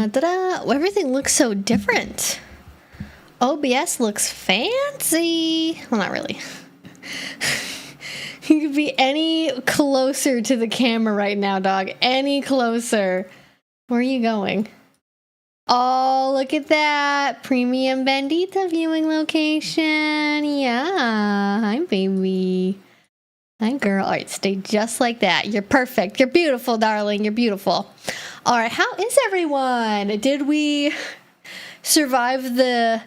Ta-da! Everything looks so different. OBS looks fancy. Well, not really. You could be any closer to the camera right now, dog. Any closer. Where are you going? Oh, look at that. Premium Bandita viewing location. Yeah. Hi, baby. Hi, girl. All right, stay just like that. You're perfect. You're beautiful, darling. You're beautiful. All right, how is everyone? Did we survive the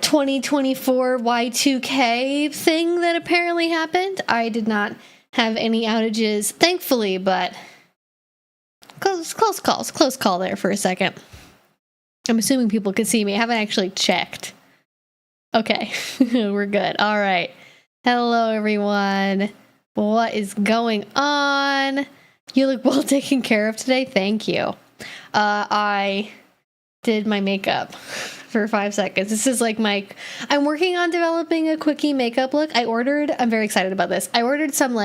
2024 Y2K thing that apparently happened? I did not have any outages, thankfully, but close call there for a second. I'm assuming people can see me. I haven't actually checked. Okay, we're good. All right. Hello, everyone. What is going on? You look well taken care of today. Thank you. I did my makeup for 5 seconds. This is like I'm working on developing a quickie makeup look. I'm very excited about this. I ordered some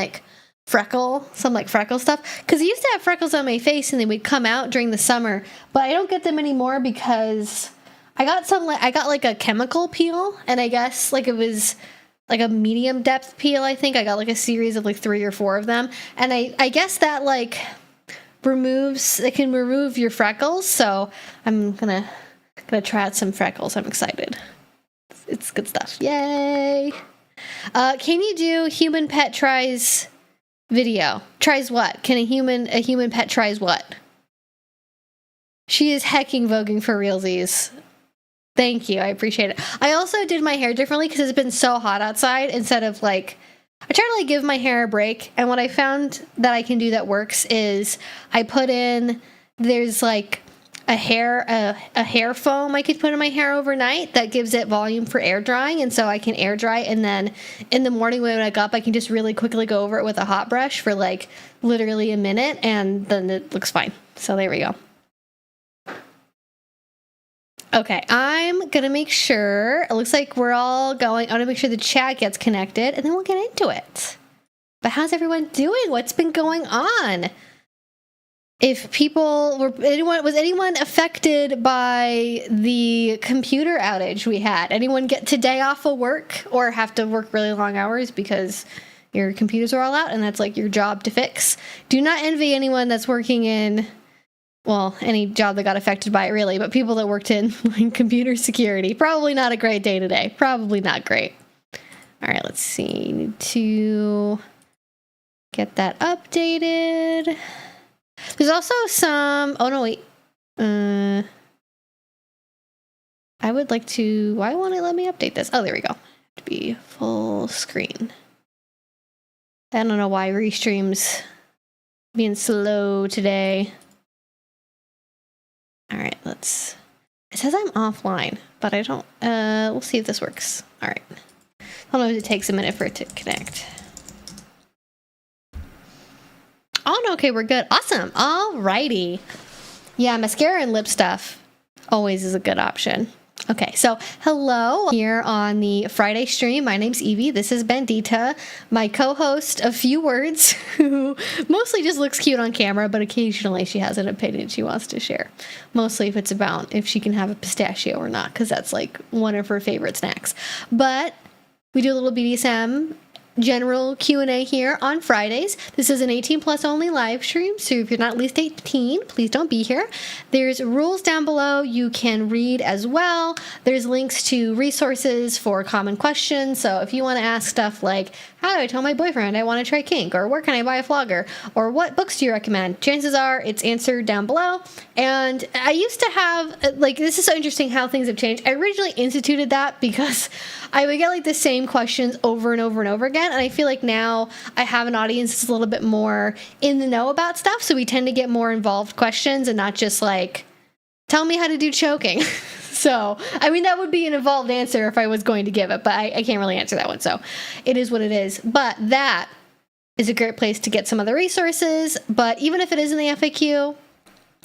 freckle stuff, because I used to have freckles on my face and they would come out during the summer, but I don't get them anymore because I got a chemical peel, and I guess it was a medium depth peel. I think I got a series of 3 or 4 of them, and I guess that it can remove your freckles. So I'm gonna try out some freckles. I'm excited. It's good stuff. Yay! Can you do human pet tries video? Tries what? Can a human pet tries what? She is hecking voguing for realsies. Thank you. I appreciate it. I also did my hair differently because it's been so hot outside. Instead of I try to give my hair a break, and what I found that I can do that works is I put in, there's a hair foam I could put in my hair overnight that gives it volume for air drying, and so I can air dry, and then in the morning when I wake up I can just really quickly go over it with a hot brush for literally a minute, and then it looks fine. So there we go. Okay, I'm gonna make sure, it looks like we're all going, I want to make sure the chat gets connected, and then we'll get into it. But how's everyone doing? What's been going on? If was anyone affected by the computer outage we had? Anyone get today off of work or have to work really long hours because your computers are all out and that's your job to fix? Do not envy anyone that's working in, well, any job that got affected by it really, but people that worked in computer security. Probably not a great day today. Probably not great. All right, let's see. Need to get that updated. There's also some, oh no, wait. I would like to, why won't it let me update this? Oh, there we go. To be full screen. I don't know why Restream's being slow today. All right, it says I'm offline, but I don't, we'll see if this works. All right. I don't know if it takes a minute for it to connect. Oh, no, okay, we're good. Awesome. Alrighty. Yeah, mascara and lip stuff always is a good option. Okay, so hello here on the Friday stream. My name's Evie. This is Bandita, my co-host of Few Words, who mostly just looks cute on camera, but occasionally she has an opinion she wants to share. Mostly if it's about if she can have a pistachio or not, because that's one of her favorite snacks. But we do a little BDSM general Q&A here on Fridays. This is an 18 plus only live stream, so if you're not at least 18, please don't be here. There's rules down below you can read as well. There's links to resources for common questions, so if you want to ask stuff like, how do I tell my boyfriend I want to try kink, or where can I buy a flogger, or what books do you recommend, chances are it's answered down below. And I used to have, this is so interesting how things have changed. I originally instituted that because I would get the same questions over and over and over again. And I feel like now I have an audience that's a little bit more in the know about stuff. So we tend to get more involved questions and not just tell me how to do choking. So, I mean, that would be an involved answer if I was going to give it, but I can't really answer that one. So it is what it is. But that is a great place to get some other resources. But even if it is in the FAQ,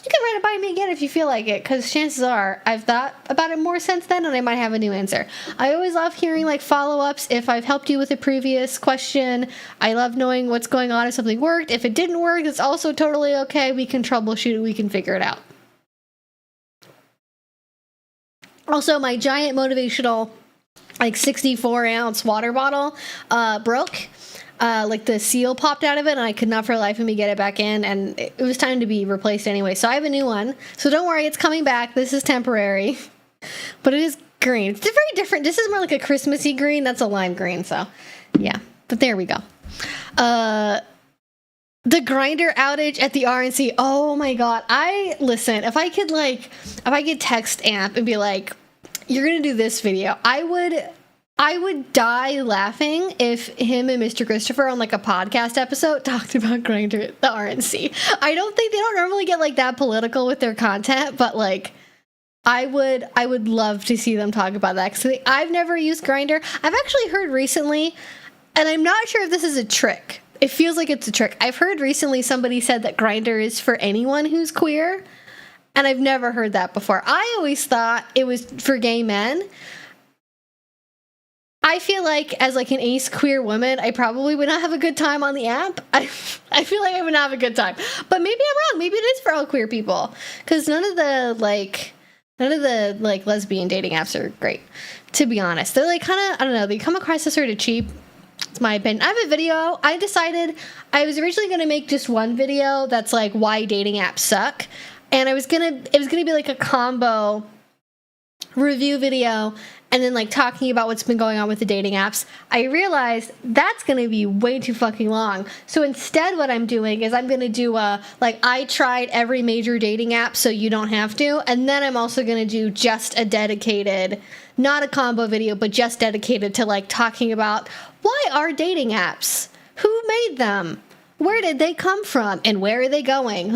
you can run it by me again if you feel like it, because chances are I've thought about it more since then and I might have a new answer. I always love hearing follow-ups if I've helped you with a previous question. I love knowing what's going on if something worked. If it didn't work, it's also totally okay. We can troubleshoot it. We can figure it out. Also, my giant motivational, like 64-ounce water bottle broke. Like the seal popped out of it, and I could not for the life of me get it back in, and it was time to be replaced anyway. So I have a new one. So don't worry, it's coming back. This is temporary, but it is green. It's very different. This is more like a Christmassy green. That's a lime green. So yeah, but there we go. The grinder outage at the RNC. Oh my god. Listen, if I could text Amp and be like, you're gonna do this video, I would die laughing if him and Mr. Christopher on like a podcast episode talked about Grindr at the RNC. I don't think they don't normally get like that political with their content, but like I would love to see them talk about that, because I've never used Grindr. I've actually heard recently, and I'm not sure if this is a trick. It feels like it's a trick. I've heard recently somebody said that Grindr is for anyone who's queer, and I've never heard that before. I always thought it was for gay men. I feel like as like an ace queer woman, I probably would not have a good time on the app. I feel like I would not have a good time. But maybe I'm wrong. Maybe it is for all queer people. Because none of the lesbian dating apps are great, to be honest. They're like kind of, I don't know, they come across as sort of cheap. It's my opinion. I have a video. I decided I was originally going to make just one video that's like why dating apps suck. And it was going to be like a combo review video, and then like talking about what's been going on with the dating apps. I realized that's going to be way too fucking long. So instead what I'm doing is I'm going to do I tried every major dating app so you don't have to. And then I'm also going to do just a dedicated, not a combo video, but just dedicated to like talking about why are dating apps? Who made them? Where did they come from? And where are they going?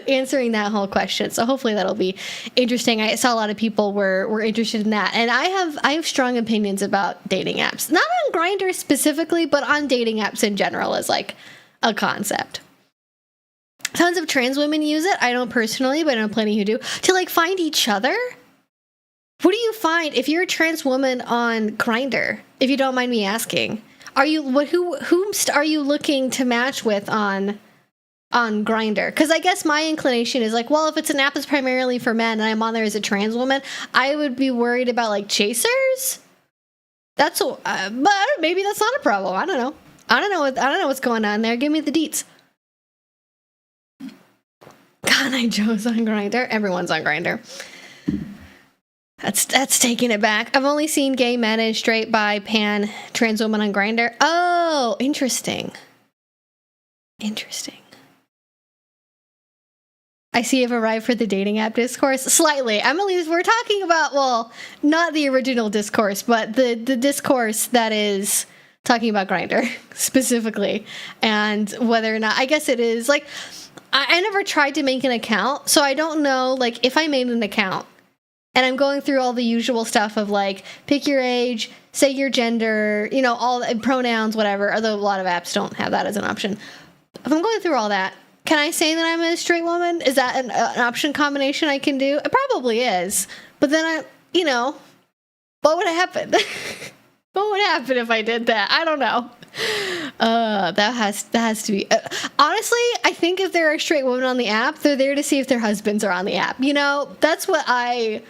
Answering that whole question. So hopefully that'll be interesting. I saw a lot of people were interested in that. And I have strong opinions about dating apps. Not on Grindr specifically, but on dating apps in general as like a concept. Tons of trans women use it. I don't personally, but I know plenty who do. To like find each other. What do you find if you're a trans woman on Grindr? If you don't mind me asking. Are you whom are you looking to match with on Grindr? Because I guess my inclination is like, well, if it's an app that's primarily for men and I'm on there as a trans woman, I would be worried about like chasers. But maybe that's not a problem. I don't know. I don't know what's going on there. Give me the deets. God, I Joe's on Grindr. Everyone's on Grindr. That's taking it back. I've only seen gay men and straight bi pan trans women on Grindr. Oh, interesting. Interesting. I see you've arrived for the dating app discourse. Slightly. We're talking about, well, not the original discourse, but the discourse that is talking about Grindr specifically, and whether or not, I guess it is like, I never tried to make an account, so I don't know, like, if I made an account and I'm going through all the usual stuff of like, pick your age, say your gender, you know, all pronouns, whatever, although a lot of apps don't have that as an option. If I'm going through all that, can I say that I'm a straight woman? Is that an option combination I can do? It probably is. But then what would happen? What would happen if I did that? I don't know. That has to be. Honestly, I think if there are straight women on the app, they're there to see if their husbands are on the app. You know, that's what I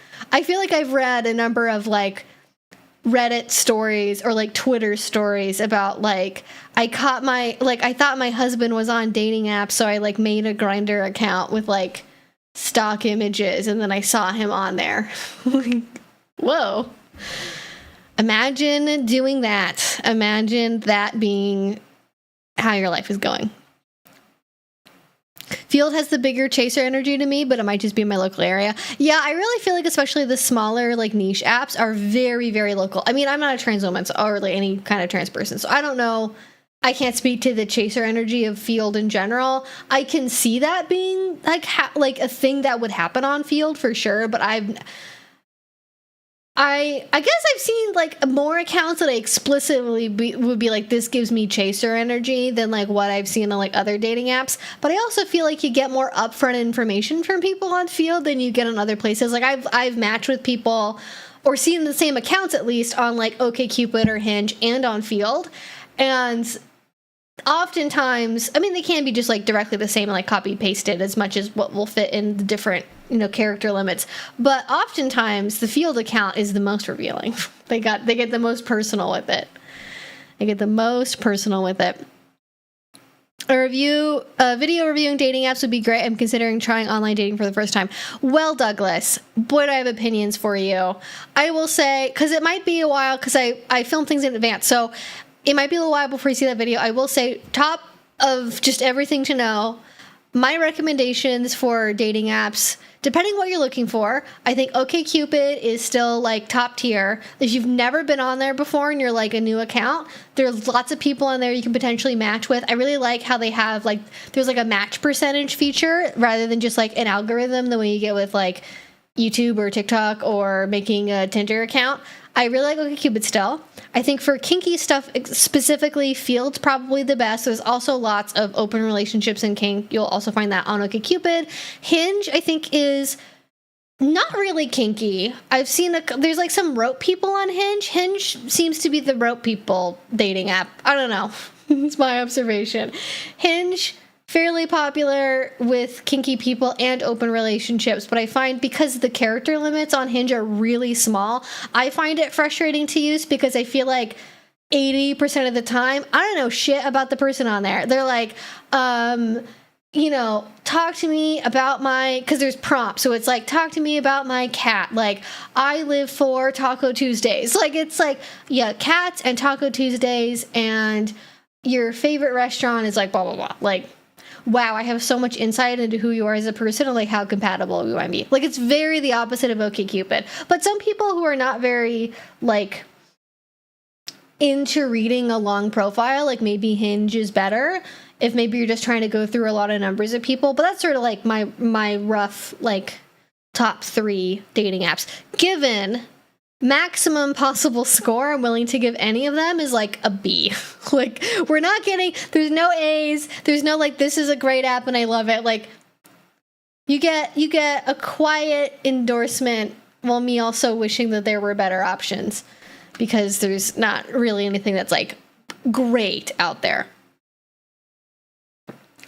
feel like I've read a number of like Reddit stories or like Twitter stories about like, I thought my husband was on dating apps, so I like made a Grindr account with like stock images, and then I saw him on there. Whoa. Imagine doing that. Imagine that being how your life is going. Field has the bigger chaser energy to me, but it might just be in my local area. Yeah, I really feel like especially the smaller like niche apps are very, very local. I mean, I'm not a trans woman or really any kind of trans person, so I don't know. I can't speak to the chaser energy of Field in general. I can see that being like a thing that would happen on Field for sure, but I guess I've seen like more accounts that I explicitly would be like, this gives me chaser energy than like what I've seen on like other dating apps. But I also feel like you get more upfront information from people on Field than you get on other places. Like I've matched with people or seen the same accounts at least on like OkCupid or Hinge and on Field. And oftentimes, I mean, they can be just like directly the same and like copy pasted as much as what will fit in the different, character limits. But oftentimes the field account is the most revealing. They get the most personal with it. A video reviewing dating apps would be great. I'm considering trying online dating for the first time. Well, Douglas, boy, do I have opinions for you. I will say, because it might be a while, because I film things in advance, so it might be a little while before you see that video. I will say, top of just everything to know, my recommendations for dating apps, depending what you're looking for, I think OkCupid is still like top tier. If you've never been on there before and you're like a new account, there's lots of people on there you can potentially match with. I really like how they have like, there's like a match percentage feature rather than just like an algorithm the way you get with like YouTube or TikTok or making a Tinder account. I really like OkCupid still. I think for kinky stuff specifically, Field's probably the best. There's also lots of open relationships and kink. You'll also find that on OkCupid. Hinge, I think, is not really kinky. I've seen there's like some rope people on Hinge. Hinge seems to be the rope people dating app. I don't know. It's my observation. Hinge, fairly popular with kinky people and open relationships, but I find because the character limits on Hinge are really small, I find it frustrating to use because I feel like 80% of the time, I don't know shit about the person on there. They're like, talk to me about because there's prompts, so it's like, talk to me about my cat. Like, I live for Taco Tuesdays. Like, it's like, yeah, cats and Taco Tuesdays, and your favorite restaurant is like blah, blah, blah. Like, wow, I have so much insight into who you are as a person and like how compatible we might be. Like, it's very the opposite of OkCupid. But some people who are not very like into reading a long profile, like maybe Hinge is better if maybe you're just trying to go through a lot of numbers of people. But that's sort of like my rough like top 3 dating apps. Given maximum possible score, I'm willing to give any of them is like a B. Like, we're not getting, there's no A's, there's no like, this is a great app and I love it. Like, you get a quiet endorsement while me also wishing that there were better options, because there's not really anything that's like great out there.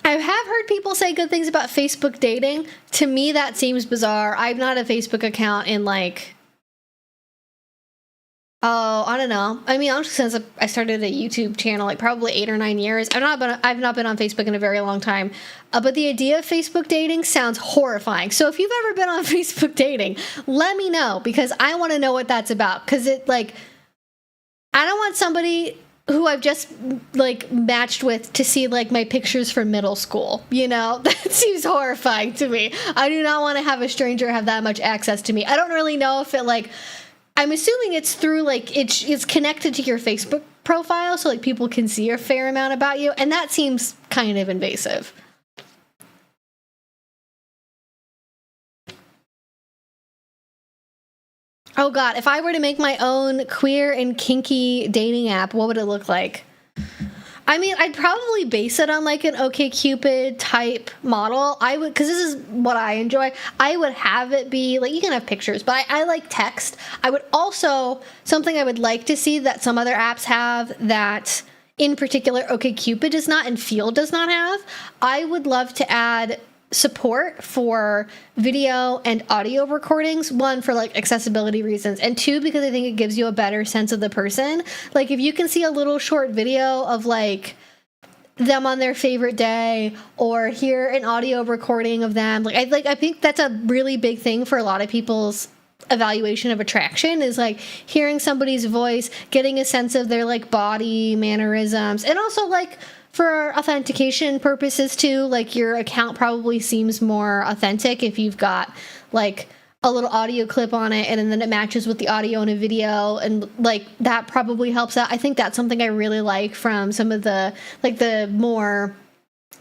I have heard people say good things about Facebook dating. To me, that seems bizarre. I'm not a Facebook account in like, I don't know. I mean, honestly, since I started a YouTube channel, like probably 8 or 9 years, I've not been on Facebook in a very long time. But the idea of Facebook dating sounds horrifying. So if you've ever been on Facebook dating, let me know, because I want to know what that's about. Because it like, I don't want somebody who I've just like matched with to see like my pictures from middle school. That seems horrifying to me. I do not want to have a stranger have that much access to me. I don't really know if it like, I'm assuming it's through like it's connected to your Facebook profile, so like people can see a fair amount about you, and that seems kind of invasive. Oh god, if I were to make my own queer and kinky dating app, what would it look like? I mean, I'd probably base it on like an OkCupid type model. I would, because this is what I enjoy. I would have it be like, you can have pictures, but I like text. I would also, something I would like to see that some other apps have that in particular OkCupid does not and Field does not have. I would love to add support for video and audio recordings, one for like accessibility reasons, and two because I think it gives you a better sense of the person. Like, if you can see a little short video of like them on their favorite day, or hear an audio recording of them, I think that's a really big thing for a lot of people's evaluation of attraction, is like hearing somebody's voice, getting a sense of their like body mannerisms, and also like for authentication purposes too, like your account probably seems more authentic if you've got like a little audio clip on it and then it matches with the audio in a video, and like that probably helps out. I think that's something I really like from some of the like the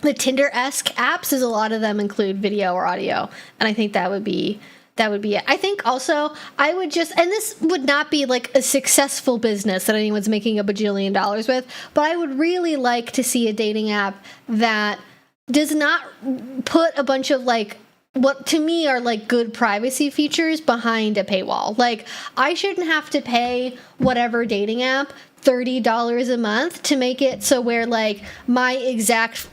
Tinder-esque apps, is a lot of them include video or audio, and I think that would be it. I think also I would just, and this would not be like a successful business that anyone's making a bajillion dollars with, but I would really like to see a dating app that does not put a bunch of like what to me are like good privacy features behind a paywall. Like, I shouldn't have to pay whatever dating app $30 a month to make it so where like I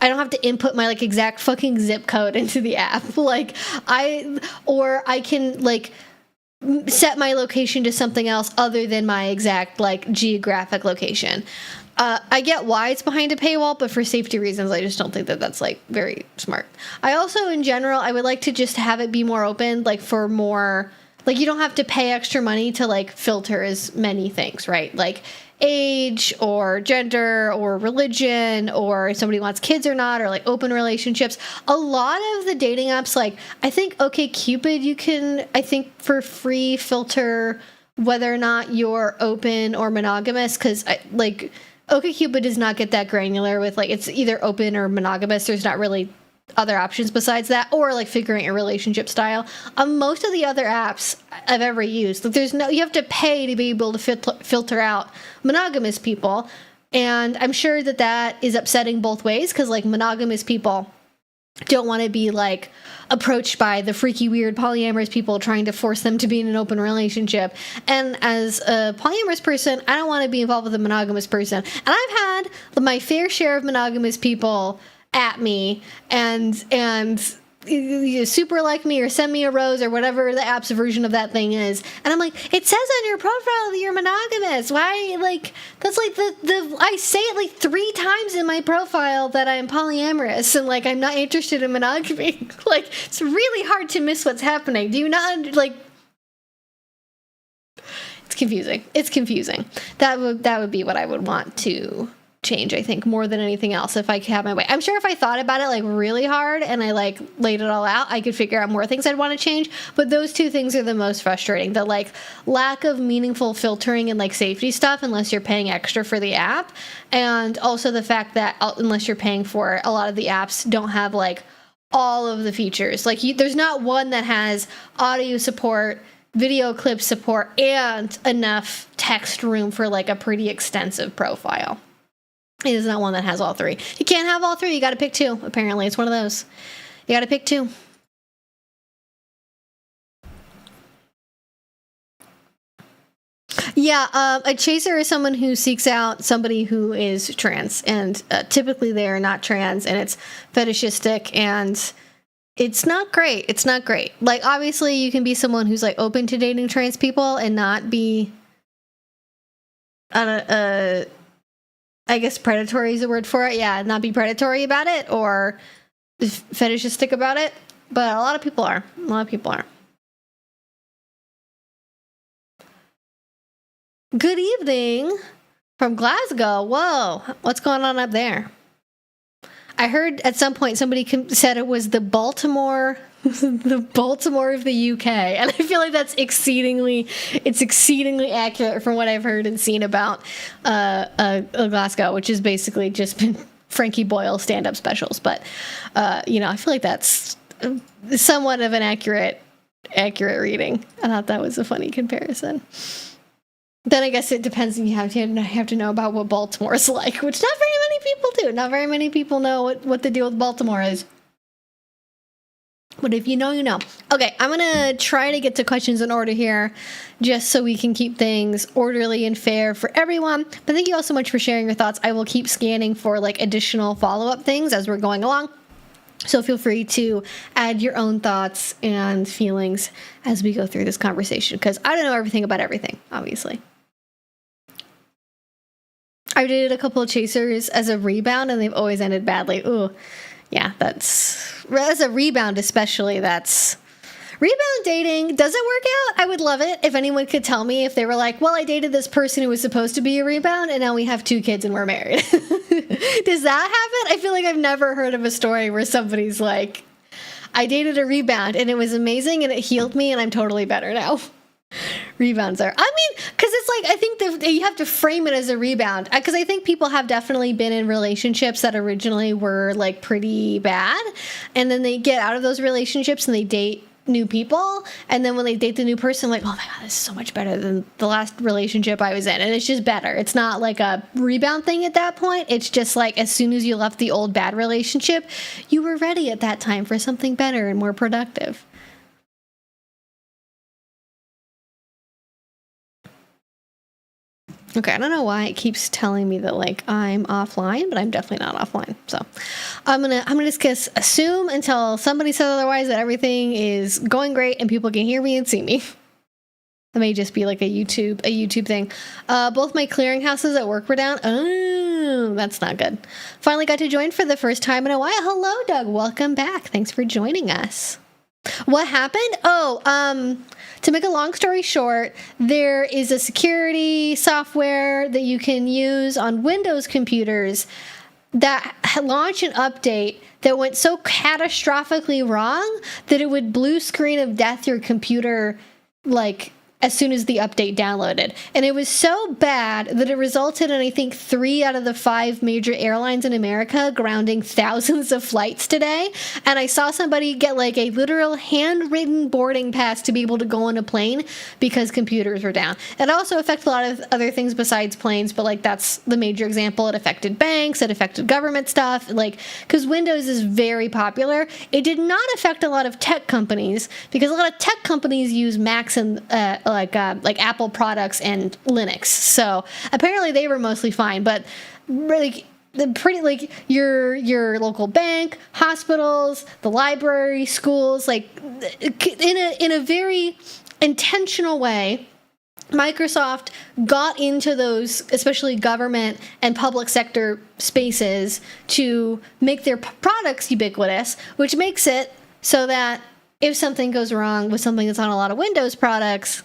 don't have to input my like exact fucking zip code into the app. Like I can like set my location to something else other than my exact like geographic location. I get why it's behind a paywall, but for safety reasons, I just don't think that that's like very smart. I also, in general, I would like to just have it be more open, like for more, like you don't have to pay extra money to like filter as many things, right? Like age or gender or religion or if somebody wants kids or not, or like open relationships. A lot of the dating apps, like I think OkCupid, you can, I think for free filter whether or not you're open or monogamous, because like OkCupid does not get that granular with like it's either open or monogamous. There's not really other options besides that, or like figuring a relationship style. Most of the other apps I've ever used, like you have to pay to be able to filter out monogamous people, and I'm sure that is upsetting both ways, because like monogamous people don't want to be like approached by the freaky weird polyamorous people trying to force them to be in an open relationship, and as a polyamorous person, I don't want to be involved with a monogamous person. And I've had my fair share of monogamous people at me and you super like me or send me a rose or whatever the app's version of that thing is, and I'm like, it says on your profile that you're monogamous. Why? Like that's like the I say it like 3 times in my profile that I'm polyamorous and like I'm not interested in monogamy. Like it's really hard to miss what's happening. Do you not like? It's confusing. That would be what I would want to change, I think, more than anything else, if I could have my way. I'm sure if I thought about it like really hard and I like laid it all out, I could figure out more things I'd want to change. But those 2 things are the most frustrating: the like lack of meaningful filtering and like safety stuff unless you're paying extra for the app, and also the fact that unless you're paying for it, a lot of the apps don't have like all of the features. Like there's not one that has audio support, video clip support, and enough text room for like a pretty extensive profile. It is not one that has all 3. You can't have all 3. You got to pick 2. Apparently, it's one of those. You got to pick 2. Yeah, a chaser is someone who seeks out somebody who is trans, and typically they are not trans, and it's fetishistic, and it's not great. It's not great. Like, obviously, you can be someone who's like open to dating trans people and not be I guess predatory is the word for it. Yeah, not be predatory about it or fetishistic about it. But a lot of people are. A lot of people are. Good evening from Glasgow. Whoa, what's going on up there? I heard at some point somebody said it was the Baltimore the Baltimore of the UK, and I feel like that's exceedingly accurate from what I've heard and seen about Glasgow, which has basically just been Frankie Boyle stand-up specials. But I feel like that's somewhat of an accurate reading. I thought that was a funny comparison. Then I guess it depends, and you have to know about what Baltimore is like, which not very many people do. Not very many people know what the deal with Baltimore is. But if you know, you know. Okay, I'm going to try to get to questions in order here, just so we can keep things orderly and fair for everyone. But thank you all so much for sharing your thoughts. I will keep scanning for like additional follow-up things as we're going along. So feel free to add your own thoughts and feelings as we go through this conversation, because I don't know everything about everything, obviously. I dated a couple of chasers as a rebound, and they've always ended badly. Ooh. Yeah, as a rebound especially, rebound dating. Does it work out? I would love it if anyone could tell me if they were like, well, I dated this person who was supposed to be a rebound, and now we have 2 kids and we're married. Does that happen? I feel like I've never heard of a story where somebody's like, I dated a rebound and it was amazing and it healed me and I'm totally better now. Rebounds are, because it's like, I think that you have to frame it as a rebound, because I think people have definitely been in relationships that originally were like pretty bad, and then they get out of those relationships and they date new people, and then when they date the new person, like, oh my god, this is so much better than the last relationship I was in, and it's just better. It's not like a rebound thing at that point. It's just like, as soon as you left the old bad relationship, you were ready at that time for something better and more productive. Okay, I don't know why it keeps telling me that like I'm offline, but I'm definitely not offline. So I'm gonna just assume until somebody says otherwise that everything is going great and people can hear me and see me. It may just be like a YouTube thing. Both my clearinghouses at work were down. Oh, that's not good. Finally got to join for the first time in a while. Hello, Doug. Welcome back. Thanks for joining us. What happened? Oh, to make a long story short, there is a security software that you can use on Windows computers that launched an update that went so catastrophically wrong that it would blue screen of death your computer, like, as soon as the update downloaded. And it was so bad that it resulted in, I think, 3 out of the 5 major airlines in America grounding thousands of flights today. And I saw somebody get like a literal handwritten boarding pass to be able to go on a plane because computers were down. It also affected a lot of other things besides planes, but like that's the major example. It affected banks, it affected government stuff, like, because Windows is very popular. It did not affect a lot of tech companies because a lot of tech companies use Macs and like Apple products and Linux. So apparently they were mostly fine, but really your local bank, hospitals, the library, schools, like in a very intentional way, Microsoft got into those, especially government and public sector spaces, to make their products ubiquitous, which makes it so that if something goes wrong with something that's on a lot of Windows products,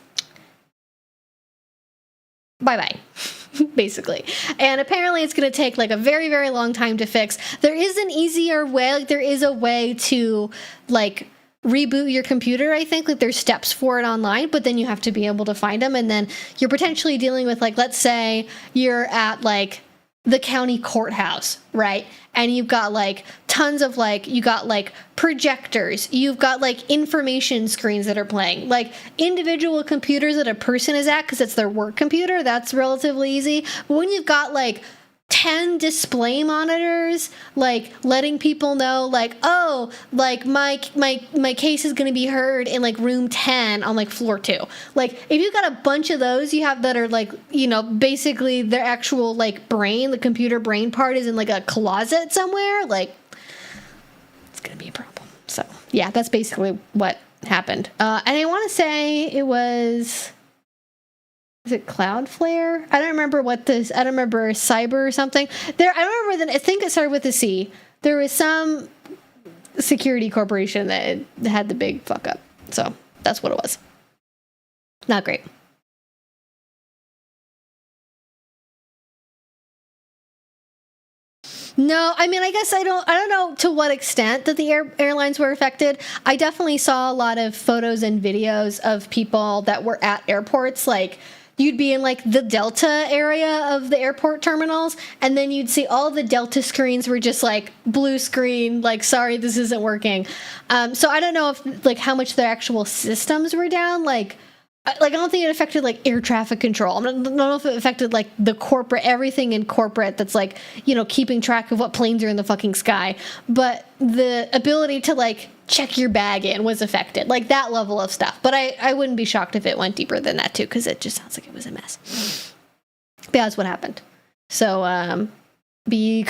bye-bye, basically. And apparently it's going to take like a very, very long time to fix. There is an easier way. Like there is a way to like reboot your computer, I think. Like there's steps for it online, but then you have to be able to find them. And then you're potentially dealing with, like, let's say you're at like the county courthouse, right? And you've got like tons of like, you got like projectors, you've got like information screens that are playing, like individual computers that a person is at because it's their work computer, that's relatively easy. But when you've got like 10 display monitors, like letting people know like, oh, like my case is going to be heard in like room 10 on like floor 2. Like if you've got a bunch of those you have that are like, you know, basically their actual like brain, the computer brain part is in like a closet somewhere, like it's going to be a problem. So yeah, that's basically what happened. And I want to say it was... Is it Cloudflare? I don't remember I don't remember cyber or something. I remember I think it started with a C. There was some security corporation that had the big fuck up. So that's what it was. Not great. No, I mean, I guess I don't know to what extent that the airlines were affected. I definitely saw a lot of photos and videos of people that were at airports, like, you'd be in like the Delta area of the airport terminals, and then you'd see all the Delta screens were just like blue screen, like, sorry, this isn't working. So I don't know if like how much their actual systems were down. Like I don't think it affected like air traffic control. I don't know if it affected like the corporate, everything in corporate that's like, you know, keeping track of what planes are in the fucking sky. But the ability to like check your bag in was affected, like that level of stuff. But I wouldn't be shocked if it went deeper than that too, because it just sounds like it was a mess. But that's what happened. So be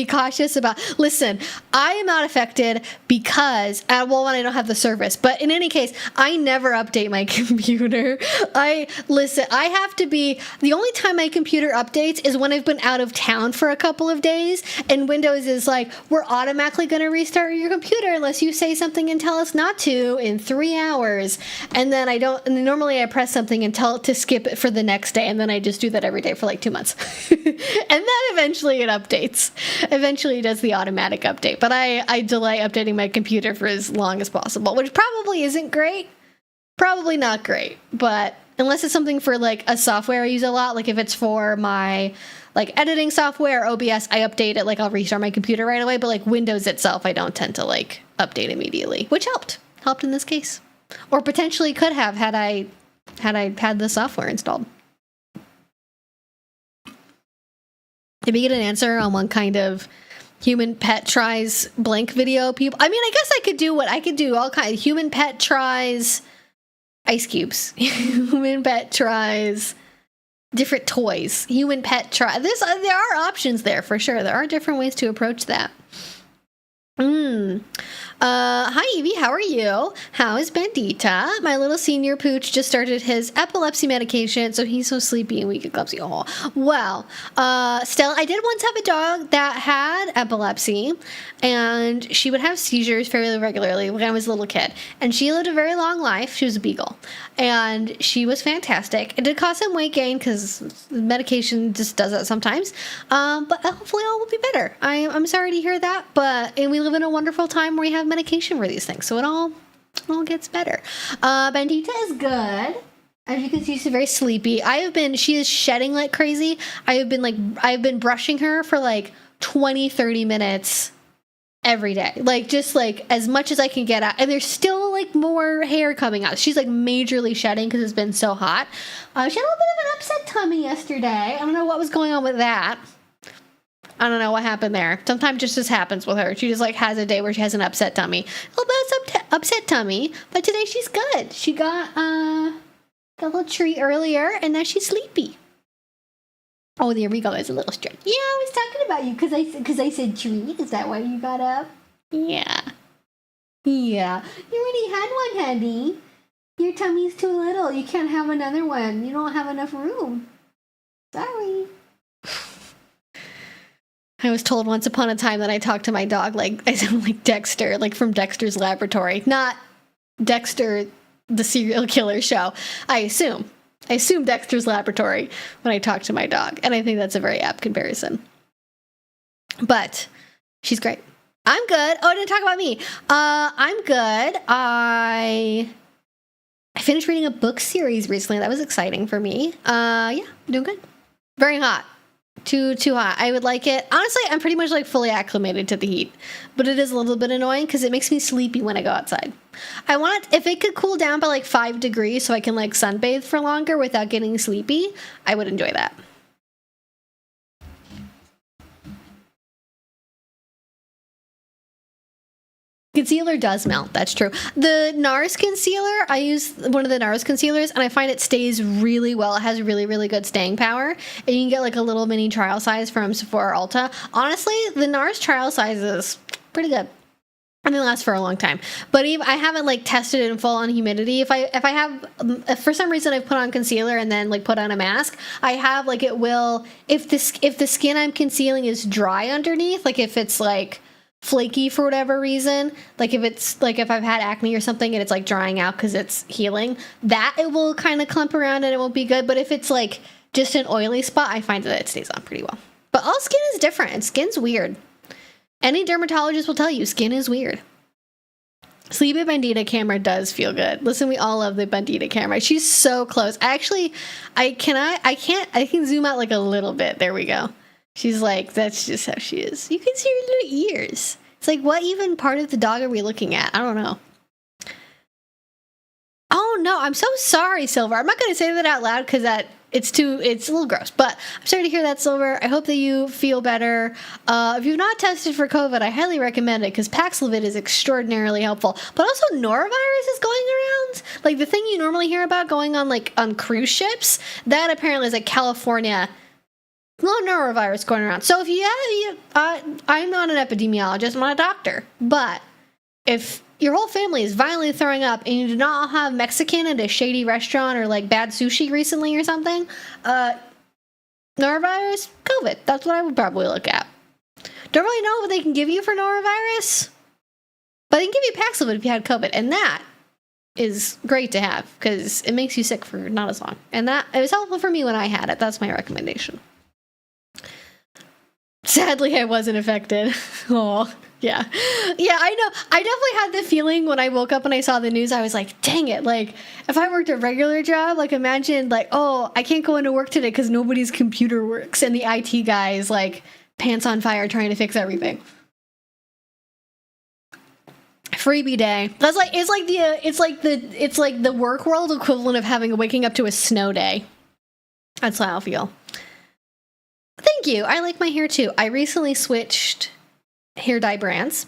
cautious about. Listen, I am not affected because well, when I don't have the service, but in any case, I never update my computer. I have to be, the only time my computer updates is when I've been out of town for a couple of days, and Windows is like, we're automatically going to restart your computer unless you say something and tell us not to in 3 hours. And then and normally I press something and tell it to skip it for the next day, and then I just do that every day for like 2 months. And then eventually it updates. Eventually it does the automatic update, but I delay updating my computer for as long as possible, which probably isn't great. Probably not great, but unless it's something for like a software I use a lot, like if it's for my like editing software or OBS, I update it, like I'll restart my computer right away, but like Windows itself, I don't tend to like update immediately, which helped in this case, or potentially could have had I had the software installed. Did we get an answer on what kind of human pet tries blank video people? I mean, I guess I could do what I could do. All kinds. Human pet tries ice cubes. Human pet tries different toys, human pet trial. There are options there for sure. There are different ways to approach that. Hi Evie, how are you? How is Bandita? My little senior pooch just started his epilepsy medication, so he's so sleepy and weak epilepsy. Oh, well, Stella, I did once have a dog that had epilepsy, and she would have seizures fairly regularly when I was a little kid, and she lived a very long life. She was a beagle, and she was fantastic. It did cause some weight gain because medication just does that sometimes, but hopefully all will be better. I'm sorry to hear that, and we live in a wonderful time where we have medication for these things, so it all gets better. Bandita is good. As you can see, she's very sleepy. She is shedding like crazy. I've been brushing her for like 20-30 minutes every day, like just like as much as I can get out, and there's still like more hair coming out. She's like majorly shedding because it's been so hot. She had a little bit of an upset tummy yesterday. I don't know what was going on with that. I don't know what happened there. Sometimes just this happens with her. She just like has a day where she has an upset tummy. A little bit of upset tummy, but today she's good. She got a little treat earlier, and now she's sleepy. Oh, there we go. There's a little stretch. Yeah, I was talking about you because I said treat. Is that why you got up? Yeah. Yeah. You already had one, honey. Your tummy's too little. You can't have another one. You don't have enough room. Sorry. I was told once upon a time that I talked to my dog like I sound like Dexter, like from Dexter's Laboratory. Not Dexter, the serial killer show. I assume Dexter's Laboratory when I talk to my dog, and I think that's a very apt comparison. But she's great. I'm good. Oh, I didn't talk about me. I'm good. I finished reading a book series recently. That was exciting for me. Yeah, doing good. Very hot. Too hot. I would like it. Honestly, I'm pretty much like fully acclimated to the heat, but it is a little bit annoying because it makes me sleepy when I go outside. I want if it could cool down by like 5 degrees so I can like sunbathe for longer without getting sleepy. I would enjoy that. Concealer does melt. That's true. The NARS concealer, I use one of the NARS concealers, and I find it stays really well. It has really, really good staying power. And you can get like a little mini trial size from Sephora Ulta. Honestly, the NARS trial size is pretty good. And they last for a long time. But even, I haven't like tested it in full on humidity. If for some reason I've put on concealer and then like put on a mask, I have like it will, if the skin I'm concealing is dry underneath, like if it's like flaky for whatever reason, like if I've had acne or something and it's like drying out because it's healing, that it will kind of clump around and it won't be good. But if it's like just an oily spot, I find that it stays on pretty well. But all skin is different. Skin's weird. Any dermatologist will tell you skin is weird. Sleepy Bandita camera does feel good. Listen, we all love the Bandita camera. She's so close. I can zoom out like a little bit. There we go. She's like, that's just how she is. You can see her little ears. It's like, what even part of the dog are we looking at? I don't know. Oh no, I'm so sorry, Silver. I'm not going to say that out loud because it's a little gross. But I'm sorry to hear that, Silver. I hope that you feel better. If you've not tested for COVID, I highly recommend it because Paxlovid is extraordinarily helpful. But also norovirus is going around. Like the thing you normally hear about going on cruise ships, that apparently is like California. No norovirus going around. So if I'm not an epidemiologist, I'm not a doctor, but if your whole family is violently throwing up and you do not have Mexican at a shady restaurant or like bad sushi recently or something, norovirus, COVID. That's what I would probably look at. Don't really know what they can give you for norovirus, but they can give you Paxlovid if you had COVID, and that is great to have because it makes you sick for not as long. And that it was helpful for me when I had it. That's my recommendation. Sadly, I wasn't affected. Oh, yeah. Yeah, I know. I definitely had the feeling when I woke up and I saw the news, I was like, dang it. Like, if I worked a regular job, like, imagine, like, oh, I can't go into work today because nobody's computer works. And the IT guy is, like, pants on fire trying to fix everything. Freebie day. That's like, it's like the work world equivalent of waking up to a snow day. That's how I feel. Thank you. I like my hair too. I recently switched hair dye brands.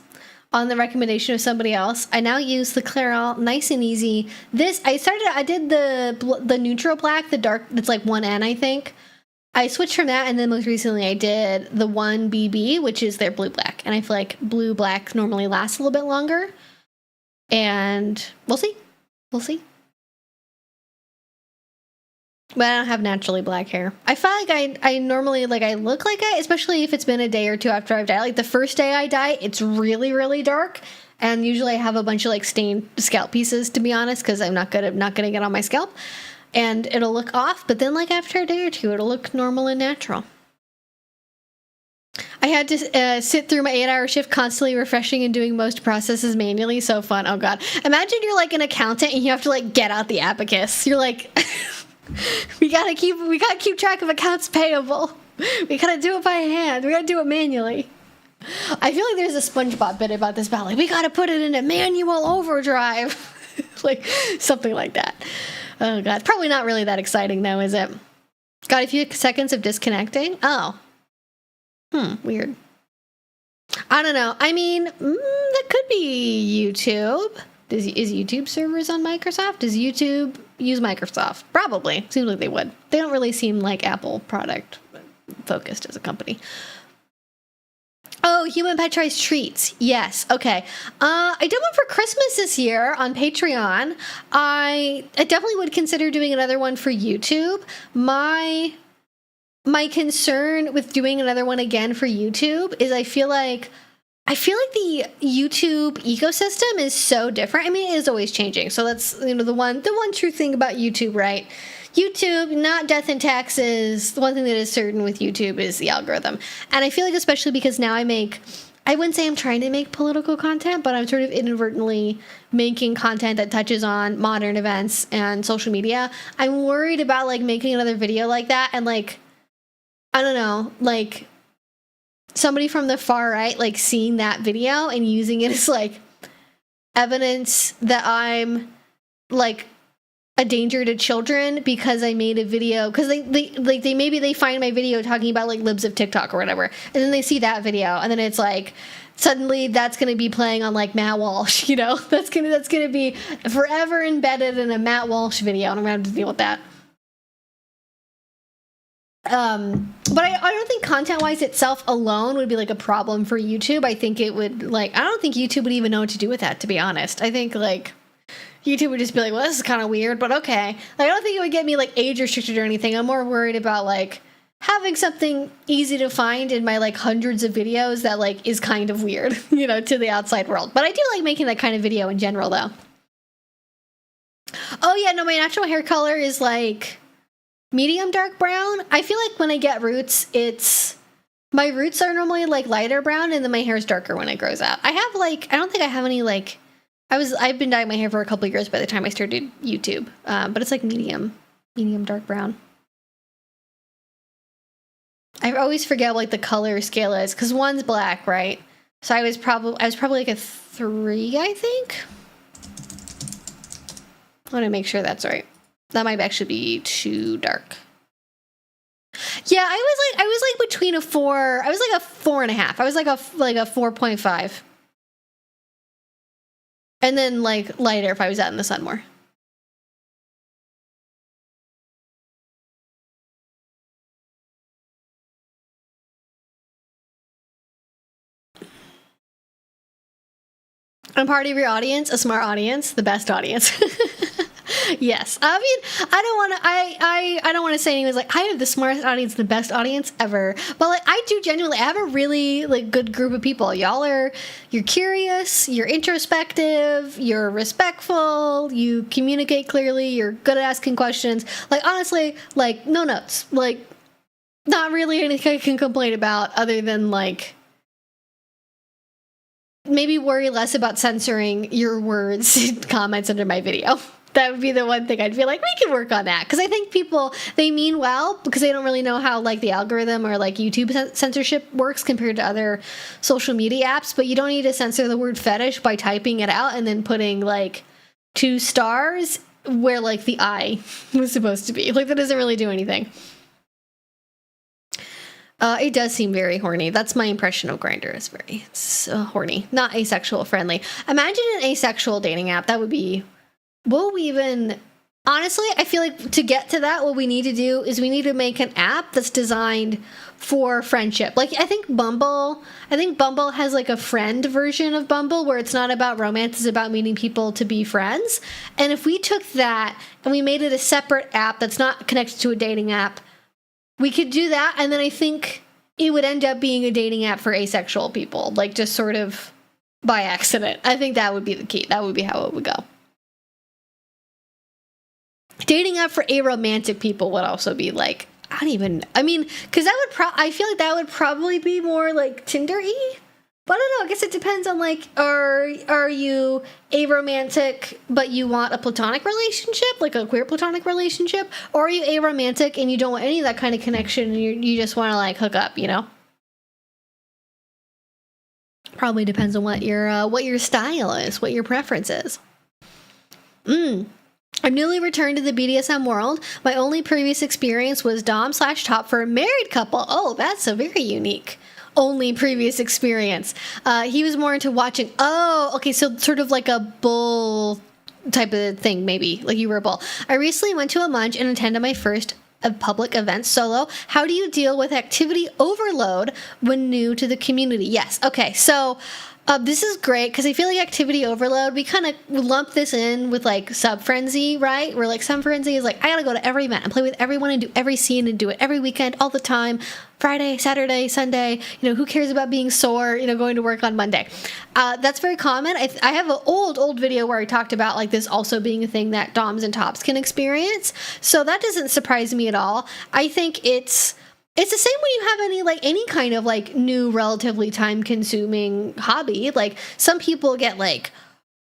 on the recommendation of somebody else. I now use the Clairol, nice and easy. I did the neutral black, the dark, it's like 1N, I think. I switched from that, and then most recently I did the 1BB, which is their blue black. And I feel like blue black normally lasts a little bit longer. And we'll see. We'll see. But I don't have naturally black hair. I feel like I normally, like, I look like I, especially if it's been a day or two after I've dyed. Like, the first day I dye, it's really, really dark. And usually I have a bunch of, like, stained scalp pieces, to be honest, because I'm not going to get on my scalp. And it'll look off, but then, like, after a day or two, it'll look normal and natural. I had to sit through my 8-hour shift constantly refreshing and doing most processes manually. So fun. Oh, God. Imagine you're, like, an accountant and you have to, like, get out the abacus. You're like... we gotta keep track of accounts payable. We gotta do it by hand. We gotta do it manually. I feel like there's a SpongeBob bit about this, about like, we gotta put it in a manual overdrive. Like, something like that. Oh, God. Probably not really that exciting, though, is it? Got a few seconds of disconnecting. Oh. Weird. I don't know. I mean, that could be YouTube. Is YouTube servers on Microsoft? Does YouTube use Microsoft? Probably. Seems like they would. They don't really seem like Apple product focused as a company. Oh, Human Pet Tries treats. Yes. Okay. I did one for Christmas this year on Patreon. I definitely would consider doing another one for YouTube. My concern with doing another one again for YouTube is I feel like the YouTube ecosystem is so different. I mean, it is always changing. So that's, the one true thing about YouTube, right? YouTube, not death and taxes. The one thing that is certain with YouTube is the algorithm. And I feel like, especially because now I wouldn't say I'm trying to make political content, but I'm sort of inadvertently making content that touches on modern events and social media. I'm worried about, like, making another video like that and, like, I don't know, like, somebody from the far right, like, seeing that video and using it as, like, evidence that I'm, like, a danger to children because I made a video, because they find my video talking about, like, libs of TikTok or whatever, and then they see that video, and then it's like, suddenly that's going to be playing on, like, Matt Walsh, that's going to be forever embedded in a Matt Walsh video, and I'm going to have to deal with that. But I don't think content-wise itself alone would be, like, a problem for YouTube. I think it would, like, I don't think YouTube would even know what to do with that, to be honest. I think, like, YouTube would just be like, well, this is kind of weird, but okay. Like, I don't think it would get me, like, age restricted or anything. I'm more worried about, like, having something easy to find in my, like, hundreds of videos that, like, is kind of weird, to the outside world. But I do like making that kind of video in general, though. Oh, yeah, no, my natural hair color is, like, medium dark brown. I feel like when I get roots, my roots are normally, like, lighter brown, and then my hair is darker when it grows out. I have, like, I don't think I have any, like, I've been dyeing my hair for a couple of years by the time I started YouTube, but it's, like, medium dark brown. I always forget, like, the color scale is, because one's black, right? So I was probably like a 3, I think. I want to make sure that's right. That might actually be too dark. Yeah, I was like between a 4. I was like a 4.5. I was like a 4.5. And then, like, lighter if I was out in the sun more. I'm part of your audience, a smart audience, the best audience. Yes. I mean, I don't want to say anyone's like, I have the smartest audience, the best audience ever. But, like, I do genuinely, I have a really, like, good group of people. You're curious, you're introspective, you're respectful, you communicate clearly, you're good at asking questions. Like, honestly, like, no notes. Like, not really anything I can complain about other than, like, maybe worry less about censoring your words and comments under my video. That would be the one thing I'd feel like, we can work on that. Because I think people, they mean well, because they don't really know how, like, the algorithm or, like, YouTube censorship works compared to other social media apps. But you don't need to censor the word fetish by typing it out and then putting, like, 2 stars where, like, the I was supposed to be. Like, that doesn't really do anything. It does seem very horny. That's my impression of Grindr. Is very horny, not asexual friendly. Imagine an asexual dating app. That would be. Will we even? Honestly, I feel like to get to that, what we need to do is we need to make an app that's designed for friendship. Like, I think Bumble has like a friend version of Bumble where it's not about romance, it's about meeting people to be friends. And if we took that and we made it a separate app that's not connected to a dating app, we could do that. And then I think it would end up being a dating app for asexual people, like just sort of by accident. I think that would be the key. That would be how it would go. Dating app for aromantic people would also be like, because that would I feel like that would probably be more like Tinder-y. But I don't know, I guess it depends on like, are you aromantic but you want a platonic relationship, like a queer platonic relationship? Or are you aromantic and you don't want any of that kind of connection and you just want to like hook up, you know? Probably depends on what your style is, what your preference is. I'm newly returned to the BDSM world. My only previous experience was dom/top for a married couple. Oh, that's a very unique only previous experience. He was more into watching. Oh, okay, so sort of like a bull type of thing, maybe. Like you were a bull. I recently went to a munch and attended my first public event solo. How do you deal with activity overload when new to the community? Yes. Okay, so this is great because I feel like activity overload, we kind of lump this in with like sub frenzy, right? Where like sub frenzy is like, I gotta go to every event and play with everyone and do every scene and do it every weekend, all the time, Friday, Saturday, Sunday, who cares about being sore, going to work on Monday. That's very common. I have an old video where I talked about like this also being a thing that doms and tops can experience. So that doesn't surprise me at all. I think it's the same when you have any kind of like new relatively time consuming hobby. Like some people get like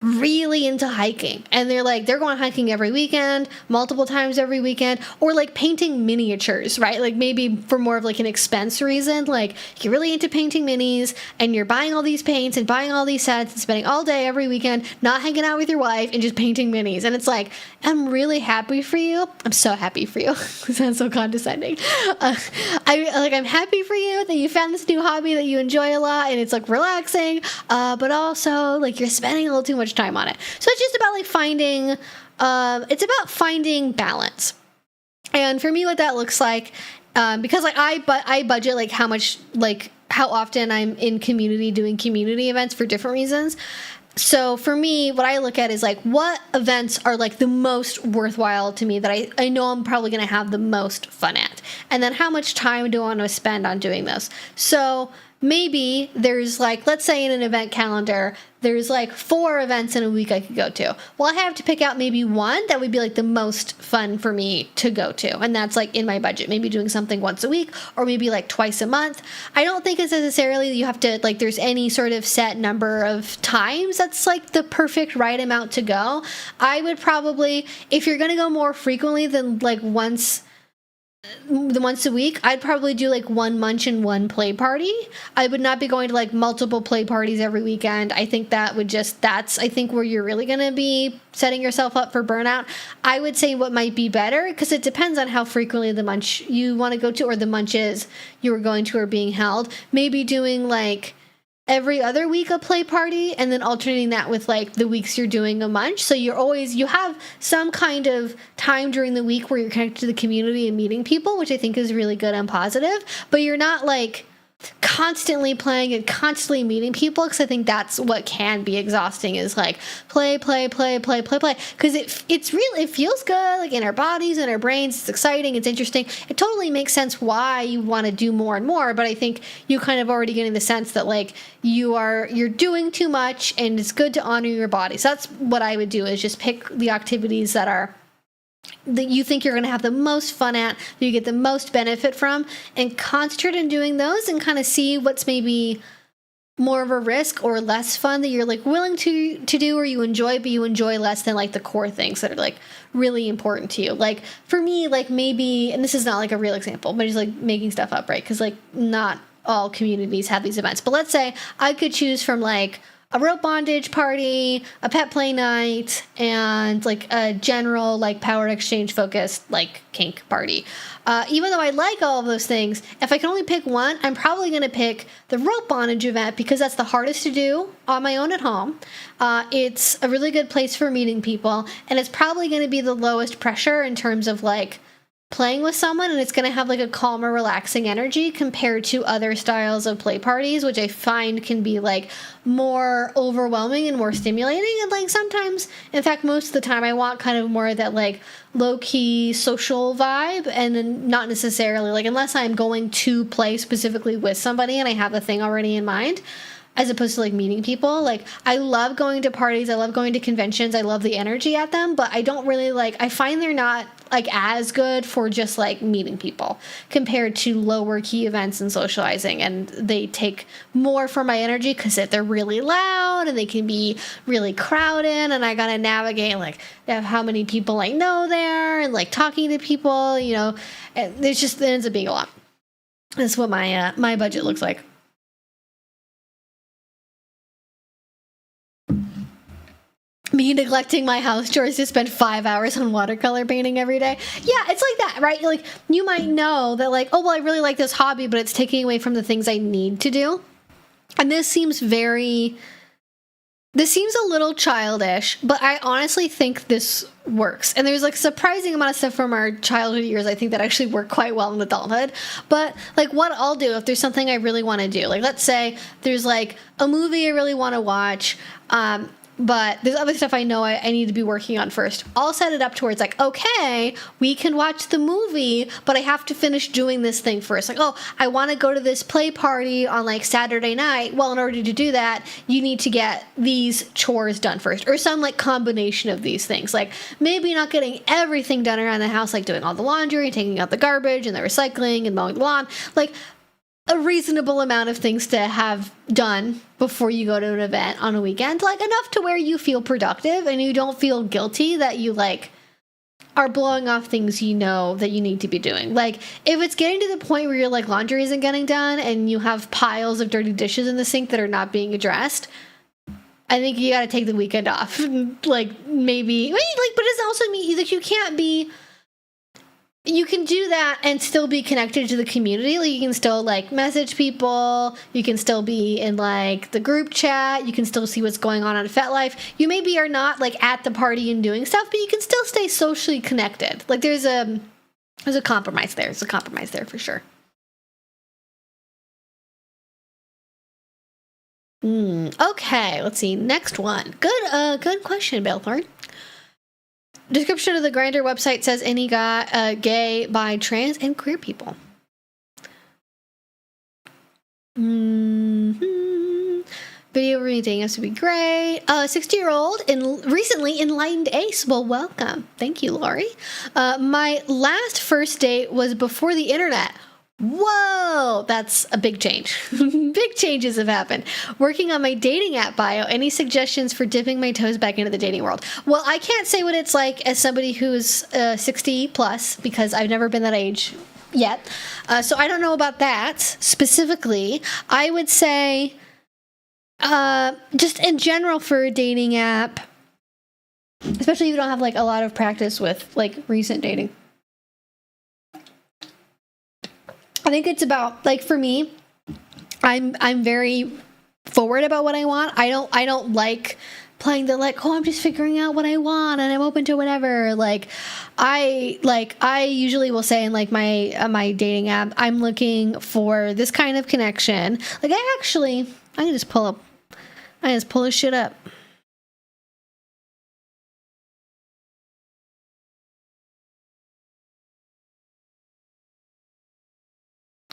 really into hiking and they're going hiking every weekend, multiple times every weekend, or like painting miniatures, right? Like maybe for more of like an expense reason, like you're really into painting minis and you're buying all these paints and buying all these sets and spending all day every weekend not hanging out with your wife and just painting minis. And it's like, I'm really happy for you. I'm so happy for you. It sounds so condescending. I'm happy for you that you found this new hobby that you enjoy a lot and it's like relaxing, but also like you're spending a little too much time on it. So it's just about like finding balance. And for me, what that looks like, because like I budget like how often I'm in community doing community events for different reasons. So for me, what I look at is like what events are like the most worthwhile to me that I know I'm probably going to have the most fun at. And then how much time do I want to spend on doing those? So maybe there's like, let's say in an event calendar, there's like 4 events in a week I could go to. Well, I have to pick out maybe one that would be like the most fun for me to go to. And that's like in my budget, maybe doing something once a week or maybe like twice a month. I don't think it's necessarily you have to like, there's any sort of set number of times that's like the perfect right amount to go. I would probably, if you're going to go more frequently than like once a week, I'd probably do like one munch and one play party. I would not be going to like multiple play parties every weekend. I think that's I think where you're really going to be setting yourself up for burnout. I would say what might be better, because it depends on how frequently the munch you want to go to or the munches you were going to are being held. Maybe doing like every other week a play party and then alternating that with like the weeks you're doing a munch. So you have some kind of time during the week where you're connected to the community and meeting people, which I think is really good and positive, but you're not like constantly playing and constantly meeting people, because I think that's what can be exhausting, is like play because it feels good like in our bodies and our brains. It's exciting, it's interesting, it totally makes sense why you want to do more and more. But I think you kind of already getting the sense that like you're doing too much and it's good to honor your body. So that's what I would do, is just pick the activities that you think you're going to have the most fun at, that you get the most benefit from, and concentrate on doing those and kind of see what's maybe more of a risk or less fun that you're like willing to do or you enjoy, but you enjoy less than like the core things that are like really important to you. Like for me, like maybe, and this is not like a real example, but just like making stuff up, right? Because like not all communities have these events. But let's say I could choose from like a rope bondage party, a pet play night, and like a general like power exchange focused like kink party. Even though I like all of those things, if I can only pick one, I'm probably going to pick the rope bondage event because that's the hardest to do on my own at home. It's a really good place for meeting people, and it's probably going to be the lowest pressure in terms of like playing with someone, and it's going to have like a calmer, relaxing energy compared to other styles of play parties, which I find can be like more overwhelming and more stimulating. And like sometimes, in fact, most of the time, I want kind of more of that like low-key social vibe, and then not necessarily like unless I'm going to play specifically with somebody and I have a thing already in mind, as opposed to like meeting people. Like I love going to parties, I love going to conventions, I love the energy at them, but I don't really like, I find they're not like as good for just like meeting people compared to lower key events and socializing, and they take more from my energy because they're really loud and they can be really crowded, and I gotta navigate like how many people I know there and like talking to people, you know, and there's just, it ends up being a lot. That's what my budget looks like. Me neglecting my house chores to spend 5 hours on watercolor painting every day. Yeah, it's like that, right? Like, you might know that, like, oh, well, I really like this hobby, but it's taking away from the things I need to do. And this seems a little childish, but I honestly think this works. And there's, like, a surprising amount of stuff from our childhood years I think that actually work quite well in adulthood. But, like, what I'll do if there's something I really want to do, like, let's say there's, like, a movie I really want to watch, but there's other stuff I know I need to be working on first. I'll set it up towards like, okay, we can watch the movie, but I have to finish doing this thing first. Like, oh, I want to go to this play party on like Saturday night. Well, in order to do that, you need to get these chores done first, or some like combination of these things. Like maybe not getting everything done around the house, like doing all the laundry, taking out the garbage and the recycling and mowing the lawn. Like a reasonable amount of things to have done before you go to an event on a weekend, like enough to where you feel productive and you don't feel guilty that you like are blowing off things you know that you need to be doing. Like if it's getting to the point where your like laundry isn't getting done and you have piles of dirty dishes in the sink that are not being addressed, I think you got to take the weekend off. Like maybe like, but it also means that you can't be. You can do that and still be connected to the community. Like you can still like message people. You can still be in like the group chat. You can still see what's going on FetLife. You maybe are not like at the party and doing stuff, but you can still stay socially connected. Like there's a compromise there. There's a compromise there for sure. Okay, let's see. Next one. Good question, Bellthorn. Description of the Grindr website says any guy, gay, bi, trans, and queer people. Video reading has to be great. 60-year-old and recently enlightened ace. Well, welcome. Thank you, Laurie. My last first date was before the internet. Whoa, that's a big change. Big changes have happened. Working on my dating app bio. Any suggestions for dipping my toes back into the dating world? Well, I can't say what it's like as somebody who's 60 plus because I've never been that age yet. So I don't know about that specifically. I would say just in general for a dating app, especially if you don't have like a lot of practice with like recent dating. I think it's about like for me, I'm very forward about what I want. I don't like playing the like, oh, I'm just figuring out what I want and I'm open to whatever. I usually will say in like my dating app, I'm looking for this kind of connection. Like I can just pull this shit up.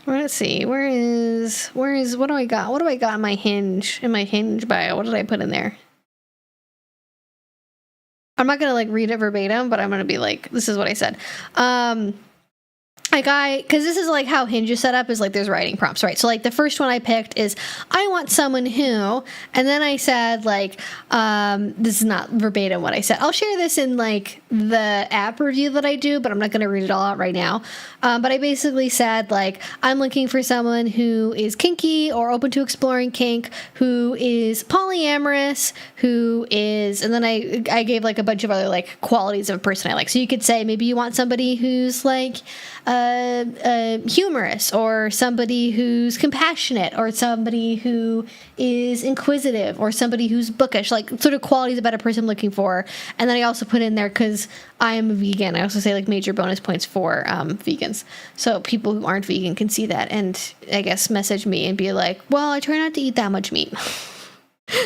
Let's see. Where is what do I got? What do I got in my Hinge bio? What did I put in there? I'm not gonna like read it verbatim, but I'm gonna be like, this is what I said. because this is like how Hinge is set up, is like there's writing prompts, right? So like the first one I picked is, I want someone who, and then I said like, this is not verbatim what I said. I'll share this in like the app review that I do, but I'm not going to read it all out right now. But I basically said like, I'm looking for someone who is kinky or open to exploring kink, who is polyamorous, who is, and then I gave like a bunch of other like qualities of a person I like. So you could say maybe you want somebody who's like, humorous, or somebody who's compassionate, or somebody who is inquisitive, or somebody who's bookish, like sort of qualities about a person I'm looking for. And then I also put in there, because I am a vegan, I also say like major bonus points for vegans, so people who aren't vegan can see that and I guess message me and be like, well, I try not to eat that much meat.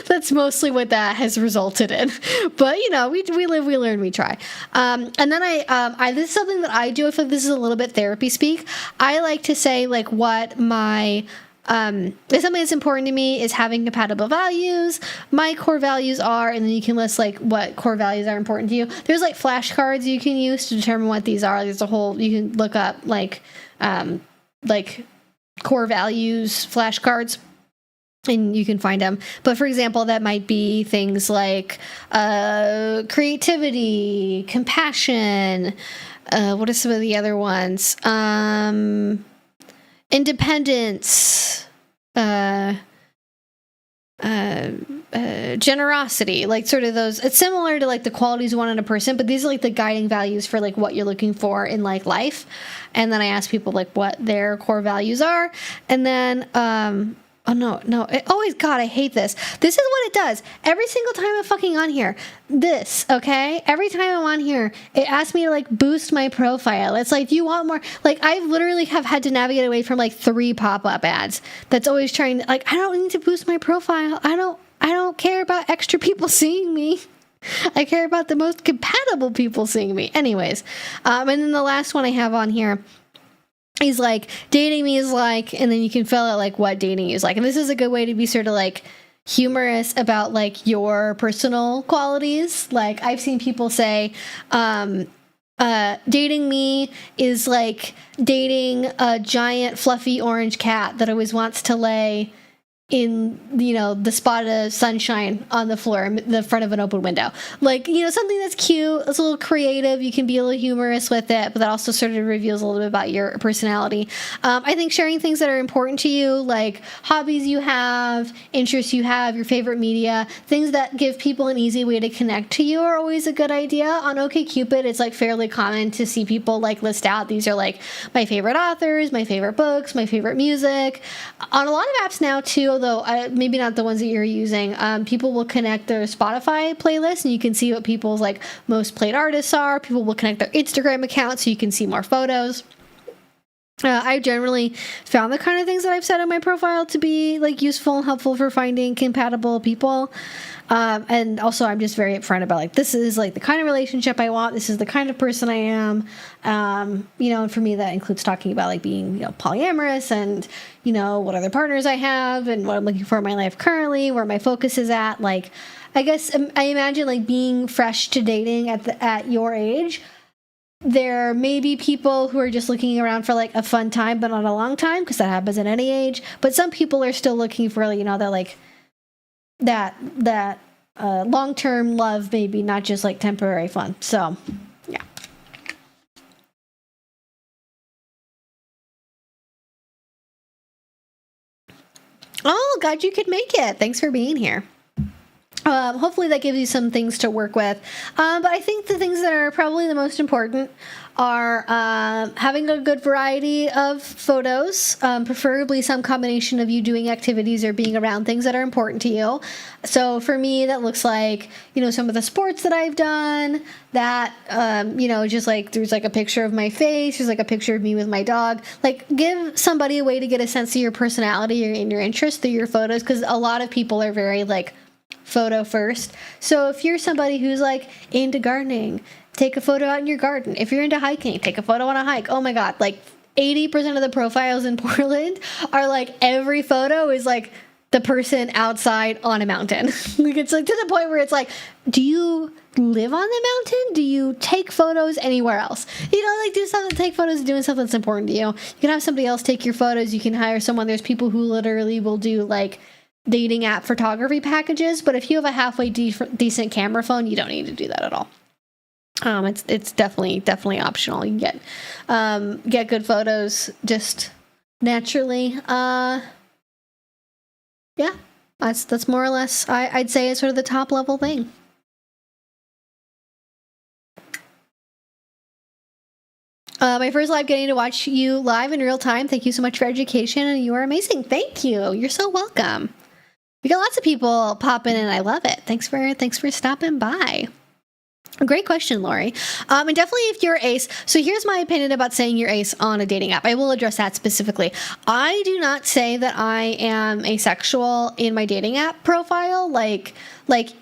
That's mostly what that has resulted in. But, you know, we live, we learn, we try. And then I this is something that I do. I feel like this is a little bit therapy speak. I like to say, like, what my, if something that's important to me is having compatible values, my core values are, and then you can list, like, what core values are important to you. There's, like, flashcards you can use to determine what these are. There's a whole, you can look up, like core values flashcards, and you can find them. But for example, that might be things like creativity, compassion. What are some of the other ones? Independence, generosity, like sort of those. It's similar to like the qualities you want in a person, but these are like the guiding values for like what you're looking for in like life. And then I ask people like what their core values are, and then oh, no. God, I hate this. This is what it does. Every single time I'm fucking on here. This, okay? Every time I'm on here, it asks me to, like, boost my profile. It's like, do you want more? Like, I literally have had to navigate away from, like, 3 pop-up ads that's always trying to, like, I don't need to boost my profile. I don't care about extra people seeing me. I care about the most compatible people seeing me. Anyways, and then the last one I have on here, he's like, dating me is like, and then you can fill out like what dating is like. And this is a good way to be sort of like humorous about like your personal qualities. Like I've seen people say, dating me is like dating a giant fluffy orange cat that always wants to lay in, you know, the spot of sunshine on the floor in the front of an open window. Like, you know, something that's cute, it's a little creative, you can be a little humorous with it, but that also sort of reveals a little bit about your personality. I think sharing things that are important to you, like hobbies you have, interests you have, your favorite media, things that give people an easy way to connect to you are always a good idea. On OkCupid, it's like fairly common to see people like list out, these are like my favorite authors, my favorite books, my favorite music. On a lot of apps now too, although maybe not the ones that you're using, people will connect their Spotify playlist, and you can see what people's like most played artists are. People will connect their Instagram account so you can see more photos. I've generally found the kind of things that I've set in my profile to be like useful and helpful for finding compatible people. And also I'm just very upfront about like, this is like the kind of relationship I want. This is the kind of person I am. You know, and for me that includes talking about like being, you know, polyamorous and, you know, what other partners I have and what I'm looking for in my life currently, where my focus is at. Like, I guess I imagine like being fresh to dating at your age. There may be people who are just looking around for like a fun time, but not a long time, because that happens at any age. But some people are still looking for, you know, that like that long-term love, maybe not just like temporary fun. So, yeah. Oh, glad you could make it. Thanks for being here. Hopefully that gives you some things to work with. But I think the things that are probably the most important are having a good variety of photos, preferably some combination of you doing activities or being around things that are important to you. So for me, that looks like, you know, some of the sports that I've done, that, you know, just like there's like a picture of my face, there's like a picture of me with my dog. Like, give somebody a way to get a sense of your personality and your interests through your photos, because a lot of people are very like photo first. So if you're somebody who's like into gardening, take a photo out in your garden. If you're into hiking, take a photo on a hike. Oh my God, like 80% of the profiles in Portland are like, every photo is like the person outside on a mountain. Like, it's like to the point where it's like, do you live on the mountain? Do you take photos anywhere else? You know, like do something, take photos of doing stuff that's important to you. You can have somebody else take your photos. You can hire someone. There's people who literally will do like dating app photography packages. But if you have a halfway decent camera phone, you don't need to do that at all. It's definitely optional. You can get good photos just naturally. Yeah, that's more or less, I'd say, is sort of the top level thing. My first live, getting to watch you live in real time. Thank you so much for education, and you are amazing. Thank you. You're so welcome. We got lots of people popping in. I love it. Thanks for stopping by. Great question, Lori. And definitely if you're ace, so here's my opinion about saying you're ace on a dating app. I will address that specifically. I do not say that I am asexual in my dating app profile. Like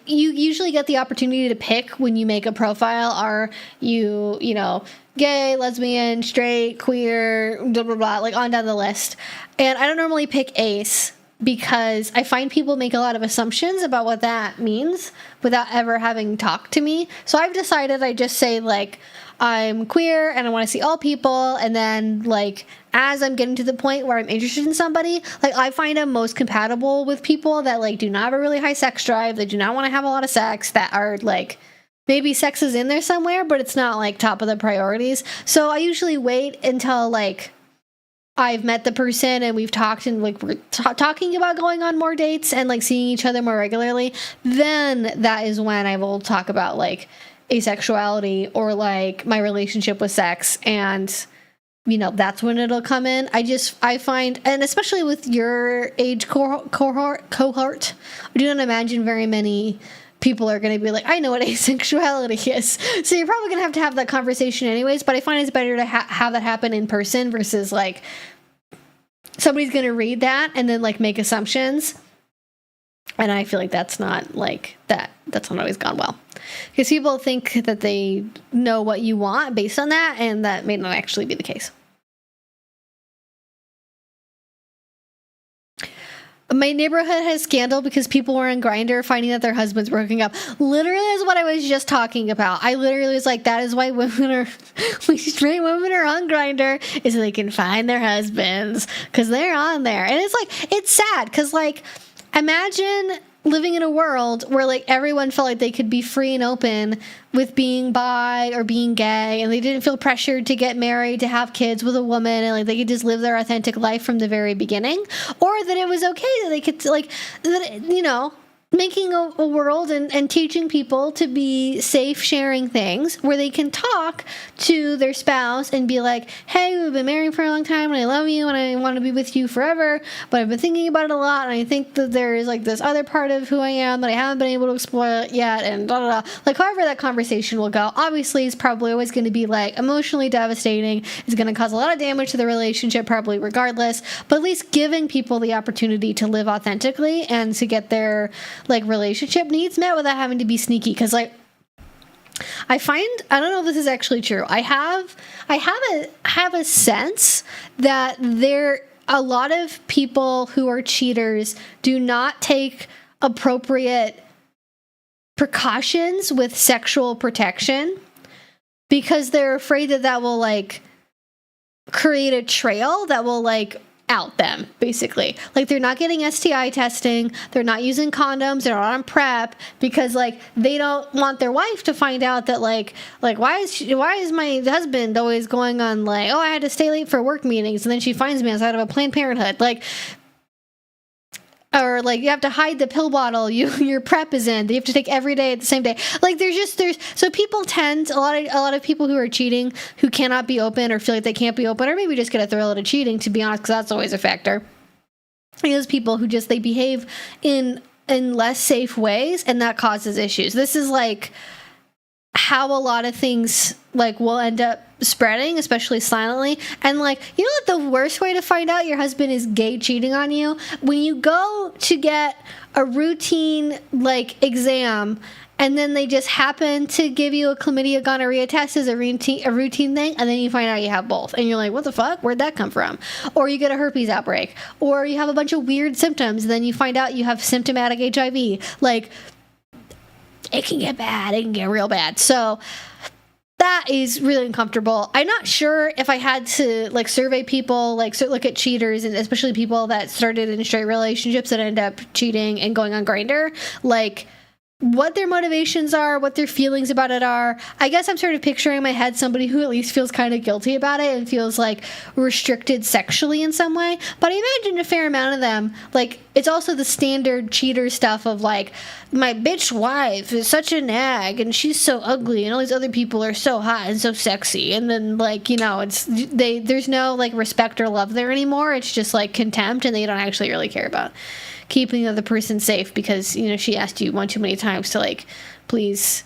you usually get the opportunity to pick when you make a profile. Are you know, gay, lesbian, straight, queer, blah, blah, blah, like on down the list. And I don't normally pick ace, because I find people make a lot of assumptions about what that means without ever having talked to me. So I've decided I just say, like, I'm queer and I want to see all people. And then, like, as I'm getting to the point where I'm interested in somebody, like, I find I'm most compatible with people that, like, do not have a really high sex drive. They do not want to have a lot of sex, that are, like, maybe sex is in there somewhere, but it's not, like, top of the priorities. So I usually wait until, like, I've met the person and we've talked and like we're talking about going on more dates and like seeing each other more regularly. Then that is when I will talk about like asexuality or like my relationship with sex, and you know, that's when it'll come in. I find, and especially with your age cohort, I do not imagine very many people are going to be like, I know what asexuality is. So you're probably going to have that conversation anyways, but I find it's better to have that happen in person versus like somebody's going to read that and then like make assumptions. And I feel like that's not like that's not always gone well, because people think that they know what you want based on that, and that may not actually be the case. My neighborhood has scandal because people were on Grindr finding that their husbands were hooking up. Literally is what I was just talking about. I literally was like, that is why straight women are on Grindr, is so they can find their husbands because they're on there. And it's like, it's sad because like, imagine living in a world where like everyone felt like they could be free and open with being bi or being gay, and they didn't feel pressured to get married, to have kids with a woman, and like they could just live their authentic life from the very beginning, or that it was okay that they could like, that, you know, making a world and teaching people to be safe sharing things where they can talk to their spouse and be like, hey, we've been married for a long time and I love you and I want to be with you forever, but I've been thinking about it a lot and I think that there is like this other part of who I am that I haven't been able to explore yet, and blah, blah, blah. Like however that conversation will go, obviously it's probably always going to be like emotionally devastating. It's going to cause a lot of damage to the relationship probably regardless, but at least giving people the opportunity to live authentically and to get their like relationship needs met without having to be sneaky. Because like I find, I don't know if this is actually true, I have a sense that a lot of people who are cheaters do not take appropriate precautions with sexual protection because they're afraid that will like create a trail that will like out them, basically. Like they're not getting STI testing, they're not using condoms, they're not on PrEP because like they don't want their wife to find out that like why is my husband always going on like, oh, I had to stay late for work meetings, and then she finds me outside of a Planned Parenthood, like, or like you have to hide the pill bottle your PrEP is in, that you have to take every day at the same day. Like there's so people tend, a lot of people who are cheating who cannot be open or feel like they can't be open, or maybe just get a thrill out of cheating, to be honest, because that's always a factor. Those people who just, they behave in less safe ways, and that causes issues. This is like how a lot of things like will end up spreading, especially silently. And like, you know what the worst way to find out your husband is gay cheating on you? When you go to get a routine like exam and then they just happen to give you a chlamydia gonorrhea test as a routine thing, and then you find out you have both, and you're like, what the fuck, where'd that come from? Or you get a herpes outbreak, or you have a bunch of weird symptoms and then you find out you have symptomatic HIV. Like, it can get bad. It can get real bad. So that is really uncomfortable. I'm not sure if I had to like survey people, like look at cheaters, and especially people that started in straight relationships that end up cheating and going on Grindr, like what their motivations are, what their feelings about it are. I guess I'm sort of picturing in my head somebody who at least feels kind of guilty about it and feels like restricted sexually in some way. But I imagine a fair amount of them, like, it's also the standard cheater stuff of like, my bitch wife is such a nag and she's so ugly and all these other people are so hot and so sexy. And then like, you know, there's no like respect or love there anymore. It's just like contempt, and they don't actually really care about keeping the other person safe because, you know, she asked you one too many times to like, please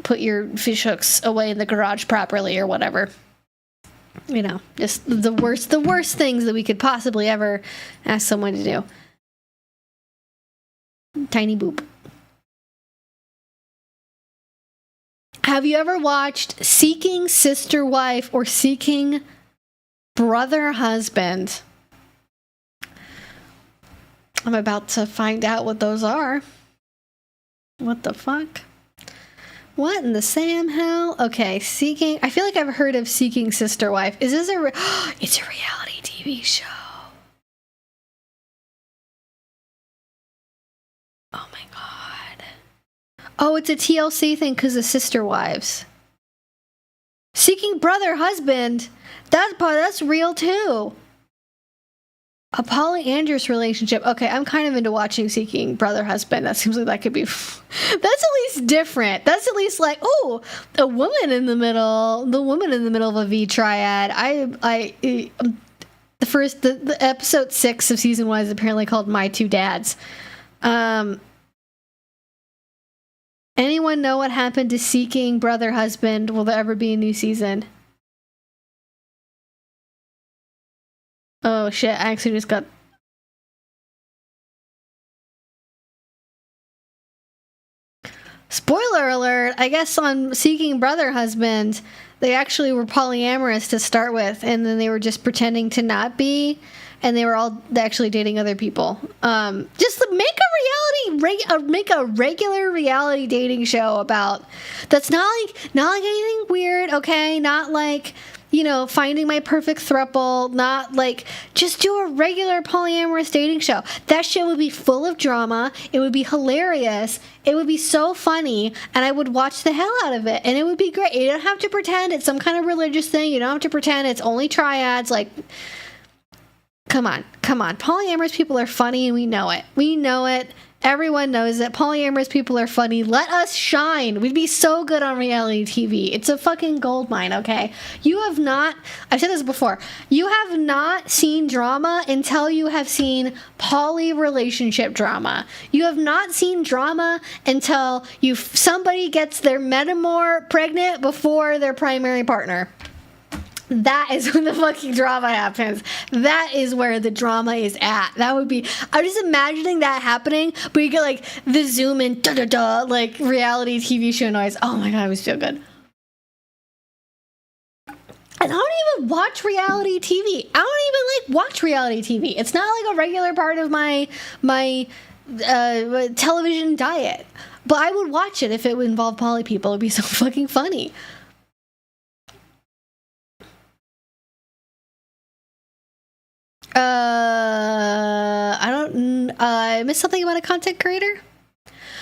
put your fish hooks away in the garage properly or whatever. You know, just the worst things that we could possibly ever ask someone to do. Tiny boop. Have you ever watched Seeking Sister Wife or Seeking Brother Husband? I'm about to find out what those are. What the fuck? What in the Sam hell? Okay, Seeking... I feel like I've heard of Seeking Sister Wife. Is this a... It's a reality TV show. Oh my god. Oh, it's a TLC thing because of Sister Wives. Seeking Brother Husband? That's real too. A polyandrous relationship. Okay, I'm kind of into watching Seeking Brother Husband. That seems like that could be... That's at least different. That's at least like, oh, a woman in the middle. The woman in the middle of a V triad. The episode 6 of season 1 is apparently called My Two Dads. Anyone know what happened to Seeking Brother Husband? Will there ever be a new season? Oh shit, I actually just got... Spoiler alert, I guess on Seeking Brother Husband, they actually were polyamorous to start with, and then they were just pretending to not be, and they were all actually dating other people. Just make a regular reality dating show about... That's not like anything weird, okay? Not like... You know, finding my perfect throuple, not like, just do a regular polyamorous dating show. That shit would be full of drama. It would be hilarious. It would be so funny, and I would watch the hell out of it, and it would be great. You don't have to pretend it's some kind of religious thing. You don't have to pretend it's only triads. Like, come on. Polyamorous people are funny, and we know it. Everyone knows that polyamorous people are funny. Let us shine. We'd be so good on reality TV. It's a fucking gold mine, okay? I've said this before, you have not seen drama until you have seen poly relationship drama. You have not seen drama until somebody gets their metamor pregnant before their primary partner. That is when the fucking drama happens. That is where the drama is at. That would be... I'm just imagining that happening, but you get like the zoom in, da-da-da, like reality TV show noise. Oh my god, I always feel good. And I don't even watch reality TV. I don't even watch reality TV. It's not like a regular part of my television diet. But I would watch it if it would involve poly people. It'd be so fucking funny. I missed something about a content creator.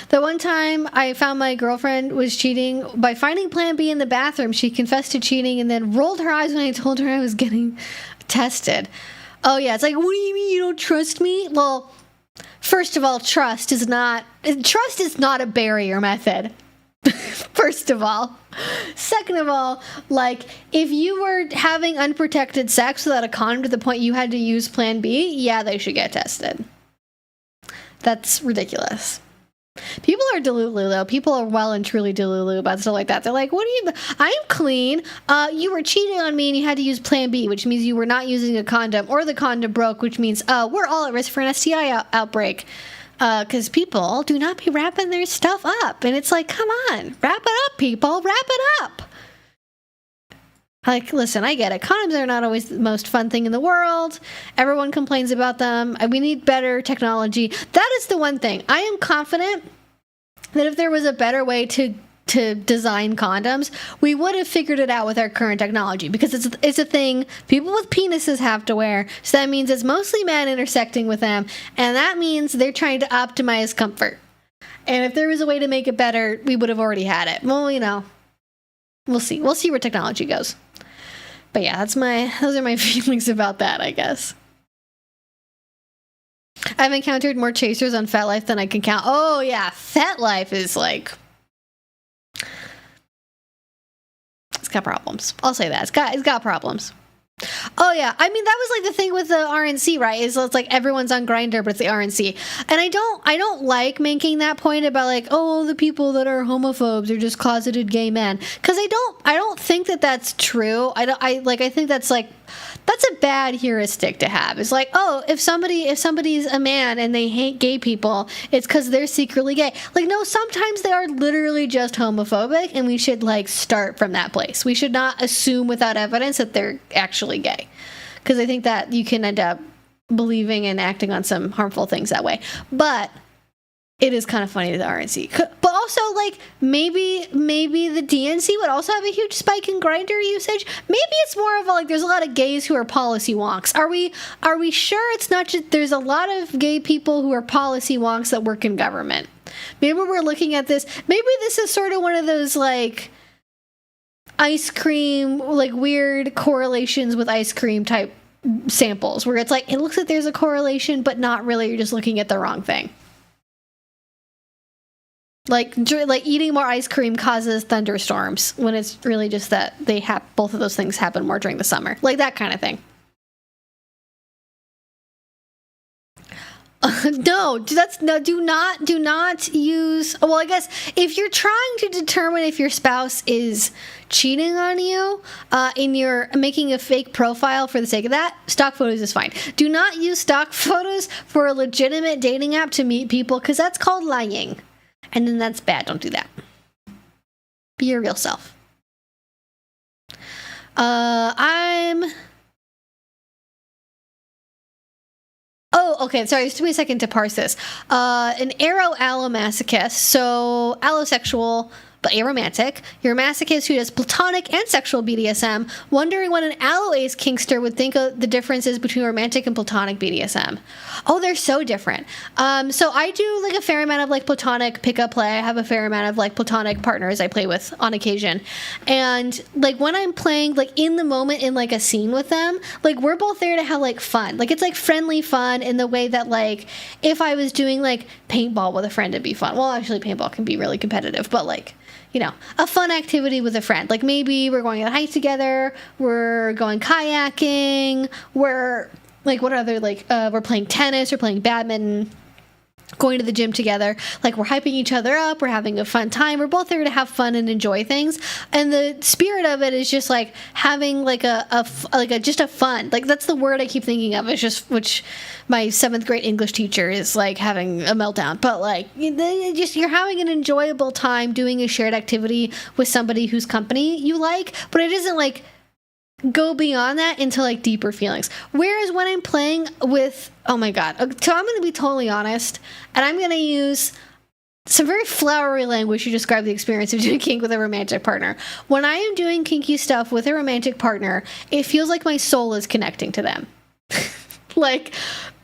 The one time I found my girlfriend was cheating by finding Plan B in the bathroom. She confessed to cheating and then rolled her eyes when I told her I was getting tested. Oh yeah, it's like, what do you mean you don't trust me? Well, first of all, trust is not a barrier method. First of all. Second of all, like, if you were having unprotected sex without a condom to the point you had to use Plan B, yeah, they should get tested. That's ridiculous. People are delulu, though. People are well and truly delulu about stuff like that. They're like, I'm clean. You were cheating on me and you had to use Plan B, which means you were not using a condom, or the condom broke, which means we're all at risk for an STI outbreak. Because people do not be wrapping their stuff up. And it's like, come on, wrap it up, people, wrap it up. Like, listen, I get it. Condoms are not always the most fun thing in the world. Everyone complains about them. We need better technology. That is the one thing. I am confident that if there was a better way to design condoms, we would have figured it out with our current technology, because it's a thing people with penises have to wear. So that means it's mostly men intersecting with them, and that means they're trying to optimize comfort. And if there was a way to make it better, we would have already had it. Well, you know, we'll see. We'll see where technology goes. But yeah, those are my feelings about that, I guess. I've encountered more chasers on FetLife than I can count. Oh yeah, FetLife is like, it's got problems. I'll say that. It's got problems. Oh yeah, I mean, that was like the thing with the RNC, right? Is it's like everyone's on Grindr, but it's the RNC. And I don't like making that point about like, oh, the people that are homophobes are just closeted gay men, because I don't think that that's true. I think that's a bad heuristic to have. It's like, oh, if somebody's a man and they hate gay people, it's because they're secretly gay. Like, no, sometimes they are literally just homophobic, and we should like start from that place. We should not assume without evidence that they're actually gay, because I think that you can end up believing and acting on some harmful things that way. But it is kind of funny, the RNC. But also, like, maybe the DNC would also have a huge spike in Grindr usage. Maybe it's more of a, like, there's a lot of gays who are policy wonks. Are we sure it's not just, there's a lot of gay people who are policy wonks that work in government? Maybe we're looking at this, maybe this is sort of one of those, like, ice cream, like, weird correlations with ice cream type samples, where it's like, it looks like there's a correlation, but not really, you're just looking at the wrong thing. Like eating more ice cream causes thunderstorms, when it's really just that both of those things happen more during the summer. Like that kind of thing. Do not use, well, I guess if you're trying to determine if your spouse is cheating on you, and you're making a fake profile for the sake of that, stock photos is fine. Do not use stock photos for a legitimate dating app to meet people, because that's called lying. And then that's bad. Don't do that. Be your real self. Oh, okay. Sorry, it took me a second to parse this. An aro-allomasochist, so allosexual, but aromantic. You're a masochist who does platonic and sexual BDSM, wondering what an allo-ace kinkster would think of the differences between romantic and platonic BDSM. Oh, they're so different. So I do like a fair amount of like platonic pickup play. I have a fair amount of like platonic partners I play with on occasion. And like when I'm playing like in the moment in like a scene with them, like we're both there to have like fun. Like it's like friendly fun in the way that like if I was doing like paintball with a friend, it'd be fun. Well, actually paintball can be really competitive, but like, you know, a fun activity with a friend. Like maybe we're going on a hike together, we're going kayaking, we're like, what other, like, we're playing tennis, we're playing badminton, going to the gym together. Like we're hyping each other up, we're having a fun time, we're both there to have fun and enjoy things. And the spirit of it is just like having like just a fun, like that's the word I keep thinking of. It's just, which my 7th grade English teacher is like having a meltdown, but like you're having an enjoyable time doing a shared activity with somebody whose company you like, but it isn't like go beyond that into like deeper feelings. Whereas when I'm playing with, oh my god, so I'm going to be totally honest, and I'm going to use some very flowery language to describe the experience of doing kink with a romantic partner. When I am doing kinky stuff with a romantic partner, it feels like my soul is connecting to them. Like,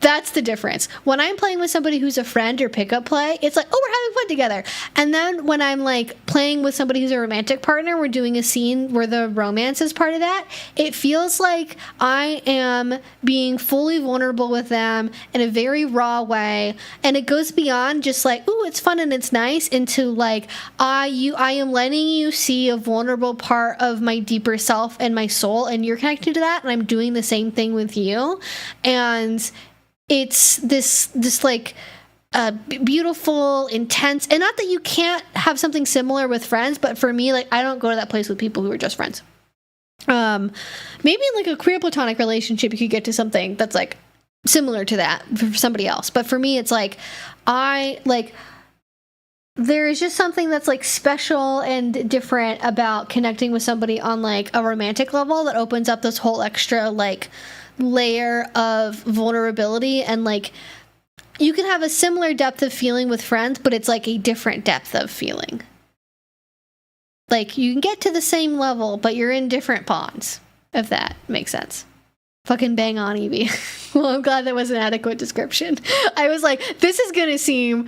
that's the difference. When I'm playing with somebody who's a friend or pickup play, it's like, oh, we're having fun together. And then when I'm like playing with somebody who's a romantic partner, we're doing a scene where the romance is part of that. It feels like I am being fully vulnerable with them in a very raw way. And it goes beyond just like, ooh, it's fun and it's nice, into like, I am letting you see a vulnerable part of my deeper self and my soul, and you're connected to that, and I'm doing the same thing with you. And it's this like beautiful, intense, and not that you can't have something similar with friends, but for me, like I don't go to that place with people who are just friends. Maybe in like a queer platonic relationship, you could get to something that's like similar to that for somebody else. But for me, it's like there is just something that's like special and different about connecting with somebody on like a romantic level that opens up this whole extra like layer of vulnerability. And like you can have a similar depth of feeling with friends, but it's like a different depth of feeling. Like, you can get to the same level, but you're in different ponds, if that makes sense. Fucking bang on, Evie. Well, I'm glad that was an adequate description. I was like, this is gonna seem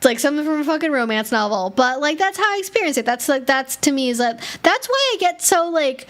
like something from a fucking romance novel, but like, that's how I experience it. That's to me is that's why I get so like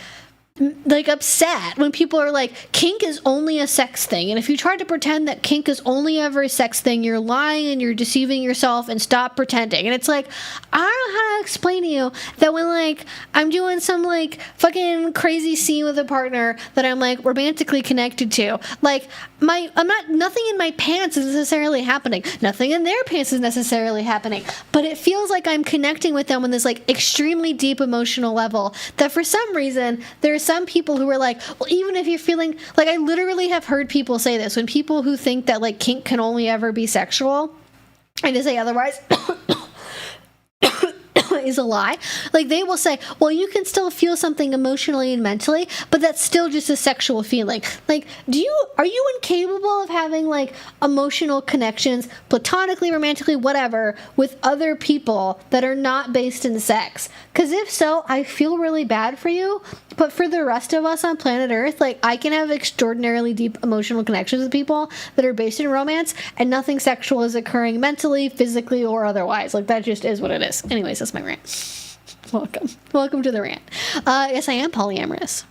upset when people are like, kink is only a sex thing, and if you try to pretend that kink is only ever a sex thing, you're lying and you're deceiving yourself, and stop pretending. And it's like, I don't know how to explain to you that when like I'm doing some like fucking crazy scene with a partner that I'm like romantically connected to, like nothing in my pants is necessarily happening, nothing in their pants is necessarily happening, but it feels like I'm connecting with them on this like extremely deep emotional level that for some reason there's some people who are like, well, even if you're feeling like, I literally have heard people say this when people who think that like kink can only ever be sexual and to say otherwise is a lie. Like, they will say, well, you can still feel something emotionally and mentally, but that's still just a sexual feeling. Like, are you incapable of having like emotional connections, platonically, romantically, whatever, with other people that are not based in sex? Because if so, I feel really bad for you. But for the rest of us on planet Earth, like, I can have extraordinarily deep emotional connections with people that are based in romance, and nothing sexual is occurring mentally, physically, or otherwise. Like, that just is what it is. Anyways, that's my rant. Welcome to the rant. Yes, I am polyamorous.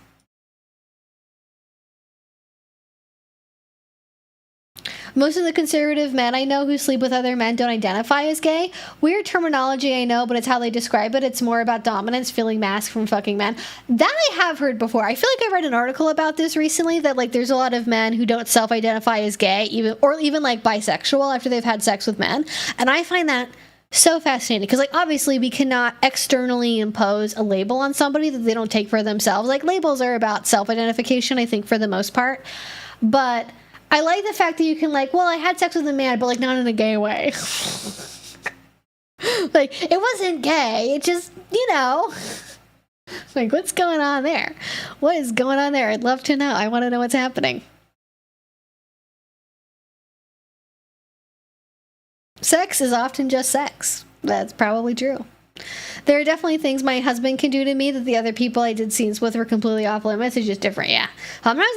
Most of the conservative men I know who sleep with other men don't identify as gay. Weird terminology, I know, but it's how they describe it. It's more about dominance, feeling masked from fucking men. That I have heard before. I feel like I read an article about this recently, that like there's a lot of men who don't self-identify as gay, even like bisexual after they've had sex with men. And I find that so fascinating, because like obviously we cannot externally impose a label on somebody that they don't take for themselves. Like, labels are about self-identification, I think, for the most part. But I like the fact that you can like, well, I had sex with a man, but like not in a gay way. Like, it wasn't gay, it just, like, what's going on there? What is going on there? I'd love to know. I want to know what's happening. Sex is often just sex. That's probably true. There are definitely things my husband can do to me that the other people I did scenes with were completely off limits. It's just different, yeah. Sometimes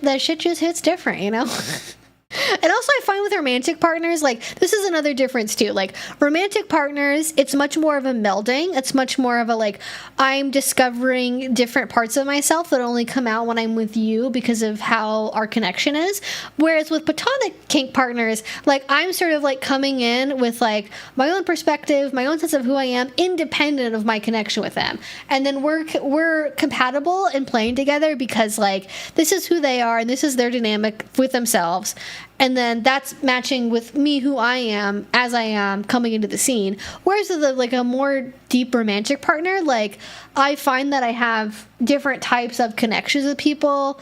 that shit just hits different, And also I find with romantic partners, like, this is another difference too. Like, romantic partners, it's much more of a melding. It's much more of a, like, I'm discovering different parts of myself that only come out when I'm with you because of how our connection is. Whereas with platonic kink partners, like, I'm sort of like coming in with like my own perspective, my own sense of who I am, independent of my connection with them. And then we're compatible in playing together because like this is who they are and this is their dynamic with themselves. And then that's matching with me, who I am, as I am coming into the scene. Whereas with like a more deep romantic partner, like, I find that I have different types of connections with people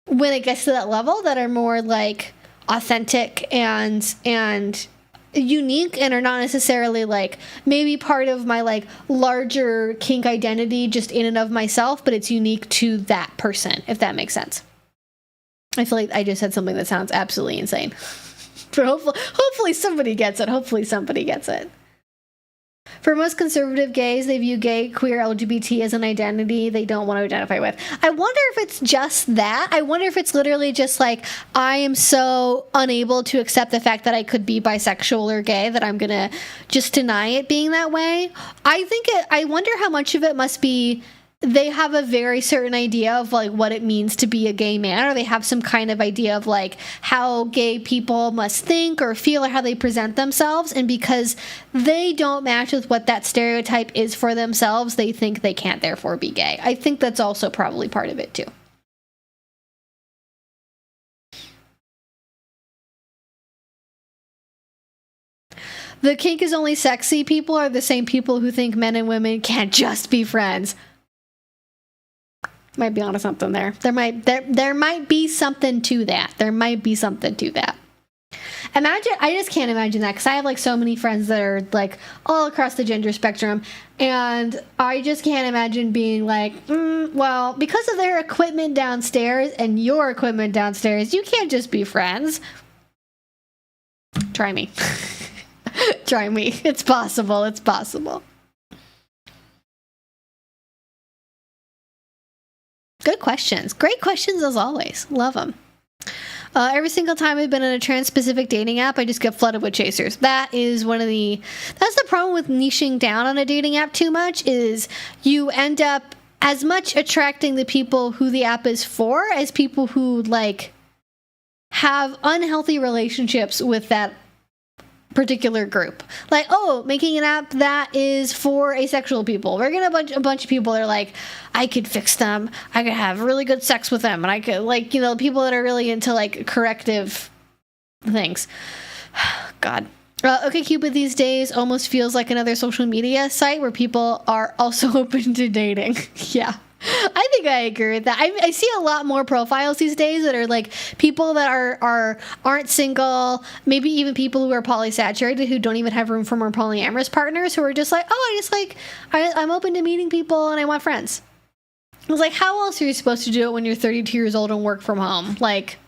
when it gets to that level that are more like authentic and unique and are not necessarily like maybe part of my like larger kink identity just in and of myself, but it's unique to that person, if that makes sense. I feel like I just said something that sounds absolutely insane. But hopefully somebody gets it. For most conservative gays, they view gay, queer, LGBT as an identity they don't want to identify with. I wonder if it's just that. I wonder if it's literally just like, I am so unable to accept the fact that I could be bisexual or gay that I'm gonna just deny it being that way. I wonder how much of it must be they have a very certain idea of like what it means to be a gay man, or they have some kind of idea of like how gay people must think or feel or how they present themselves, and because they don't match with what that stereotype is for themselves, they think they can't therefore be gay. I think that's also probably part of it too. The kink is only sexy people are the same people who think men and women can't just be friends. Might be onto something there. There might be something to that. Imagine, I just can't imagine that, because I have like so many friends that are like all across the gender spectrum, and I just can't imagine being like, well, because of their equipment downstairs and your equipment downstairs, you can't just be friends. Try me. Try me. It's possible. It's possible. Good questions. Great questions as always. Love them. Every single time I've been in a trans-specific dating app, I just get flooded with chasers. That's the problem with niching down on a dating app too much, is you end up as much attracting the people who the app is for as people who, like, have unhealthy relationships with that particular group. Like, oh, making an app that is for asexual people. We're gonna a bunch of people that are like, I could fix them, I could have really good sex with them, and I could, like, you know, people that are really into, like, corrective things. God. OkCupid these days almost feels like another social media site where people are also open to dating. Yeah. I think I agree with that. I see a lot more profiles these days that are like people that aren't single, maybe even people who are polysaturated, who don't even have room for more polyamorous partners, who are just like, oh, I'm open to meeting people and I want friends. I was like, how else are you supposed to do it when you're 32 years old and work from home? Like,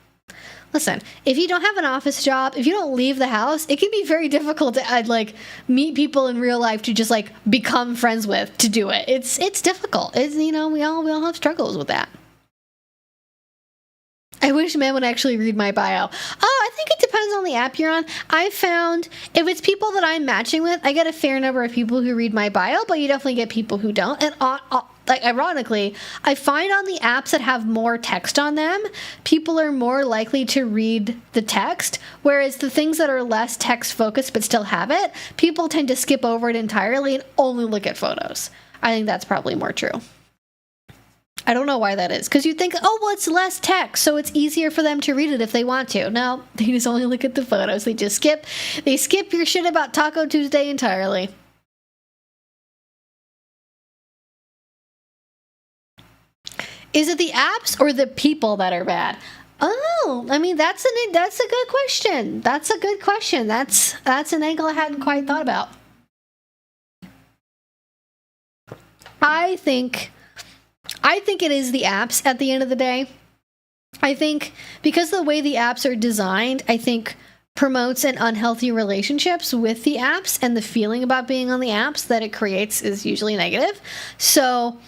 listen, if you don't have an office job, if you don't leave the house, it can be very difficult to like meet people in real life to just like become friends with, to do it. It's difficult. It's, you know, we all have struggles with that. I wish men would actually read my bio. Oh, I think it depends on the app you're on. I found if it's people that I'm matching with, I get a fair number of people who read my bio, but you definitely get people who don't. And like, ironically, I find on the apps that have more text on them, people are more likely to read the text, whereas the things that are less text focused but still have it, people tend to skip over it entirely and only look at photos. I think that's probably more true. I don't know why that is, because you think, oh, well, it's less text, so it's easier for them to read it if they want to. No, they just only look at the photos. They skip your shit about Taco Tuesday entirely. Is it the apps or the people that are bad? Oh, I mean, that's a good question. That's a good question. That's an angle I hadn't quite thought about. I think it is the apps at the end of the day. I think because the way the apps are designed, I think promotes an unhealthy relationships with the apps, and the feeling about being on the apps that it creates is usually negative. So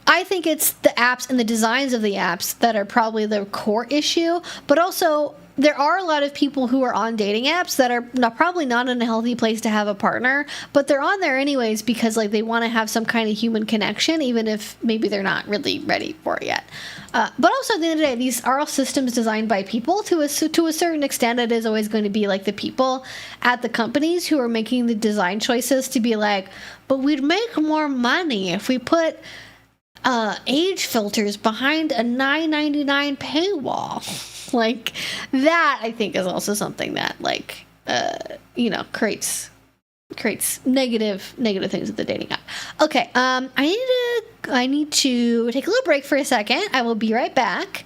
I think it's the apps and the designs of the apps that are probably the core issue, but also there are a lot of people who are on dating apps that are probably not in a healthy place to have a partner, but they're on there anyways because, like, they want to have some kind of human connection, even if maybe they're not really ready for it yet. But also, at the end of the day, these are all systems designed by people. To a certain extent, it is always going to be like the people at the companies who are making the design choices to be like, but we'd make more money if we put age filters behind a $9.99 paywall. Like, that, I think, is also something that, like, creates negative things with the dating app. Okay, I need to take a little break for a second. I will be right back.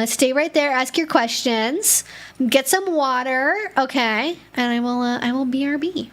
Stay right there. Ask your questions. Get some water. Okay, and I will BRB.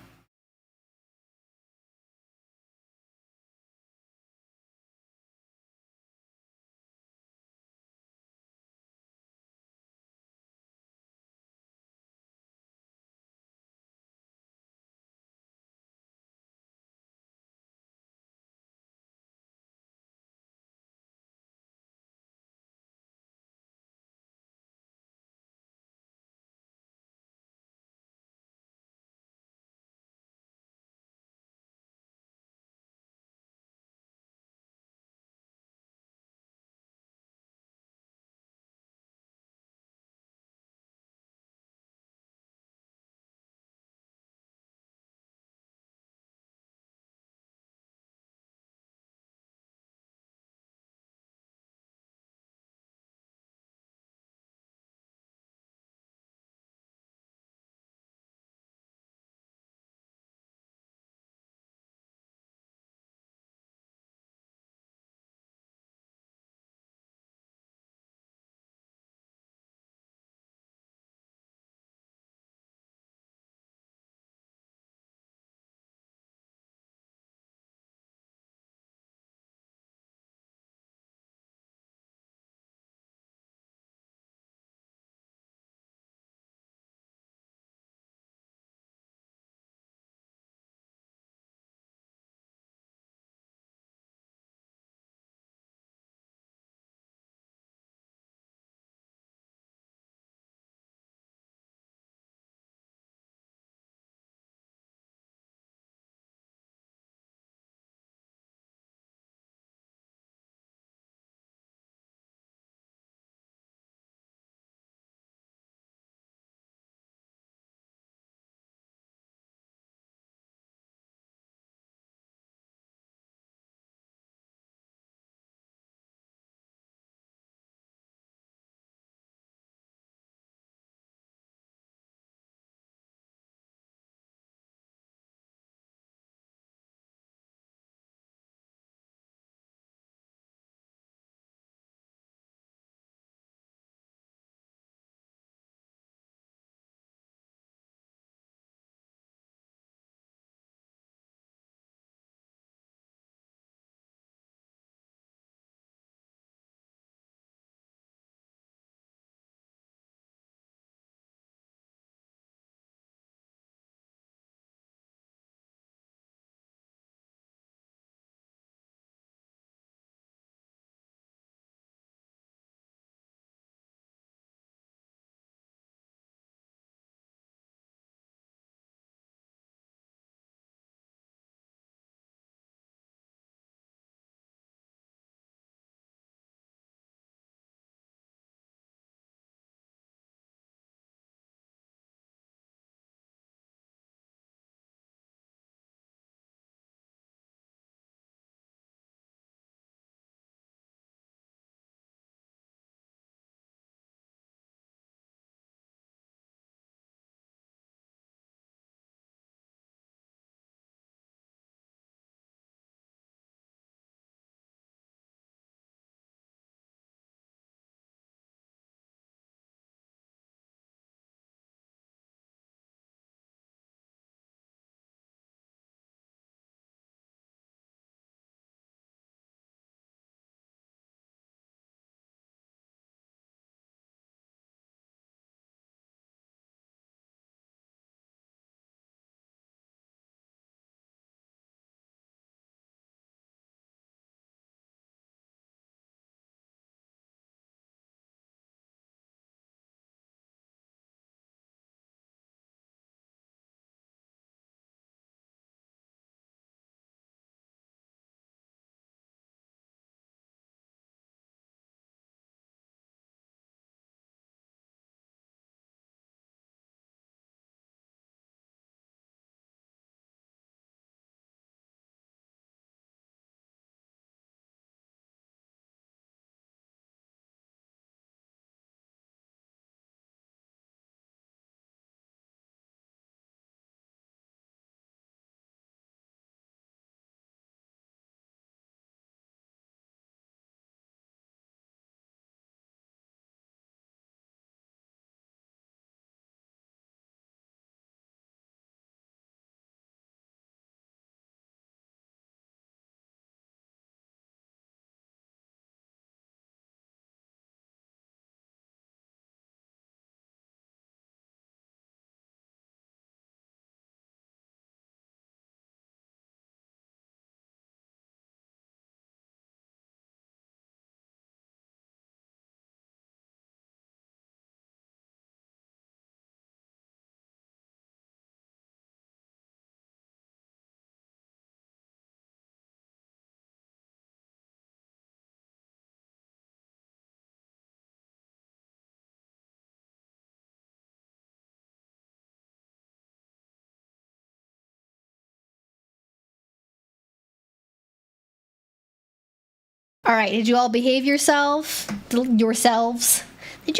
All right, did you all behave yourselves? Did you behave yourself? Did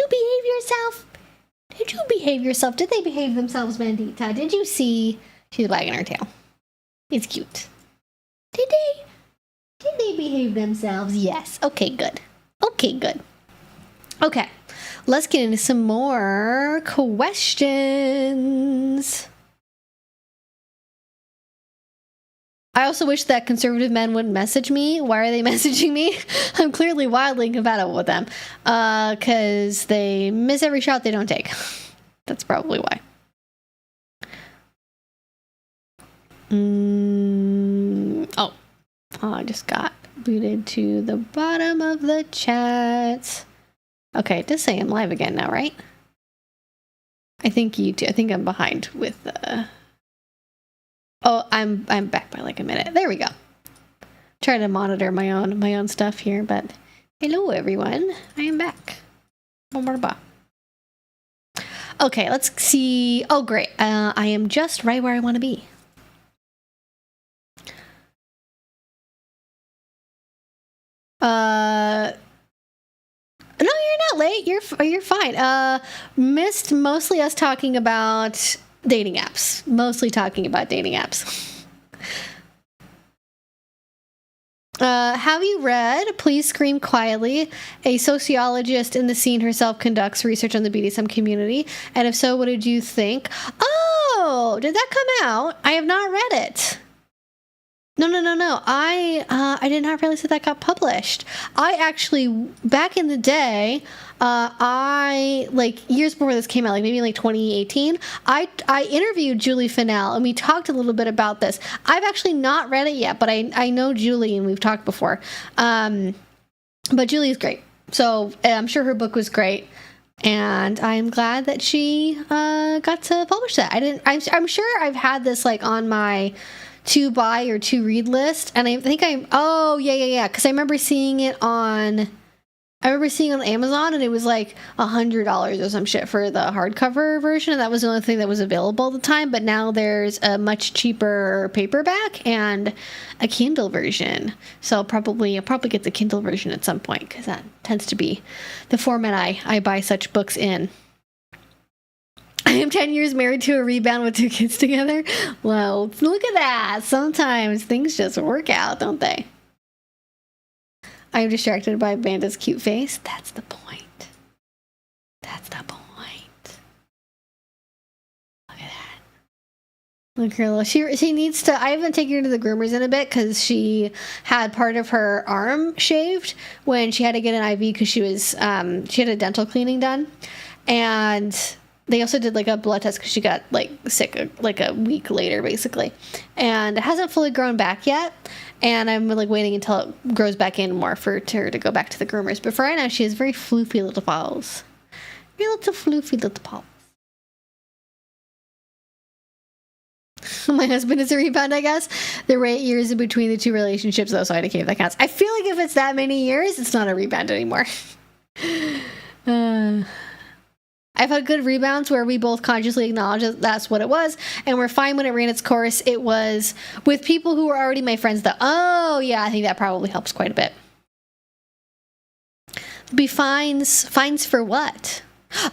you behave yourself? Did they behave themselves, Bandita? Did you see? She's wagging her tail. It's cute. Did they behave themselves? Yes. Okay, good. Okay, let's get into some more questions. I also wish that conservative men wouldn't message me. Why are they messaging me? I'm clearly wildly incompatible with them. Because they miss every shot they don't take. That's probably why. Oh, I just got booted to the bottom of the chat. Okay, it does say I'm live again now, right? I think you too. I think I'm behind with Oh, I'm back by like a minute. There we go. Try to monitor my own stuff here, but hello everyone. I am back. Okay, let's see. Oh, great. I am just right where I want to be. No, you're not late. You're fine. Missed mostly us talking about dating apps. Have you read Please Scream Quietly? A sociologist in the scene herself conducts research on the BDSM community. And if so, what did you think? Oh, did that come out? I have not read it. No. I did not realize that got published. I actually, back in the day, years before this came out, like maybe like 2018, I interviewed Julie Fennell and we talked a little bit about this. I've actually not read it yet, but I know Julie and we've talked before. But Julie is great. So I'm sure her book was great. And I'm glad that she got to publish that. I'm sure I've had this like on my to buy or to read list, and I think because I remember seeing it on Amazon, and it was like $100 or some shit for the hardcover version, and that was the only thing that was available at the time. But now there's a much cheaper paperback and a Kindle version, so I'll probably get the Kindle version at some point, because that tends to be the format I buy such books in. I am 10 years married to a rebound with 2 kids together. Well, look at that. Sometimes things just work out, don't they? I am distracted by Banda's cute face. That's the point. Look at that. Look at her little. She needs to. I haven't taken her to the groomers in a bit because she had part of her arm shaved when she had to get an IV because she had a dental cleaning done, and they also did like a blood test because she got like sick like a week later, basically, and it hasn't fully grown back yet. And I'm like waiting until it grows back in more for her to go back to the groomers. But for right now, she has very floofy little paws. Floofy little paws. My husband is a rebound, I guess. There were 8 years in between the 2 relationships, though, so I had to keep that counts. I feel like if it's that many years, it's not a rebound anymore. I've had good rebounds where we both consciously acknowledge that that's what it was, and we're fine when it ran its course. It was with people who were already my friends, though. Oh, yeah, I think that probably helps quite a bit. Be fines for what?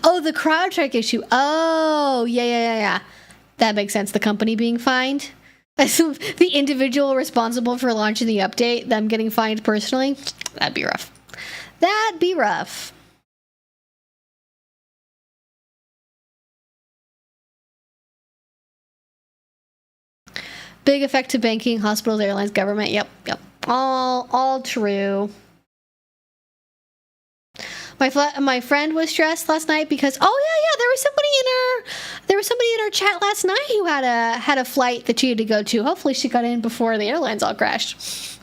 Oh, the CrowdStrike issue. Oh, yeah. That makes sense. The company being fined. The individual responsible for launching the update, them getting fined personally. That'd be rough. Big effect to banking, hospitals, airlines, government. Yep. All true. My friend was stressed last night because there was somebody in our chat last night who had a flight that she had to go to. Hopefully she got in before the airlines all crashed.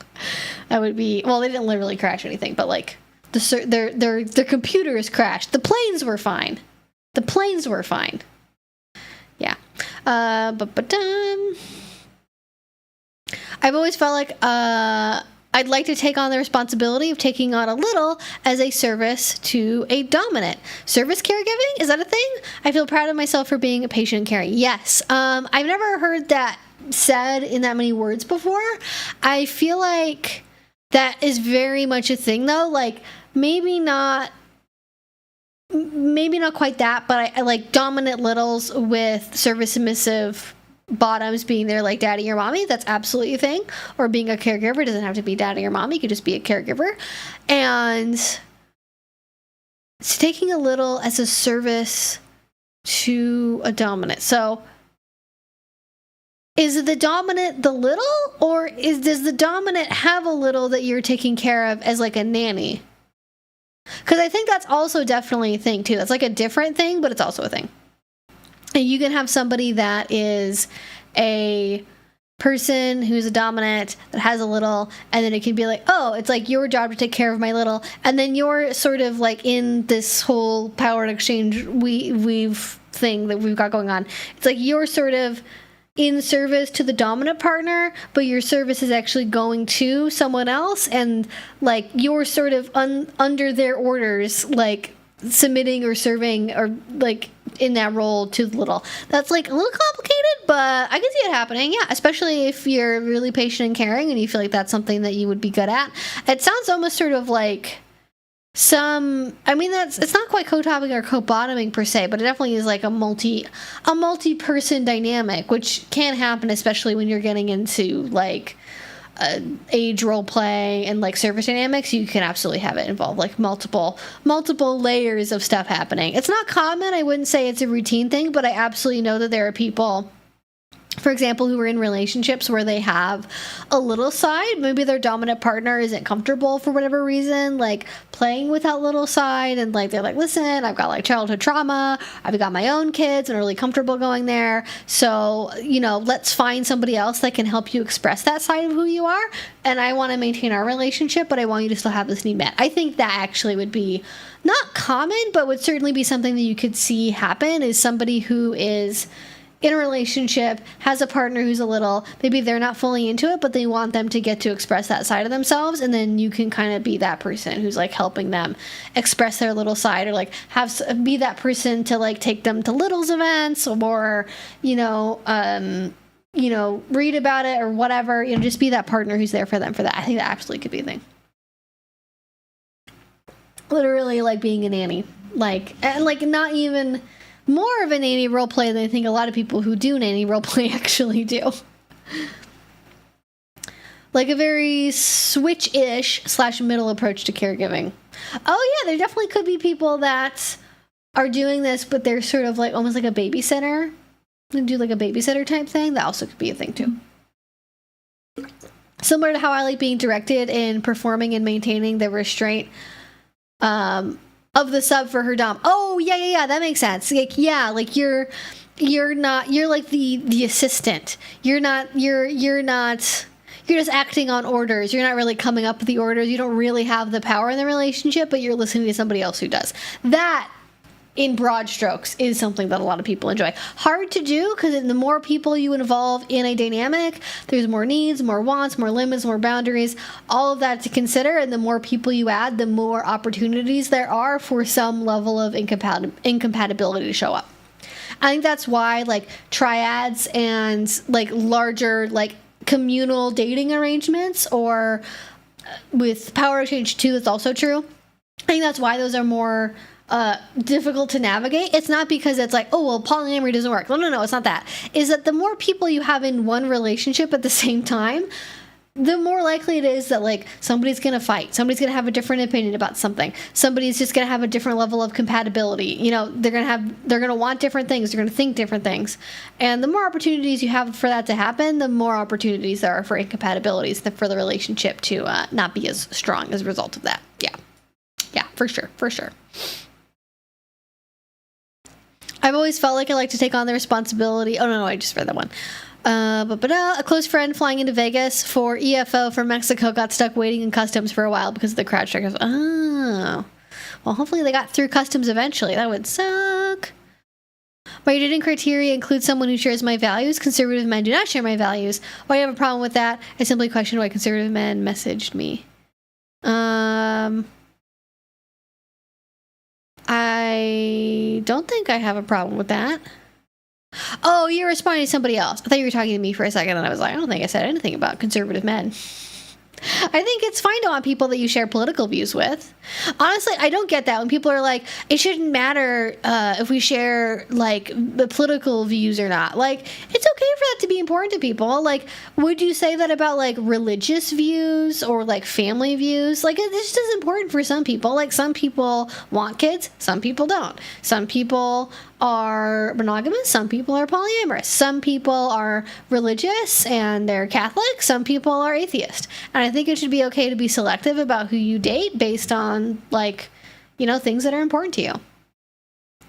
That would be, well, they didn't literally crash anything, but like their computers crashed. The planes were fine. Yeah. I've always felt like I'd like to take on the responsibility of taking on a little as a service to a dominant. Service caregiving? Is that a thing? I feel proud of myself for being a patient and caring. Yes. I've never heard that said in that many words before. I feel like That is very much a thing, though. Like, maybe not quite that, but I like dominant littles with service submissive bottoms being there like daddy or mommy. That's absolutely a thing. Or being a caregiver doesn't have to be daddy or mommy. You could just be a caregiver. And it's taking a little as a service to a dominant. So is the dominant the little, or does the dominant have a little that you're taking care of as like a nanny? Because I think that's also definitely a thing too. That's like a different thing, but it's also a thing. And you can have somebody that is a person who's a dominant that has a little, and then it can be like, oh, it's like your job to take care of my little, and then you're sort of like in this whole power exchange weave thing that we've got going on. It's like you're sort of in service to the dominant partner, but your service is actually going to someone else, and like you're sort of under their orders, like submitting or serving or like in that role to the little. That's like a little complicated, but I can see it happening. Yeah, especially if you're really patient and caring and you feel like that's something that you would be good at. It sounds almost sort of like it's not quite co-topping or co-bottoming per se, but it definitely is like a multi-person dynamic, which can happen, especially when you're getting into like age role play and like service dynamics. You can absolutely have it involve like multiple layers of stuff happening. It's not common. I wouldn't say it's a routine thing, but I absolutely know that there are people, for example, who are in relationships where they have a little side. Maybe their dominant partner isn't comfortable for whatever reason, like playing with that little side. And like, they're like, listen, I've got like childhood trauma. I've got my own kids and are really comfortable going there. So, let's find somebody else that can help you express that side of who you are. And I want to maintain our relationship, but I want you to still have this need met. I think that actually would be not common, but would certainly be something that you could see happen, is somebody who is in a relationship, has a partner who's a little, maybe they're not fully into it, but they want them to get to express that side of themselves, and then you can kind of be that person who's like helping them express their little side, or like be that person to like take them to littles events, or read about it or whatever, just be that partner who's there for them for that. I think that absolutely could be a thing. Literally like being a nanny, and not even more of a nanny role play than I think a lot of people who do nanny role play actually do. Like a very switch-ish / middle approach to caregiving. Oh yeah, there definitely could be people that are doing this, but they're sort of like almost like a babysitter. They do like a babysitter type thing. That also could be a thing too. Similar to how I like being directed in performing and maintaining the restraint of the sub for her dom. Oh yeah, that makes sense. Like, yeah, like you're like the assistant. You're just acting on orders. You're not really coming up with the orders. You don't really have the power in the relationship, but you're listening to somebody else who does. That, in broad strokes, is something that a lot of people enjoy. Hard to do, because the more people you involve in a dynamic, there's more needs, more wants, more limits, more boundaries, all of that to consider, and the more people you add, the more opportunities there are for some level of incompatibility to show up. I think that's why like triads and like larger like communal dating arrangements, or with power exchange too, that's also true. I think that's why those are more difficult to navigate. It's not because it's like, oh, well, polyamory doesn't work. No, it's not that. Is that the more people you have in one relationship at the same time, the more likely it is that like somebody's going to fight. Somebody's going to have a different opinion about something. Somebody's just going to have a different level of compatibility. They're going to want different things. They're going to think different things. And the more opportunities you have for that to happen, the more opportunities there are for incompatibilities for the relationship to not be as strong as a result of that. Yeah, for sure. I've always felt like I like to take on the responsibility. Oh, no, I just read that one. A close friend flying into Vegas for EFO from Mexico got stuck waiting in customs for a while because of the crowd strike. Oh. Well, hopefully they got through customs eventually. That would suck. My dating criteria includes someone who shares my values. Conservative men do not share my values. Why do you have a problem with that? I simply question why conservative men messaged me. I don't think I have a problem with that. Oh, you're responding to somebody else. I thought you were talking to me for a second, and I was like, I don't think I said anything about conservative men. I think it's fine to want people that you share political views with. Honestly, I don't get that when people are like, it shouldn't matter if we share like the political views or not. Like, it's okay for that to be important to people. Like, would you say that about like religious views or like family views? Like, it's just important for some people. Like, some people want kids, some people don't. Some people are monogamous, some people are polyamorous, some people are religious and they're Catholic, some people are atheist. And I think it should be okay to be selective about who you date based on, like, you know, things that are important to you.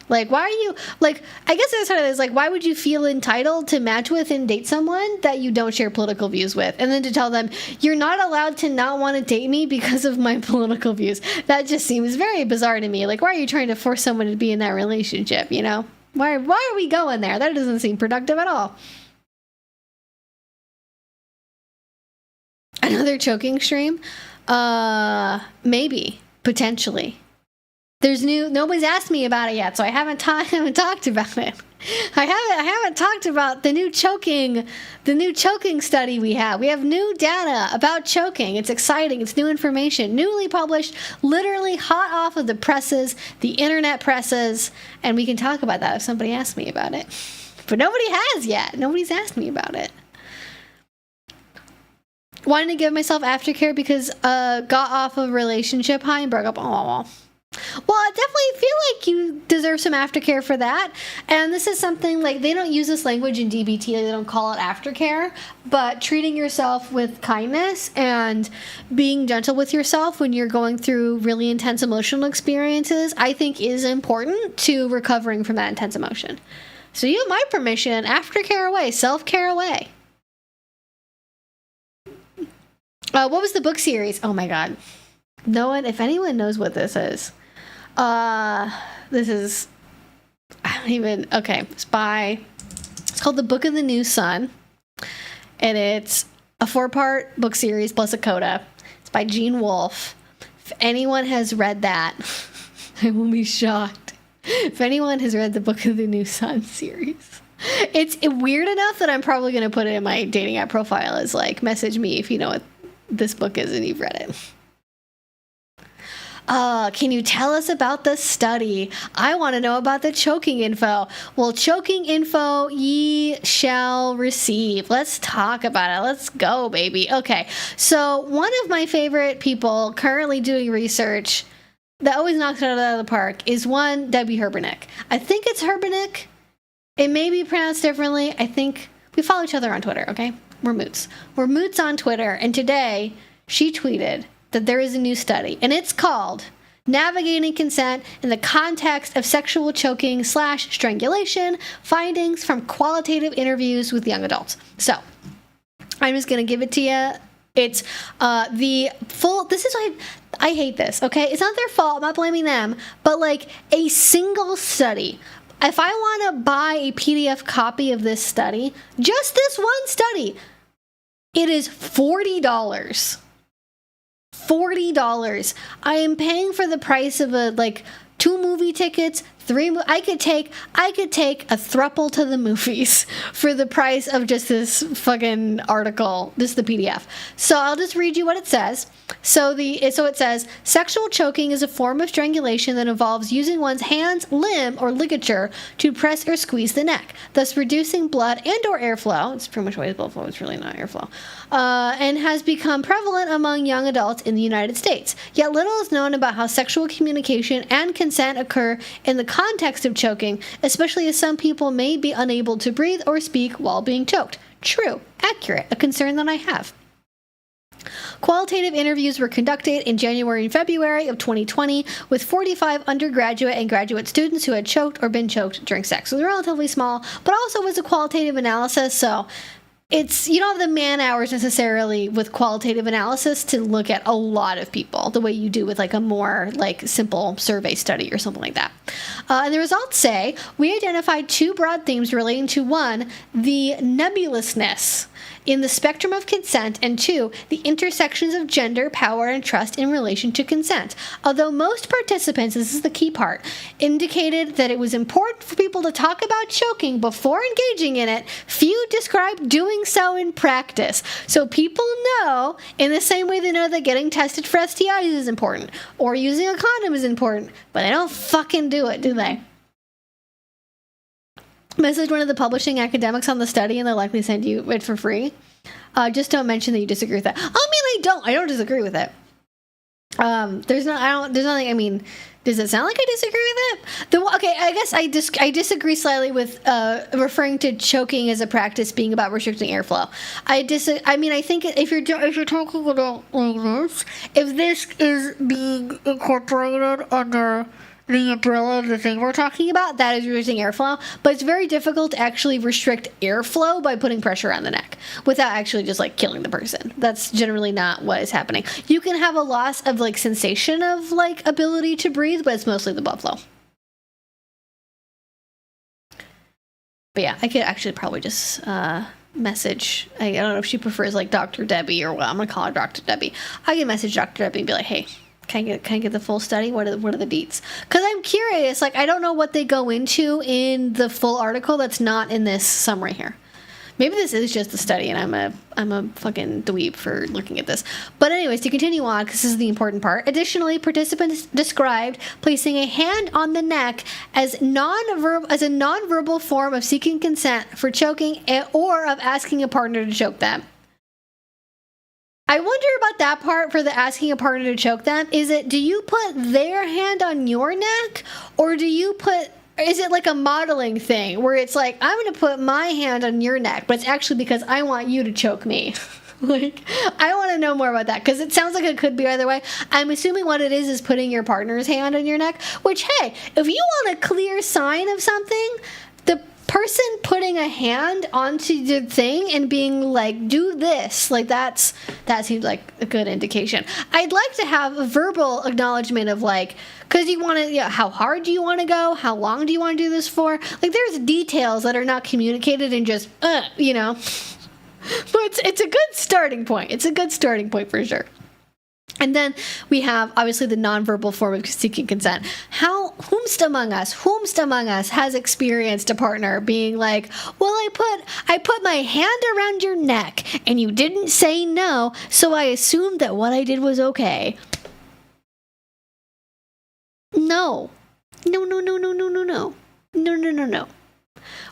Like, why are you, like, I guess that's what it is, like, why would you feel entitled to match with and date someone that you don't share political views with? And then to tell them, you're not allowed to not want to date me because of my political views. That just seems very bizarre to me. Like, why are you trying to force someone to be in that relationship, you know? Why are we going there? That doesn't seem productive at all. Another choking stream? Maybe. Potentially. Nobody's asked me about it yet, so I haven't talked about it. I haven't talked about the new choking study we have. We have new data about choking. It's exciting. It's new information, newly published, literally hot off of the presses, the internet presses, and we can talk about that if somebody asks me about it. But nobody has yet. Nobody's asked me about it. Wanting to give myself aftercare because got off a relationship high and broke up. Oh. Well, I definitely feel like you deserve some aftercare for that. And this is something, like, they don't use this language in DBT. They don't call it aftercare. But treating yourself with kindness and being gentle with yourself when you're going through really intense emotional experiences, I think is important to recovering from that intense emotion. So you have my permission. Aftercare away. Self-care away. What was the book series? Oh my God. No one, if anyone knows what this is. This is, okay, it's called The Book of the New Sun, and it's a 4-part book series plus a coda. It's by Gene Wolfe. If anyone has read that, I will be shocked. If anyone has read The Book of the New Sun series, it's weird enough that I'm probably going to put it in my dating app profile as, like, message me if you know what this book is and you've read it. Can you tell us about the study? I want to know about the choking info. Well, choking info ye shall receive. Let's talk about it. Let's go, baby. Okay, so one of my favorite people currently doing research that always knocks it out of the park is one Debbie Herbernick. I think it's Herbernick. It may be pronounced differently. I think we follow each other on Twitter, okay? We're moots. We're moots on Twitter, and today she tweeted that there is a new study, and it's called Navigating Consent in the Context of Sexual Choking / Strangulation, Findings from Qualitative Interviews with Young Adults. So, I'm just going to give it to you. It's the full, this is why I hate this, okay? It's not their fault, I'm not blaming them, but like a single study. If I want to buy a PDF copy of this study, just this one study, it is $40. $40. I am paying for the price of a 2 movie tickets, 3. I could take a throuple to the movies for the price of just this fucking article, just the PDF. So I'll just read you what it says. So it says, sexual choking is a form of strangulation that involves using one's hands, limb, or ligature to press or squeeze the neck, thus reducing blood and or airflow. It's pretty much always blood flow. It's really not airflow. And has become prevalent among young adults in the United States. Yet little is known about how sexual communication and consent occur in the context of choking, especially as some people may be unable to breathe or speak while being choked. True. Accurate. A concern that I have. Qualitative interviews were conducted in January and February of 2020 with 45 undergraduate and graduate students who had choked or been choked during sex. So they're relatively small, but also was a qualitative analysis, so it's, you don't have the man hours necessarily with qualitative analysis to look at a lot of people the way you do with like a more like simple survey study or something like that. And the results say we identified 2 broad themes relating to 1, the nebulousness in the spectrum of consent, and 2, the intersections of gender, power, and trust in relation to consent. Although most participants, this is the key part, indicated that it was important for people to talk about choking before engaging in it, few described doing so in practice. So people know, in the same way they know that getting tested for STIs is important, or using a condom is important, but they don't fucking do it, do they? Message one of the publishing academics on the study, and they'll likely send you it for free. Just don't mention that you disagree with that. I don't disagree with it. There's nothing, I mean, does it sound like I disagree with it? Okay, I guess I disagree slightly with referring to choking as a practice being about restricting airflow. I think if you're talking about like this, if this is being incorporated under the umbrella of the thing we're talking about, that is reducing airflow, but it's very difficult to actually restrict airflow by putting pressure on the neck without actually just like killing the person. That's generally not what is happening. You can have a loss of like sensation of like ability to breathe, but it's mostly the blood flow. But yeah, I could actually probably just message, I don't know if she prefers like Dr. Debbie or what, I'm gonna call her Dr. Debbie. I can message Dr. Debbie and be like, hey, can I get the full study? What are the deets? Because I'm curious. Like, I don't know what they go into in the full article that's not in this summary here. Maybe this is just the study, and I'm a fucking dweeb for looking at this. But anyways, to continue on, because this is the important part. Additionally, participants described placing a hand on the neck as a non-verbal form of seeking consent for choking or of asking a partner to choke them. I wonder about that part for the asking a partner to choke them. Do you put their hand on your neck, or is it like a modeling thing where it's like, I'm going to put my hand on your neck, but it's actually because I want you to choke me? Like, I want to know more about that, because it sounds like it could be either way. I'm assuming what it is putting your partner's hand on your neck, which, hey, if you want a clear sign of something, the person putting a hand onto the thing and being like, do this, like that seems like a good indication. I'd like to have a verbal acknowledgement of like, because you want to, how hard do you want to go? How long do you want to do this for? Like, there's details that are not communicated and just, But it's a good starting point. It's a good starting point for sure. And then we have, obviously, the nonverbal form of seeking consent. Whomst among us has experienced a partner being like, well, I put my hand around your neck, and you didn't say no, so I assumed that what I did was okay. No. No.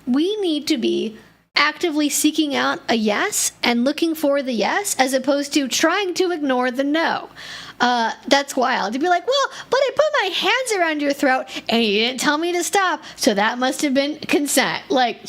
We need to be actively seeking out a yes and looking for the yes, as opposed to trying to ignore the no. That's wild. To be like, well, but I put my hands around your throat and you didn't tell me to stop, so that must have been consent. Like,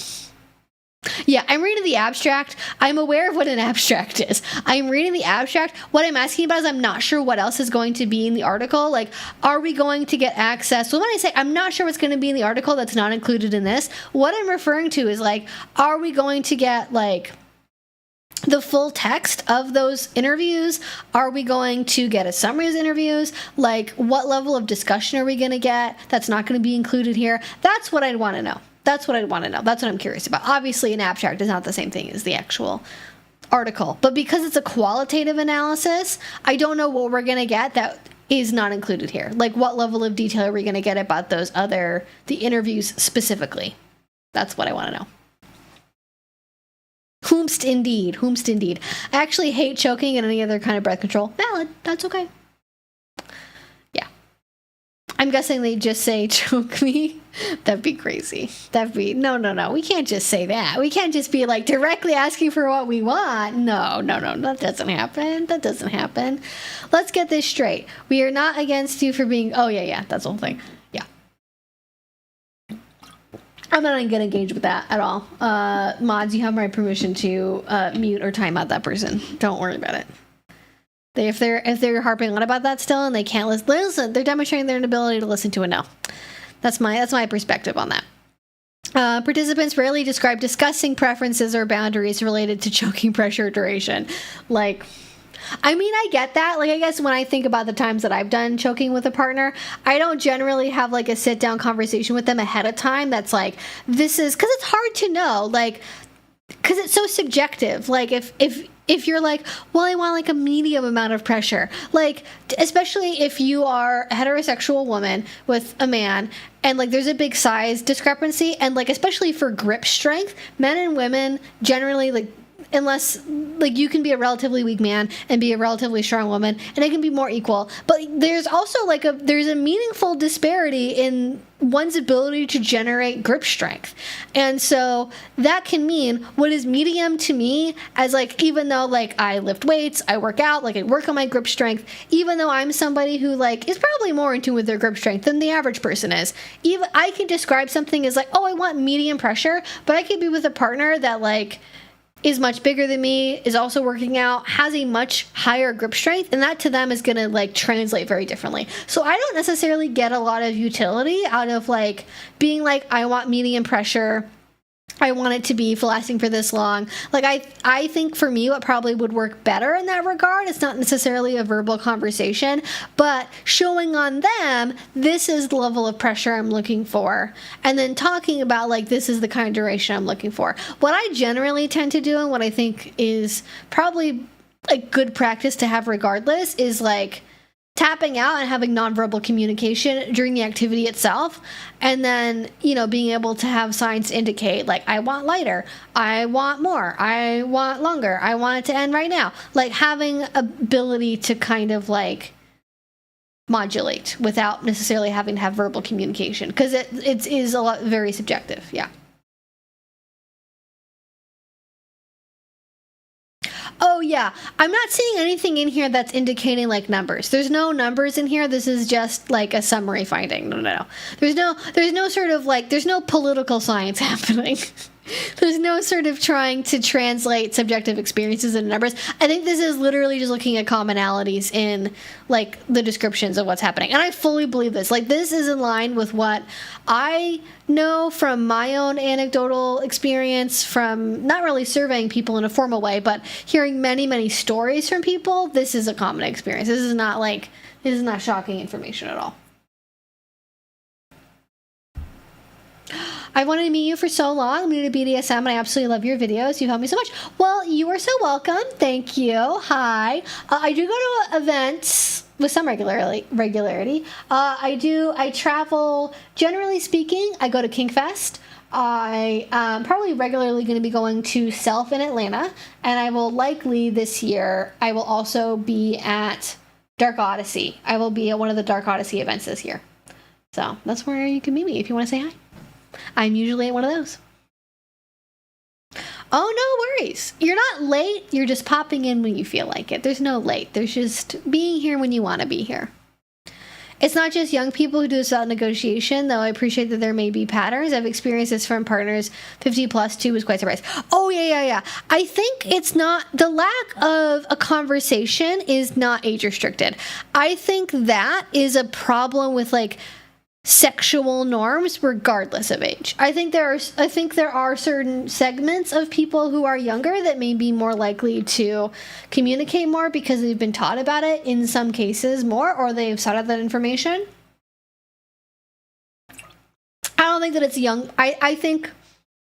yeah, I'm reading the abstract. I'm aware of what an abstract is. I'm reading the abstract. What I'm asking about is I'm not sure what else is going to be in the article. Like, are we going to get access? So when I say I'm not sure what's going to be in the article that's not included in this, what I'm referring to is like, are we going to get like the full text of those interviews? Are we going to get a summary of those interviews? Like, what level of discussion are we going to get that's not going to be included here? That's what I'd want to know. That's what I'm curious about. Obviously, an abstract is not the same thing as the actual article. But because it's a qualitative analysis, I don't know what we're going to get that is not included here. Like, what level of detail are we going to get about the interviews specifically? That's what I want to know. Whomst indeed. I actually hate choking and any other kind of breath control. Valid. That's okay. Yeah. I'm guessing they just say choke me. That'd be crazy. No. We can't just say that. We can't just be like directly asking for what we want. No. That doesn't happen. Let's get this straight. We are not against you for being, that's the whole thing. Yeah. I'm not going to engage with that at all. Mods, you have my permission to mute or time out that person. Don't worry about it. If they're harping on about that still and they can't listen, they're demonstrating their inability to listen to a no. That's my perspective on that. Participants rarely describe discussing preferences or boundaries related to choking pressure duration. Like, I mean, I get that. Like, I guess when I think about the times that I've done choking with a partner, I don't generally have like a sit down conversation with them ahead of time that's like, this is, because it's hard to know. Like, because it's so subjective. Like if you're like, well, I want like a medium amount of pressure, like especially if you are a heterosexual woman with a man and like there's a big size discrepancy, and like especially for grip strength, men and women generally, like, unless like you can be a relatively weak man and be a relatively strong woman and it can be more equal, but there's also like there's a meaningful disparity in one's ability to generate grip strength. And so that can mean what is medium to me as like, even though like I lift weights, I work out, like I work on my grip strength, even though I'm somebody who like is probably more in tune with their grip strength than the average person is, even I can describe something as like, oh, I want medium pressure, but I could be with a partner that like is much bigger than me, is also working out, has a much higher grip strength, and that to them is going to like translate very differently. So I don't necessarily get a lot of utility out of like being like, I want medium pressure, I want it to be lasting for this long. Like I think for me what probably would work better in that regard, it's not necessarily a verbal conversation, but showing on them, this is the level of pressure I'm looking for, and then talking about like, this is the kind of duration I'm looking for. What I generally tend to do, and what I think is probably like good practice to have regardless, is like tapping out and having nonverbal communication during the activity itself, and then, you know, being able to have signs indicate like, I want lighter, I want more, I want longer, I want it to end right now. Like having ability to kind of like modulate without necessarily having to have verbal communication, because it is a lot very subjective. Yeah. Oh yeah, I'm not seeing anything in here that's indicating like numbers. There's no numbers in here. This is just like a summary finding. No. There's no sort of like, there's no political science happening. There's no sort of trying to translate subjective experiences into numbers. I think this is literally just looking at commonalities in like the descriptions of what's happening. And I fully believe this. Like this is in line with what I know from my own anecdotal experience from not really surveying people in a formal way, but hearing many, many stories from people. This is a common experience. This is not shocking information at all. I wanted to meet you for so long. I'm new to BDSM and I absolutely love your videos. You've helped me so much. Well, you are so welcome. Thank you. Hi. I do go to events with some regularity. I travel, generally speaking, I go to Kinkfest. I probably regularly going to be going to Self in Atlanta, and I will likely this year, I will also be at Dark Odyssey. I will be at one of the Dark Odyssey events this year. So that's where you can meet me if you want to say hi. I'm usually at one of those. Oh, no worries. You're not late. You're just popping in when you feel like it. There's no late. There's just being here when you want to be here. It's not just young people who do this without negotiation, though I appreciate that there may be patterns. I've experienced this from partners 50 plus too, was quite surprised. Oh, yeah. I think it's not, the lack of a conversation is not age restricted. I think that is a problem with like sexual norms regardless of age. I think there are certain segments of people who are younger that may be more likely to communicate more because they've been taught about it in some cases more, or they've sought out that information. I don't think that it's young. I think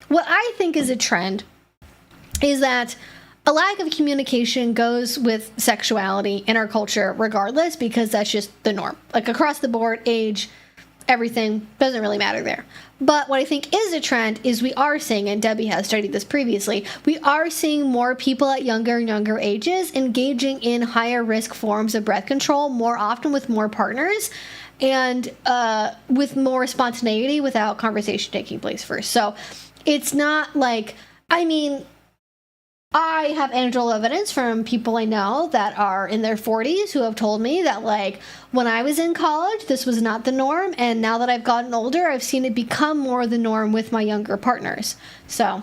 what I think is a trend is that a lack of communication goes with sexuality in our culture regardless, because that's just the norm. Like across the board, age, everything doesn't really matter there. But what I think is a trend is we are seeing, and Debbie has studied this previously, we are seeing more people at younger and younger ages engaging in higher risk forms of breath control more often with more partners and with more spontaneity without conversation taking place first. So it's not like, I mean, I have anecdotal evidence from people I know that are in their 40s who have told me that, like, when I was in college, this was not the norm, and now that I've gotten older, I've seen it become more the norm with my younger partners. So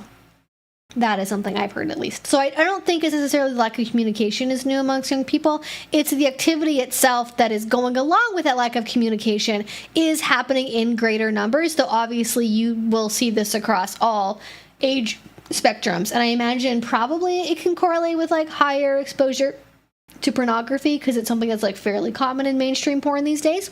that is something I've heard, at least. So I don't think it's necessarily the lack of communication is new amongst young people. It's the activity itself that is going along with that lack of communication is happening in greater numbers, though obviously you will see this across all age spectrums, and I imagine probably it can correlate with like higher exposure to pornography because it's something that's like fairly common in mainstream porn these days.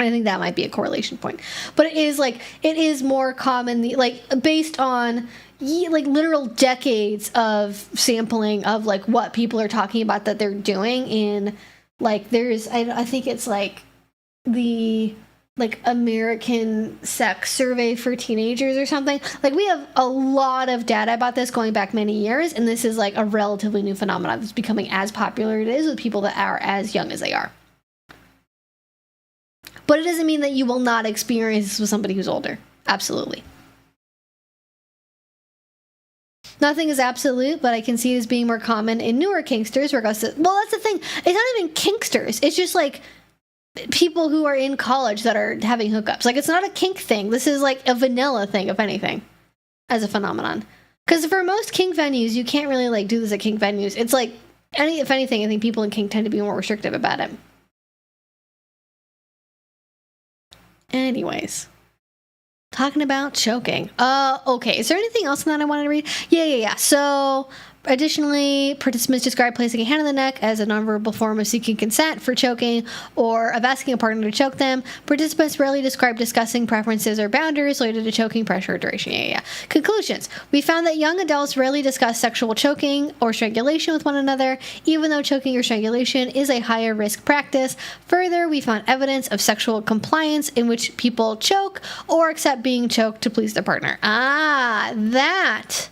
I think that might be a correlation point. But it is more common, like based on like literal decades of sampling of like what people are talking about that they're doing in like I think it's like the like American sex survey for teenagers or something. Like we have a lot of data about this going back many years, and this is like a relatively new phenomenon that's becoming as popular as it is with people that are as young as they are. But it doesn't mean that you will not experience this with somebody who's older. Absolutely. Nothing is absolute, but I can see it as being more common in newer kinksters. Well, that's the thing. It's not even kinksters. It's just like people who are in college that are having hookups. Like, it's not a kink thing. This is like a vanilla thing, if anything, as a phenomenon. Because for most kink venues, you can't really like do this at kink venues. It's like, if anything, I think people in kink tend to be more restrictive about it. Anyways, talking about choking. Okay. Is there anything else in that I wanted to read? Yeah. So, additionally, participants describe placing a hand on the neck as a nonverbal form of seeking consent for choking or of asking a partner to choke them. Participants rarely describe discussing preferences or boundaries related to choking, pressure, or duration. Yeah. Conclusions. We found that young adults rarely discuss sexual choking or strangulation with one another, even though choking or strangulation is a higher risk practice. Further, we found evidence of sexual compliance in which people choke or accept being choked to please their partner. That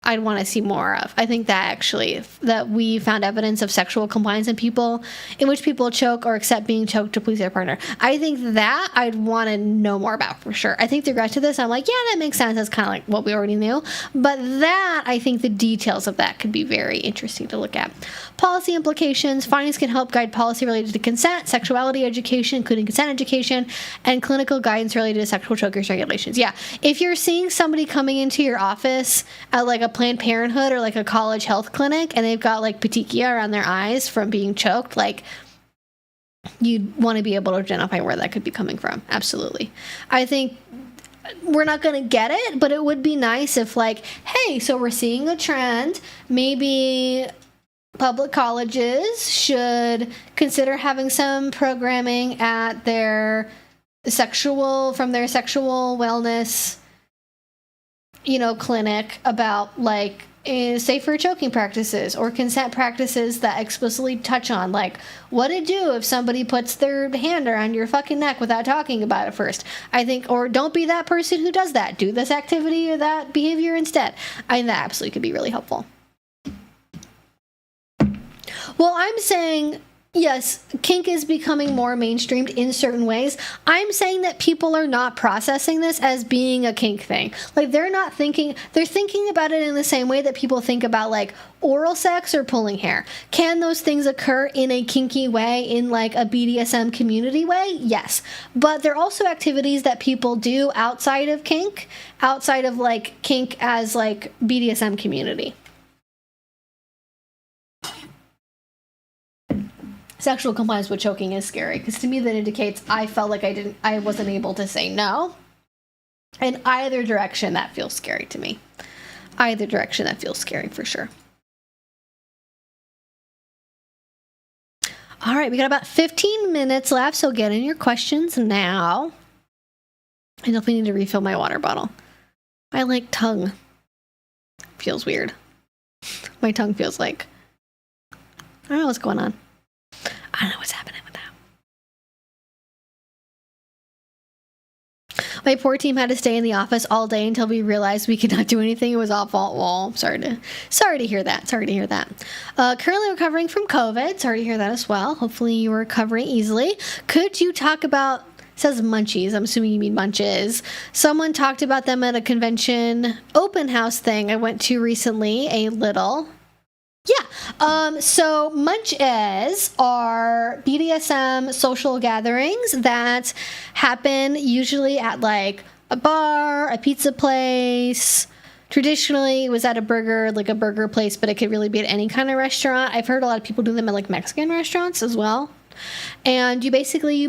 I'd want to see more of. I think that we found evidence of sexual compliance in people in which people choke or accept being choked to please their partner. I think that I'd want to know more about for sure. I think the rest of this, I'm like, yeah, that makes sense. That's kind of like what we already knew. But that, I think the details of that could be very interesting to look at. Policy implications. Findings can help guide policy related to consent, sexuality education, including consent education, and clinical guidance related to sexual choke or strangulations. Yeah, if you're seeing somebody coming into your office at like a Planned Parenthood or like a college health clinic and they've got like petechia around their eyes from being choked, like you'd want to be able to identify where that could be coming from. Absolutely. I think we're not going to get it, but it would be nice if like, hey, so we're seeing a trend. Maybe public colleges should consider having some programming at their sexual wellness, clinic about like safer choking practices or consent practices that explicitly touch on like what to do if somebody puts their hand around your fucking neck without talking about it first. I think, or don't be that person who does that. Do this activity or that behavior instead. I think that absolutely could be really helpful. Well, I'm saying, yes, kink is becoming more mainstreamed in certain ways. I'm saying that people are not processing this as being a kink thing. Like, they're thinking about it in the same way that people think about, like, oral sex or pulling hair. Can those things occur in a kinky way, in, like, a BDSM community way? Yes. But they're also activities that people do outside of kink, outside of, like, kink as, like, BDSM community. Sexual compliance with choking is scary because to me that indicates I felt like I wasn't able to say no. In either direction, that feels scary to me. Either direction, that feels scary for sure. All right, we got about 15 minutes left, so get in your questions now. I definitely need to refill my water bottle. My tongue feels weird. My tongue feels like, I don't know what's going on. I don't know what's happening with that. My poor team had to stay in the office all day until we realized we could not do anything. It was awful. Well, sorry to hear that. Currently recovering from COVID. Sorry to hear that as well. Hopefully you are recovering easily. Could you talk about, it says munchies. I'm assuming you mean munches. Someone talked about them at a convention open house thing I went to recently, a little. Yeah, so munches are BDSM social gatherings that happen usually at like a bar, a pizza place. Traditionally, it was at a burger place, but it could really be at any kind of restaurant. I've heard a lot of people do them at like Mexican restaurants as well. And you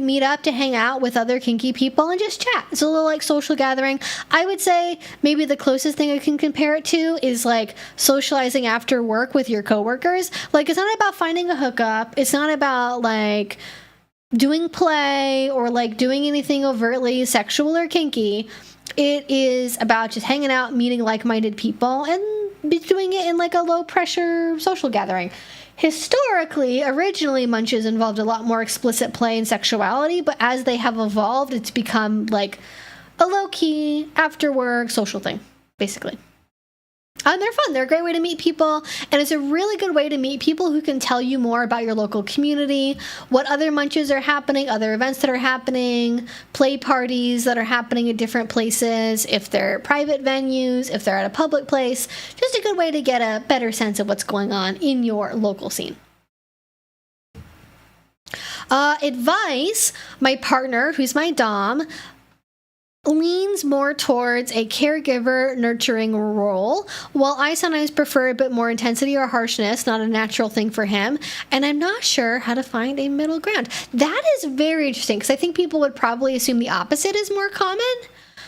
meet up to hang out with other kinky people and just chat. It's a little like social gathering. I would say maybe the closest thing I can compare it to is like socializing after work with your coworkers. Like, it's not about finding a hookup. It's not about like doing play or like doing anything overtly sexual or kinky. It is about just hanging out, meeting like-minded people, and doing it in like a low-pressure social gathering. Historically, originally munches involved a lot more explicit play and sexuality, but as they have evolved, it's become like a low-key, after-work social thing, basically. And they're fun. They're a great way to meet people, and it's a really good way to meet people who can tell you more about your local community, what other munches are happening, other events that are happening, play parties that are happening at different places, if they're private venues, if they're at a public place. Just a good way to get a better sense of what's going on in your local scene. Advice, my partner, who's my dom, leans more towards a caregiver nurturing role, while I sometimes prefer a bit more intensity or harshness, not a natural thing for him, and I'm not sure how to find a middle ground. That is very interesting, because I think people would probably assume the opposite is more common.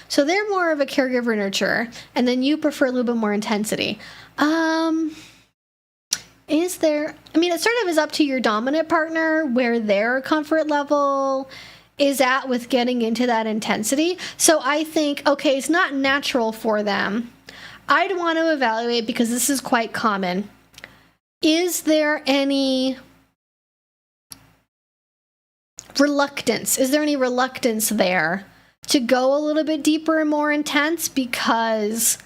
So they're more of a caregiver nurturer, and then you prefer a little bit more intensity. Is there, I mean, it sort of is up to your dominant partner where their comfort level is at with getting into that intensity. So I think, okay, it's not natural for them. I'd want to evaluate, because this is quite common. Is there any reluctance? Is there any reluctance there to go a little bit deeper and more intense because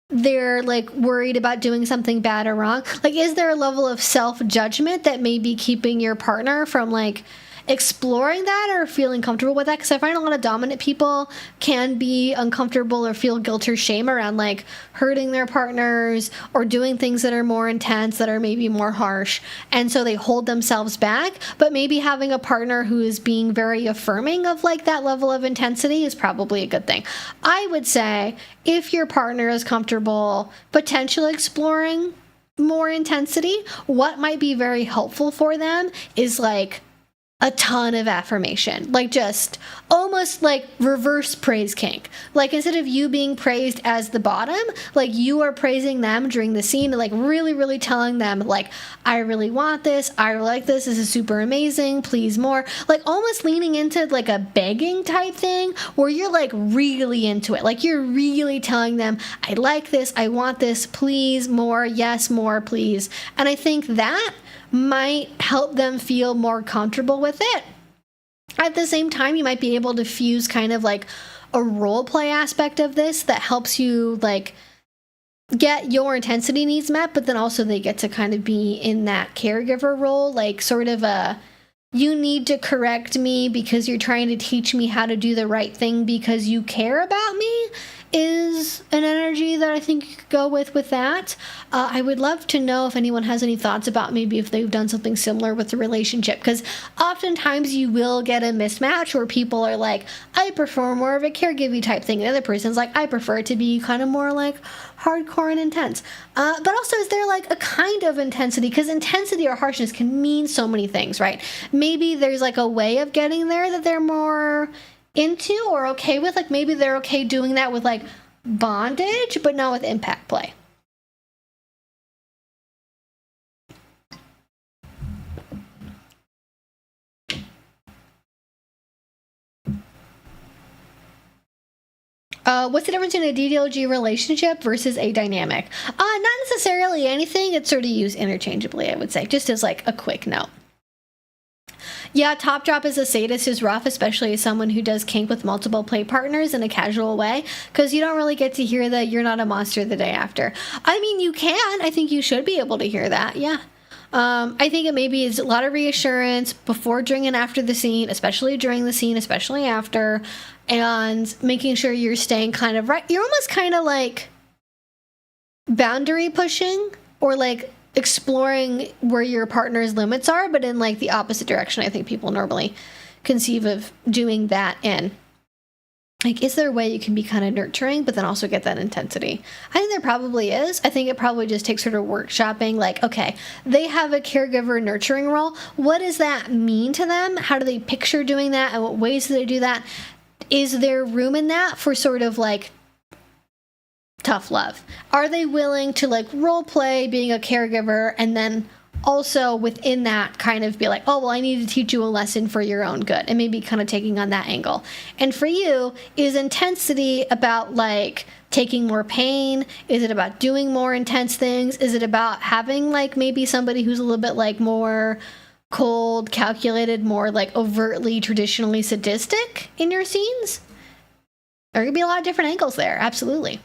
they're like worried about doing something bad or wrong? Like, is there a level of self-judgment that may be keeping your partner from like exploring that or feeling comfortable with that? Because I find a lot of dominant people can be uncomfortable or feel guilt or shame around like hurting their partners or doing things that are more intense, that are maybe more harsh, and so they hold themselves back. But maybe having a partner who is being very affirming of like that level of intensity is probably a good thing. I would say if your partner is comfortable potentially exploring more intensity, what might be very helpful for them is like a ton of affirmation, like just almost like reverse praise kink. Like instead of you being praised as the bottom, like you are praising them during the scene and like really, really telling them like, I really want this, I really like this is super amazing, please more. Like almost leaning into like a begging type thing where you're like really into it. Like you're really telling them, I like this, I want this, please more, yes, more, please. And I think that might help them feel more comfortable with it. At the same time, you might be able to fuse kind of like a role play aspect of this that helps you like get your intensity needs met, but then also they get to kind of be in that caregiver role, like sort of a, you need to correct me because you're trying to teach me how to do the right thing because you care about me, is an energy that I think you could go with that. I would love to know if anyone has any thoughts about maybe if they've done something similar with the relationship, because oftentimes you will get a mismatch where people are like, I prefer more of a caregiving type thing, and the other person's like, I prefer it to be kind of more like hardcore and intense. But also, is there like a kind of intensity? Because intensity or harshness can mean so many things, right? Maybe there's like a way of getting there that they're more into or okay with, like maybe they're okay doing that with like bondage but not with impact play. What's the difference in a DDLG relationship versus a dynamic? Not necessarily anything. It's sort of used interchangeably, I would say, just as like a quick note. Yeah, top drop as a sadist is rough, especially as someone who does kink with multiple play partners in a casual way, because you don't really get to hear that you're not a monster the day after. I mean, you can. I think you should be able to hear that, yeah. I think it maybe is a lot of reassurance before, during, and after the scene, especially during the scene, especially after, and making sure you're staying kind of right. You're almost kind of like boundary pushing or like exploring where your partner's limits are, but in like the opposite direction. I think people normally conceive of doing that in. Like, is there a way you can be kind of nurturing, but then also get that intensity? I think there probably is. I think it probably just takes sort of workshopping, like, okay, they have a caregiver nurturing role. What does that mean to them? How do they picture doing that? And what ways do they do that? Is there room in that for sort of like tough love? Are they willing to like role play being a caregiver and then also within that kind of be like, oh, well, I need to teach you a lesson for your own good, and maybe kind of taking on that angle. And for you, is intensity about like taking more pain? Is it about doing more intense things? Is it about having like maybe somebody who's a little bit like more cold, calculated, more like overtly traditionally sadistic in your scenes? There could be a lot of different angles there. Absolutely.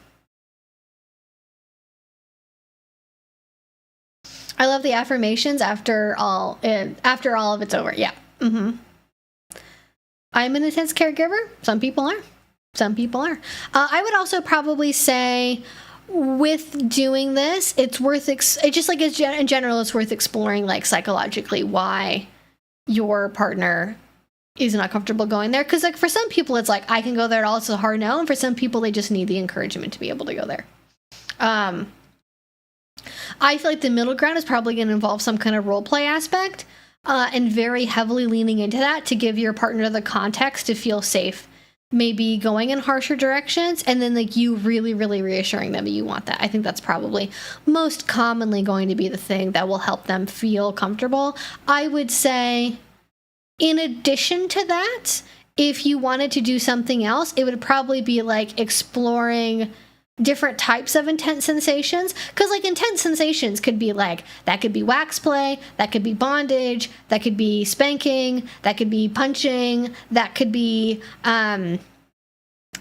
I love the affirmations after all of it's over. Yeah. I'm an intense caregiver. Some people are. I would also probably say with doing this, it's worth, in general, it's worth exploring like psychologically why your partner is not comfortable going there. Because like for some people, it's like, I can go there at all. It's a hard no. And for some people, they just need the encouragement to be able to go there. I feel like the middle ground is probably going to involve some kind of role play aspect, and very heavily leaning into that to give your partner the context to feel safe, maybe going in harsher directions, and then like you really, really reassuring them that you want that. I think that's probably most commonly going to be the thing that will help them feel comfortable. I would say, in addition to that, if you wanted to do something else, it would probably be like exploring different types of intense sensations, because like intense sensations could be like, that could be wax play, that could be bondage, that could be spanking, that could be punching, that could be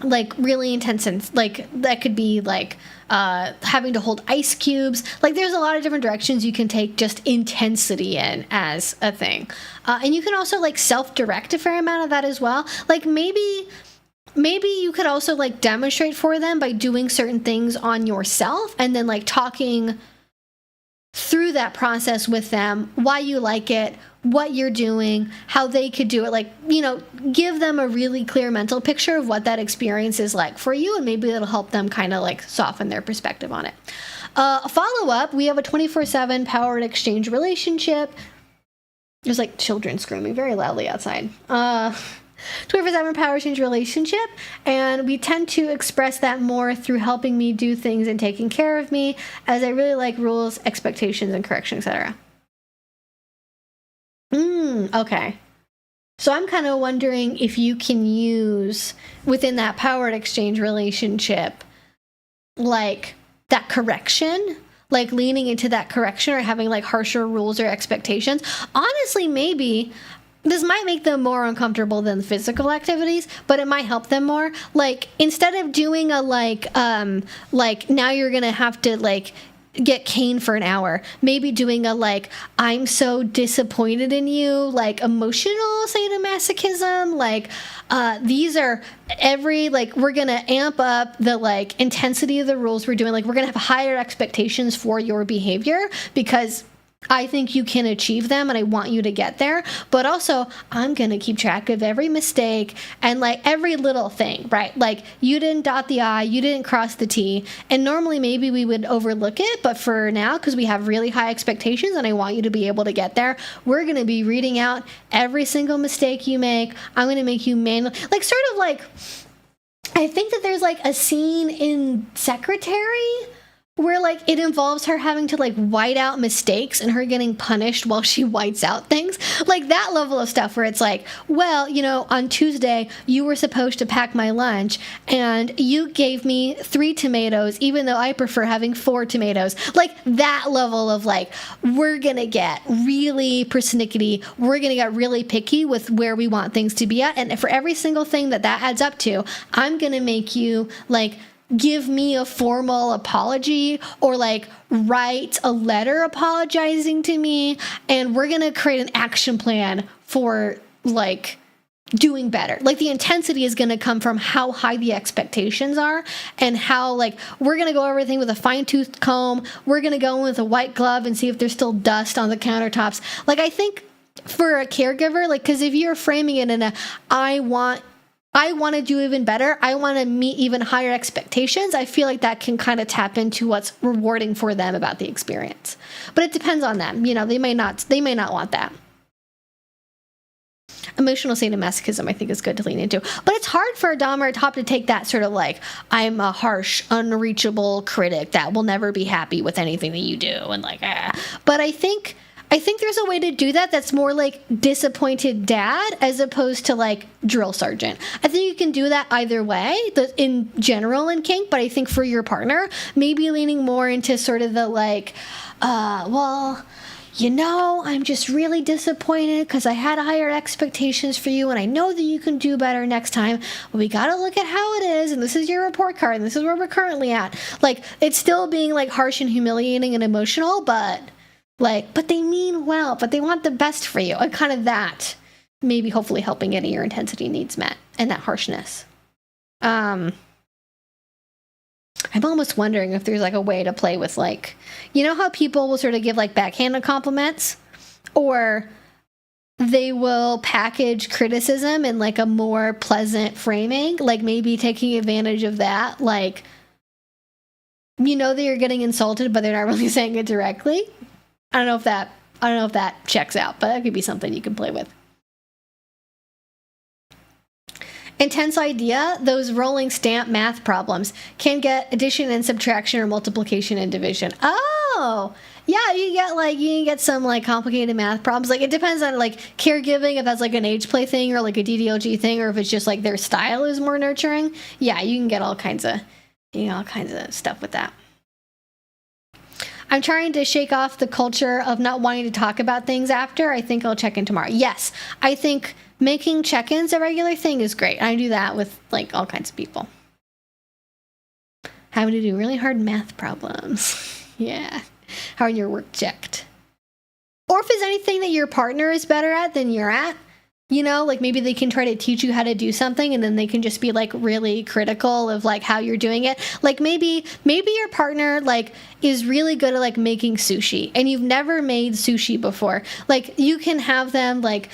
like really intense, like that could be like having to hold ice cubes. Like there's a lot of different directions you can take just intensity in as a thing, and you can also like self-direct a fair amount of that as well. Like maybe you could also like demonstrate for them by doing certain things on yourself, and then like talking through that process with them, why you like it, what you're doing, how they could do it. Like, you know, give them a really clear mental picture of what that experience is like for you, and maybe it'll help them kind of like soften their perspective on it. A follow-up, we have a 24/7 power exchange relationship. There's like children screaming very loudly outside. 24/7 power exchange relationship, and we tend to express that more through helping me do things and taking care of me, as I really like rules, expectations, and correction, etc. Okay. So I'm kind of wondering if you can use within that power exchange relationship like that correction, like leaning into that correction or having like harsher rules or expectations. Honestly, maybe this might make them more uncomfortable than physical activities, but it might help them more. Like, instead of doing a, like now you're going to have to, like, get caned for an hour, maybe doing a, like, I'm so disappointed in you, like, emotional sadomasochism, like, these are we're going to amp up the, like, intensity of the rules we're doing. Like, we're going to have higher expectations for your behavior because I think you can achieve them and I want you to get there, but also I'm going to keep track of every mistake and like every little thing, right? Like you didn't dot the I, you didn't cross the T, and normally maybe we would overlook it, but for now, because we have really high expectations and I want you to be able to get there, we're going to be reading out every single mistake you make. I'm going to make you manual, like sort of like, I think that there's like a scene in Secretary where like it involves her having to like white out mistakes and her getting punished while she whites out things, like that level of stuff where it's like, well, you know, on Tuesday you were supposed to pack my lunch and you gave me 3 tomatoes even though I prefer having 4 tomatoes. Like that level of like, we're gonna get really persnickety, we're gonna get really picky with where we want things to be at, and for every single thing that adds up to, I'm gonna make you like give me a formal apology or like write a letter apologizing to me, and we're gonna create an action plan for like doing better. Like the intensity is gonna come from how high the expectations are and how like we're gonna go over everything with a fine-tooth comb, we're gonna go in with a white glove and see if there's still dust on the countertops. Like I think for a caregiver, like, because if you're framing it in a I want to do even better, I want to meet even higher expectations, I feel like that can kind of tap into what's rewarding for them about the experience. But it depends on them. You know, they may not want that. Emotional sadomasochism, I think, is good to lean into. But it's hard for a dom or a top to take that sort of like, I'm a harsh, unreachable critic that will never be happy with anything that you do. And like, But I think I think there's a way to do that that's more like disappointed dad as opposed to like drill sergeant. I think you can do that either way in general in kink, but I think for your partner, maybe leaning more into sort of the like, well, you know, I'm just really disappointed because I had higher expectations for you and I know that you can do better next time. We got to look at how it is, and this is your report card, and this is where we're currently at. Like, it's still being like harsh and humiliating and emotional, but they mean well, but they want the best for you. And kind of that, maybe hopefully helping getting your intensity needs met and that harshness. I'm almost wondering if there's like a way to play with like, you know how people will sort of give like backhanded compliments, or they will package criticism in like a more pleasant framing, like maybe taking advantage of that, like, you know that you're getting insulted, but they're not really saying it directly. I don't know if that checks out, but that could be something you can play with. Intense idea, those rolling stamp math problems can get addition and subtraction or multiplication and division. Oh, yeah, you can get some like complicated math problems. Like, it depends on like caregiving, if that's like an age play thing or like a DDLG thing, or if it's just like their style is more nurturing. Yeah, you can get all kinds of stuff with that. I'm trying to shake off the culture of not wanting to talk about things after. I think I'll check in tomorrow. Yes, I think making check-ins a regular thing is great. I do that with like all kinds of people. Having to do really hard math problems. Yeah. Having your work checked. Or if there's anything that your partner is better at than you're at, you know, like maybe they can try to teach you how to do something and then they can just be like really critical of like how you're doing it. Like maybe your partner like is really good at like making sushi and you've never made sushi before. Like you can have them like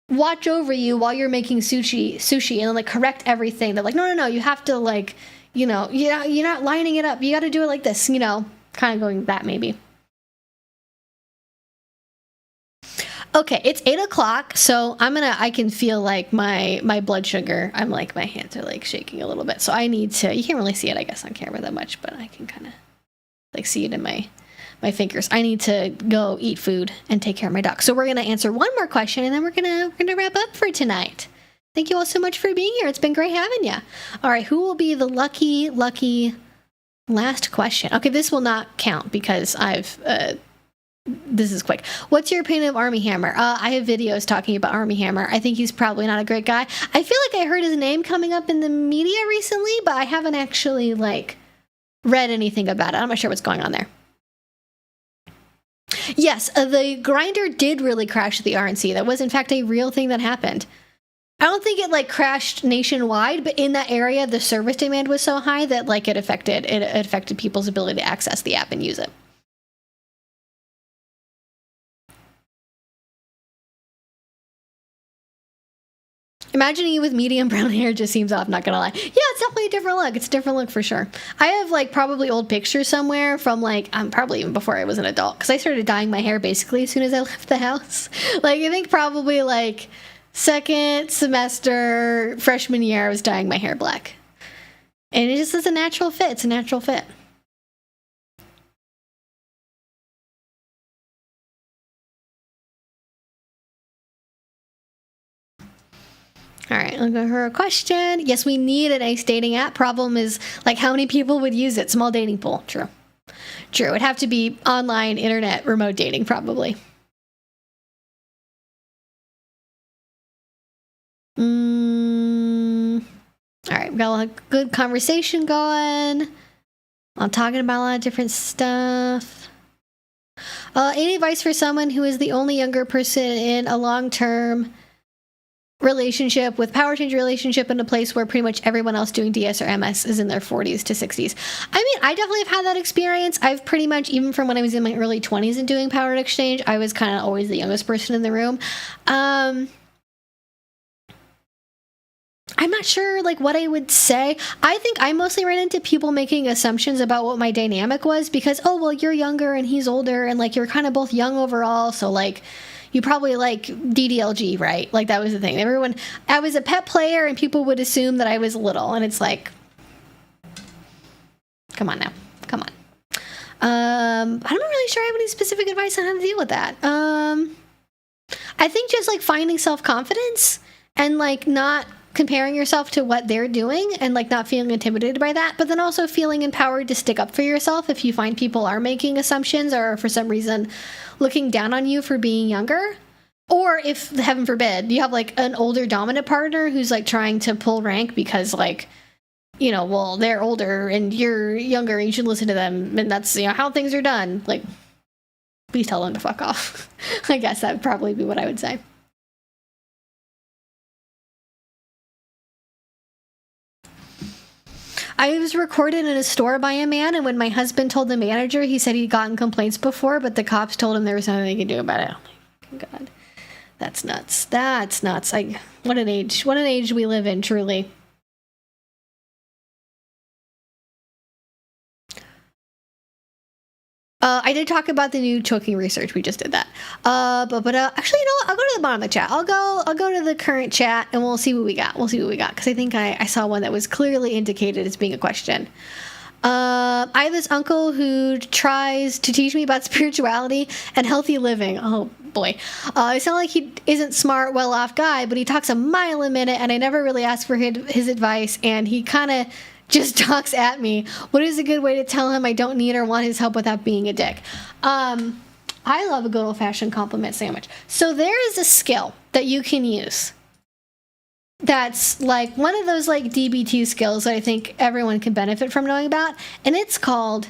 watch over you while you're making sushi and then like correct everything. They're like, no, you have to like, you know, you're not lining it up. You got to do it like this, you know, kind of going that maybe. Okay, it's 8 o'clock, so I can feel like my blood sugar, I'm like, my hands are like shaking a little bit. So I need to, you can't really see it, I guess, on camera that much, but I can kind of like see it in my fingers. I need to go eat food and take care of my dog. So we're going to answer one more question and then we're going to wrap up for tonight. Thank you all so much for being here. It's been great having you. All right, who will be the lucky last question? Okay, this will not count because this is quick. What's your opinion of Armie Hammer? I have videos talking about Armie Hammer. I think he's probably not a great guy. I feel like I heard his name coming up in the media recently, but I haven't actually like read anything about it. I'm not sure what's going on there. Yes, the grinder did really crash the RNC. That was in fact a real thing that happened. I don't think it like crashed nationwide, but in that area the service demand was so high that like it affected people's ability to access the app and use it. Imagining you with medium brown hair just seems off, not gonna lie. Yeah, it's definitely a different look. It's a different look for sure. I have like probably old pictures somewhere from like, probably even before I was an adult, because I started dyeing my hair basically as soon as I left the house. Like I think probably like second semester, freshman year, I was dyeing my hair black. And it just is a natural fit. It's a natural fit. All right, I'll go for a question. Yes, we need a nice dating app. Problem is, like, how many people would use it? Small dating pool. True. It'd have to be online, internet, remote dating, probably. All right, we got a good conversation going. I'm talking about a lot of different stuff. Any advice for someone who is the only younger person in a long-term relationship with power change relationship in a place where pretty much everyone else doing DS or MS is in their 40s to 60s. I mean, I definitely have had that experience. I've pretty much, even from when I was in my early 20s and doing power exchange, I was kind of always the youngest person in the room. I'm not sure like what I would say. I think I mostly ran into people making assumptions about what my dynamic was because, oh, well, you're younger and he's older and like you're kind of both young overall. So like, you probably like DDLG, right? Like that was the thing. I was a pet player and people would assume that I was little. And it's like, come on now. Come I'm not really sure I have any specific advice on how to deal with that. I think just like finding self-confidence and like not comparing yourself to what they're doing and like not feeling intimidated by that, but then also feeling empowered to stick up for yourself if you find people are making assumptions or for some reason looking down on you for being younger. Or if, heaven forbid, you have like an older dominant partner who's like trying to pull rank because like, you know, well, they're older and you're younger and you should listen to them and that's, you know, how things are done. Like, please tell them to fuck off. I guess that would probably be what I would say. I was recorded in a store by a man, and when my husband told the manager, he said he'd gotten complaints before, but the cops told him there was nothing they could do about it. Oh my God. That's nuts. That's nuts. What an age. What an age we live in, truly. I did talk about the new choking research. We just did that. But actually, you know what? I'll go to the bottom of the chat. I'll go to the current chat and we'll see what we got. Because I think I saw one that was clearly indicated as being a question. I have this uncle who tries to teach me about spirituality and healthy living. Oh boy. It sounds like he isn't smart, well-off guy, but he talks a mile a minute and I never really ask for his advice, and he kind of just talks at me. What is a good way to tell him I don't need or want his help without being a dick? I love a good old-fashioned compliment sandwich. So there is a skill that you can use that's like one of those like DBT skills that I think everyone can benefit from knowing about, and it's called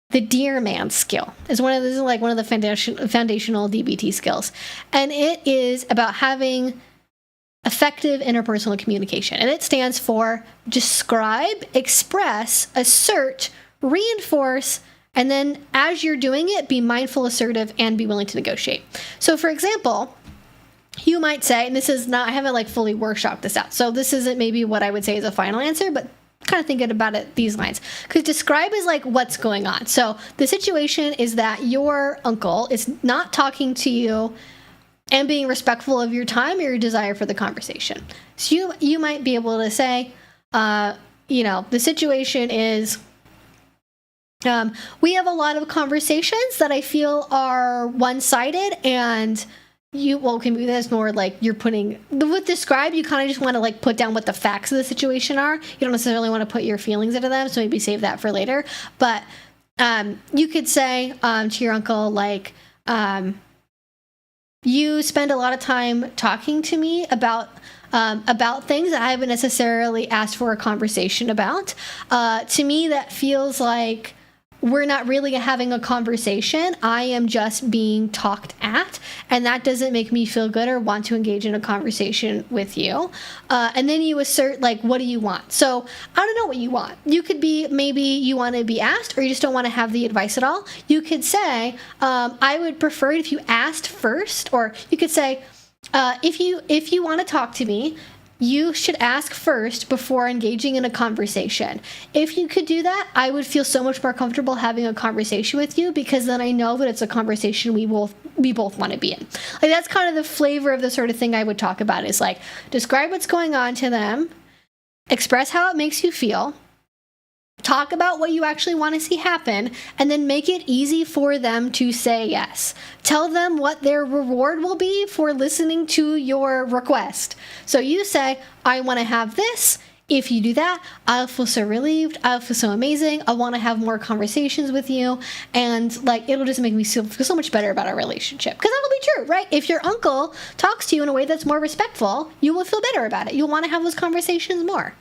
the Dear Man skill. This is one of the foundational DBT skills, and it is about having effective interpersonal communication, and it stands for describe, express, assert, reinforce, and then as you're doing it, be mindful, assertive, and be willing to negotiate. So for example, you might say, and this is not, I haven't like fully workshopped this out, so this isn't maybe what I would say is a final answer, but kind of thinking about it these lines, because describe is like what's going on. So the situation is that your uncle is not talking to you and being respectful of your time or your desire for the conversation. So you might be able to say, you know, the situation is, we have a lot of conversations that I feel are one-sided, and can be this more like you're putting, with describe, you kind of just want to like put down what the facts of the situation are. You don't necessarily want to put your feelings into them, so maybe save that for later. But you could say to your uncle, like, you spend a lot of time talking to me about things that I haven't necessarily asked for a conversation about. To me, that feels like we're not really having a conversation. I am just being talked at, and that doesn't make me feel good or want to engage in a conversation with you. And then you assert, like, what do you want? So I don't know what you want. You could be, maybe you want to be asked, or you just don't want to have the advice at all. You could say, I would prefer it if you asked first, or you could say, if you want to talk to me, you should ask first before engaging in a conversation. If you could do that, I would feel so much more comfortable having a conversation with you, because then I know that it's a conversation we both want to be in. Like, that's kind of the flavor of the sort of thing I would talk about, is like, describe what's going on to them, express how it makes you feel, talk about what you actually want to see happen, and then make it easy for them to say yes. Tell them what their reward will be for listening to your request. So you say, I want to have this. If you do that, I'll feel so relieved. I'll feel so amazing. I want to have more conversations with you. And like, it'll just make me feel so much better about our relationship. Because that'll be true, right? If your uncle talks to you in a way that's more respectful, you will feel better about it. You'll want to have those conversations more.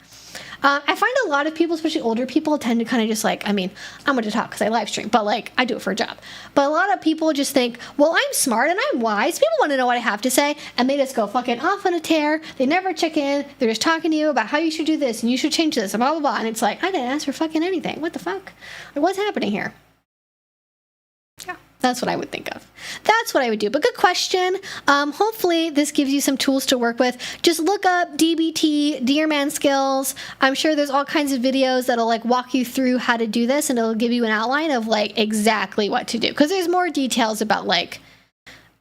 I find a lot of people, especially older people, tend to kind of just like, I mean, I'm going to talk because I live stream, but like, I do it for a job. But a lot of people just think, well, I'm smart and I'm wise. People want to know what I have to say, and they just go fucking off on a tear. They never check in. They're just talking to you about how you should do this and you should change this and blah, blah, blah. And it's like, I didn't ask for fucking anything. What the fuck? Like, what's happening here? Yeah. That's what I would think of. That's what I would do. But good question. Hopefully this gives you some tools to work with. Just look up DBT, Dear Man skills. I'm sure there's all kinds of videos that'll like walk you through how to do this, and it'll give you an outline of like exactly what to do. Because there's more details about like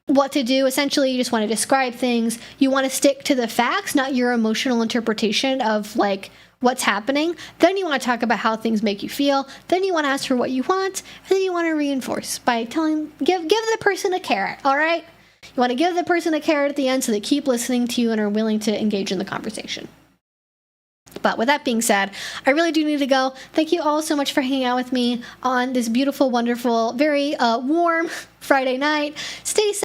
what to do. Essentially, you just want to describe things. You want to stick to the facts, not your emotional interpretation of like what's happening. Then you want to talk about how things make you feel. Then you want to ask for what you want. And then you want to reinforce by telling, give the person a carrot, all right? You want to give the person a carrot at the end so they keep listening to you and are willing to engage in the conversation. But with that being said, I really do need to go. Thank you all so much for hanging out with me on this beautiful, wonderful, very warm Friday night. Stay safe.